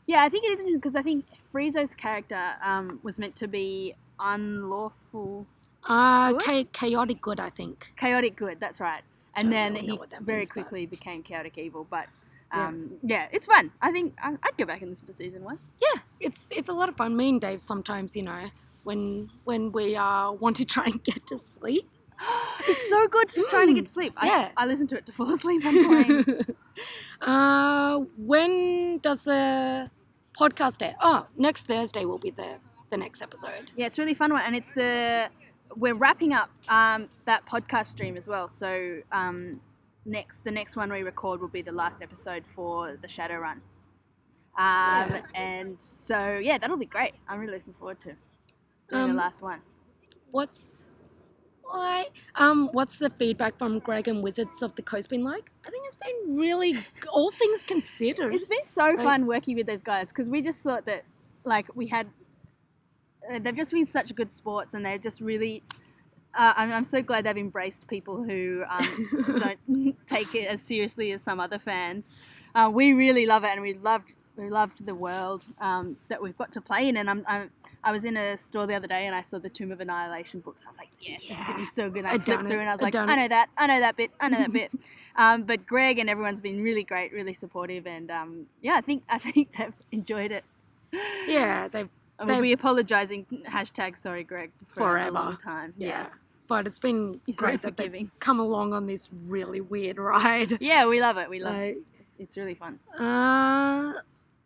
Yeah, I think it is interesting because I think Friezo's character was meant to be unlawful. Chaotic good, I think. Chaotic good, that's right. And Don't then really know he what that very means, but- quickly became chaotic evil. But yeah, it's fun. I think I'd go back and listen to season 1. Yeah, it's a lot of fun. Me and Dave sometimes, when we want to try and get to sleep. It's so good trying to get to sleep. Yeah. I listen to it to fall asleep on planes. When does the podcast air? Oh, next Thursday will be the next episode. Yeah, it's a really fun one, and we're wrapping up that podcast stream as well. So the next one we record will be the last episode for the Shadowrun. And so yeah, that'll be great. I'm really looking forward to doing the last one. What's the feedback from Greg and Wizards of the Coast been like? I think it's been really, all things considered. It's been so fun working with those guys because we just thought that like we had. They've just been such good sports, and they're just really. I'm so glad they've embraced people who don't take it as seriously as some other fans. We really love it, and we loved the world that we've got to play in. And I was in a store the other day, and I saw the Tomb of Annihilation books. I was like, yes, this is gonna be so good. And I flipped through, and I was like, I know that bit. But Greg and everyone's been really great, really supportive, and yeah, I think they've enjoyed it. Yeah, And we'll be apologising, #sorry Greg, for forever. a long time. Yeah. But it's been He's very great that they've forgiving. come along on this really weird ride. Yeah, we love it. We love it. It's really fun.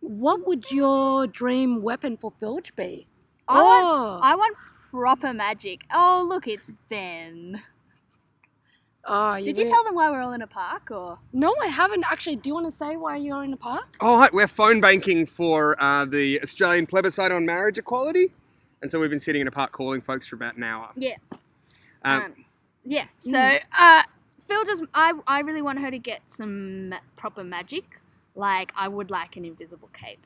What would your dream weapon for Filch be? I want proper magic. Oh, look, it's Ben. Oh, Did you tell them why we're all in a park, or? No, I haven't. Actually, do you want to say why you're in a park? Oh, hi. We're phone banking for the Australian plebiscite on marriage equality. And so we've been sitting in a park calling folks for about an hour. Yeah. Yeah. So, Phil I really want her to get some proper magic. Like, I would like an invisible cape.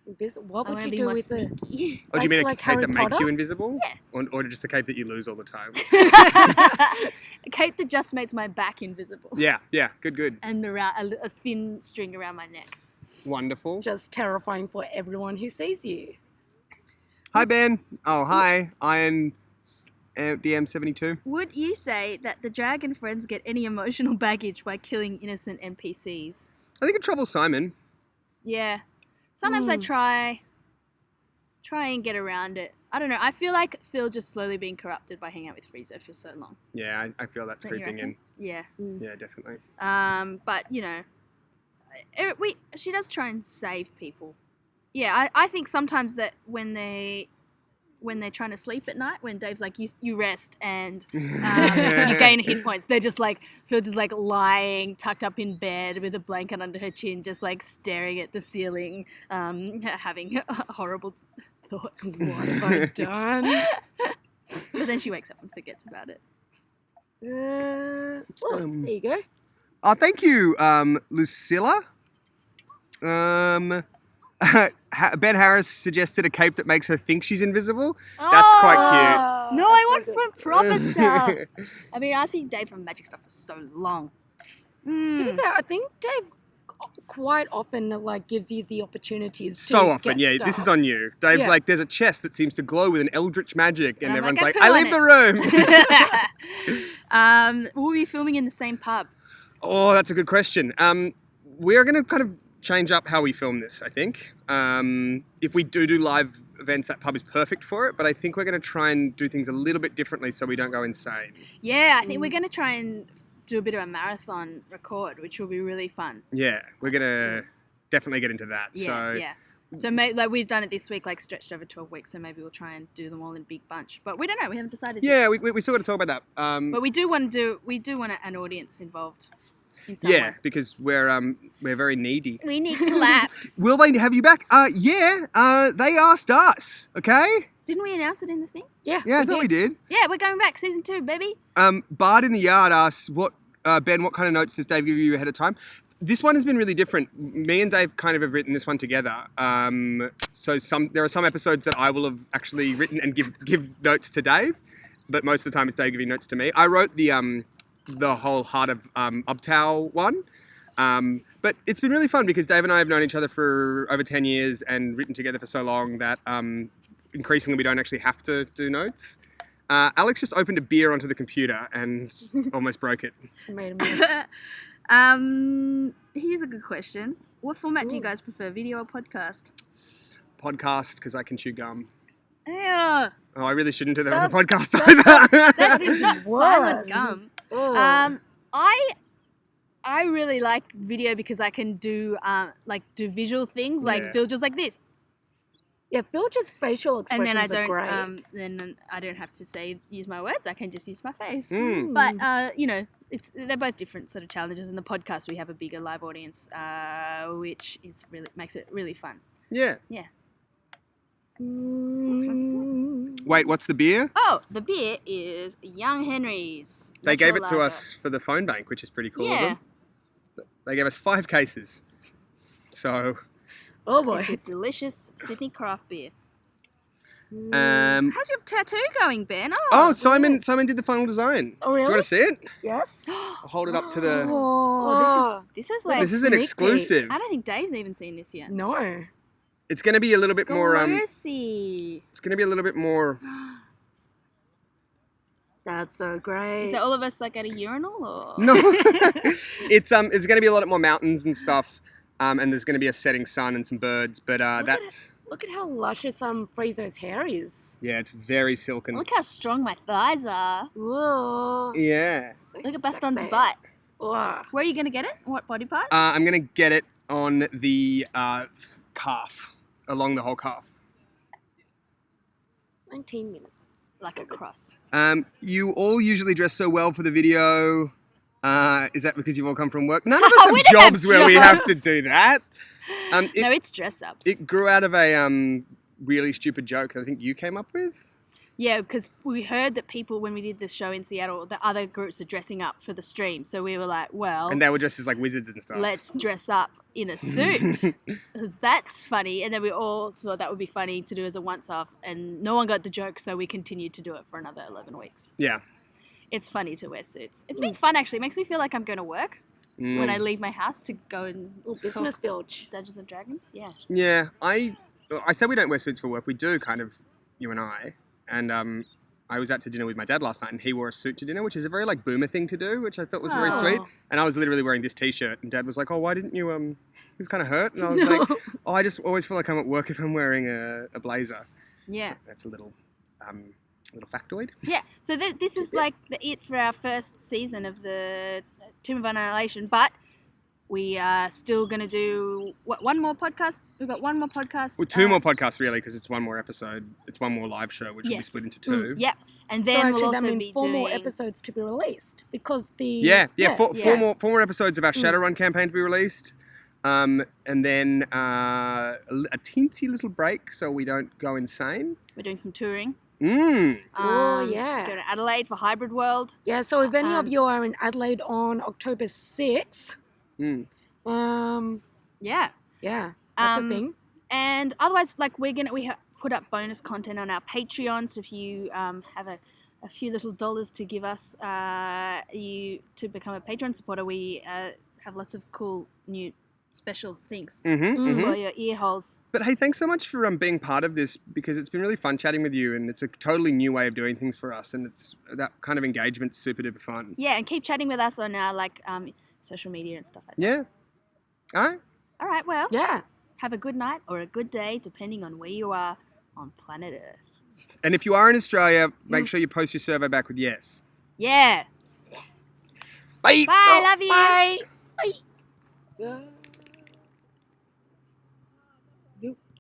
What I would wanna you be do more with it? sneaky. Or do you mean a like cape Harry that makes Potter? you invisible? Yeah. Or just a cape that you lose all the time? A cape that just makes my back invisible. Yeah. Good. And a thin string around my neck. Wonderful. Just terrifying for everyone who sees you. Hi, Ben. Oh, hi. Iron DM72. Would you say that the Dragon Friends get any emotional baggage by killing innocent NPCs? I think it troubles Simon. Yeah. Sometimes I try try and get around it. I don't know. I feel like Phil just slowly being corrupted by hanging out with Friezo for so long. Yeah, I feel that's Don't you creeping in. reckon? Yeah. Yeah, definitely. But you know, she does try and save people. Yeah, I think sometimes that when they're trying to sleep at night, when Dave's like, you rest and you gain hit points, they're just like, Phil just like lying, tucked up in bed with a blanket under her chin, just like staring at the ceiling, having horrible thoughts. What have I done? But then she wakes up and forgets about it. There you go. Oh, thank you, Lucilla. Ben Harris suggested a cape that makes her think she's invisible. That's quite No, I want from proper stuff. I've been asking Dave for magic stuff for so long. To be fair, I think Dave quite often like gives you the opportunities. So to often, get yeah. stuff. This is on you. Dave's Yeah. like, there's a chest that seems to glow with an eldritch magic, and I'm everyone's like, like, I I poo leave on the room. We'll be filming in the same pub. Oh, that's a good question. We are going to kind of change up how we film this, I think. If we do live events, that pub is perfect for it, but I think we're going to try and do things a little bit differently so we don't go insane. Yeah, I think we're going to try and do a bit of a marathon record, which will be really fun. Yeah, we're going to definitely get into that. Yeah, so yeah. So like we've done it this week, like stretched over 12 weeks. So maybe we'll try and do them all in a big bunch. But we don't know. We haven't decided. Yeah, yet. we still got to talk about that. But we do want an audience involved. In some Yeah, way. because we're very needy. We need claps. Will they have you back? Yeah. They asked us. Okay. Didn't we announce it in the thing? Yeah. Yeah, I thought we did. Yeah, we're going back, season 2, baby. Bard in the Yard asks, Ben, what kind of notes does Dave give you ahead of time? This one has been really different. Me and Dave kind of have written this one together. So there are some episodes that I will have actually written and give notes to Dave, but most of the time it's Dave giving notes to me. I wrote the whole Heart of Ubtao one. But it's been really fun because Dave and I have known each other for over 10 years and written together for so long that increasingly we don't actually have to do notes. Alex just opened a beer onto the computer and almost broke it. Made a mess. Here's a good question. What format do you guys prefer, video or podcast? Podcast, because I can chew gum. Yeah. Oh, I really shouldn't do that on the podcast either. That is not silent gum. Oh. I really like video because I can do do visual things like Yeah. Phil just like this, Yeah, Phil just facial and expressions then I are great. don't then I don't have to use my words. I can just use my face. Mm. But they're both different sort of challenges. In the podcast, we have a bigger live audience, which is makes it really fun. Yeah. Yeah. Wait, what's the beer? Oh, the beer is Young Henry's. They gave it Natural to lager. us for the phone bank, which is pretty cool of Yeah. them. They gave us 5 cases. So, Oh boy. It's a delicious Sydney craft beer. um, How's your tattoo going, Ben? oh, Simon did the final design. Oh Do you really? want to see it? Yes. I'll hold it up to the... Oh, this is like This is an sneak peek. exclusive. I don't think Dave's even seen this yet. No. It's going to be a little bit more... Exclusive. It's going to be a little bit more... That's so great. Is that all of us like at a urinal or? No. It's going to be a lot more mountains and stuff. And there's going to be a setting sun and some birds. But that's... Look at how luscious Friezo's hair is. Yeah, it's very silken. Look how strong my thighs are. Whoa. Yeah. So Look at Baston's sexy. butt. Wow. Where are you gonna get it? What body part? I'm going to get it on the calf, along the whole calf. 19 minutes. Like a cross. You all usually dress so well for the video. Is that because you've all come from work? None of us We have don't have jobs where we have to jobs. do that. No, it's dress ups. It grew out of a really stupid joke that I think you came up with. Yeah, because we heard that people, when we did the show in Seattle, the other groups are dressing up for the stream. So we were like, well, And they were dressed as like wizards and stuff. let's dress up in a suit. Because that's funny. And then we all thought that would be funny to do as a once-off. And no one got the joke, so we continued to do it for another 11 weeks. Yeah. It's funny to wear suits. It's been fun, actually. It makes me feel like I'm going to work when I leave my house to go and Business talk bilge. Dungeons and Dragons. Yeah. Yeah, I say we don't wear suits for work. We do, kind of, you and I. And I was out to dinner with my dad last night, and he wore a suit to dinner, which is a very like boomer thing to do, which I thought was very sweet. Oh. And I was literally wearing this T-shirt, and Dad was like, "Oh, why didn't you?" He was kind of hurt, and I was like, "Oh, I just always feel like I'm at work if I'm wearing a blazer." Yeah. So that's a little factoid. Yeah, so this is like it for our first season of the Tomb of Annihilation, but we are still going to do one more podcast. We've got one more podcast. Well, two more podcasts really, because it's one more episode. It's one more live show, which will be split into two. Yep, and then so we'll also that means be 4 doing more episodes to be released because the four more episodes of our Shadowrun campaign to be released. And then a teensy little break so we don't go insane. We're doing some touring. Mm. Oh, yeah. Go to Adelaide for Hybrid World. Yeah, so if any of you are in Adelaide on October 6th, yeah, that's a thing. And otherwise, like we put up bonus content on our Patreon. So if you have a few little dollars to give us, to become a Patreon supporter, we have lots of cool new special things for your ear holes. But hey, thanks so much for being part of this, because it's been really fun chatting with you, and it's a totally new way of doing things for us, and it's that kind of engagement's super duper fun. Yeah, and keep chatting with us on our social media and stuff like that. Yeah. All right. Well. Yeah. Have a good night or a good day, depending on where you are on planet Earth. And if you are in Australia, make sure you post your survey back with yes. Yeah. Bye. Bye. Love you. Bye. Bye.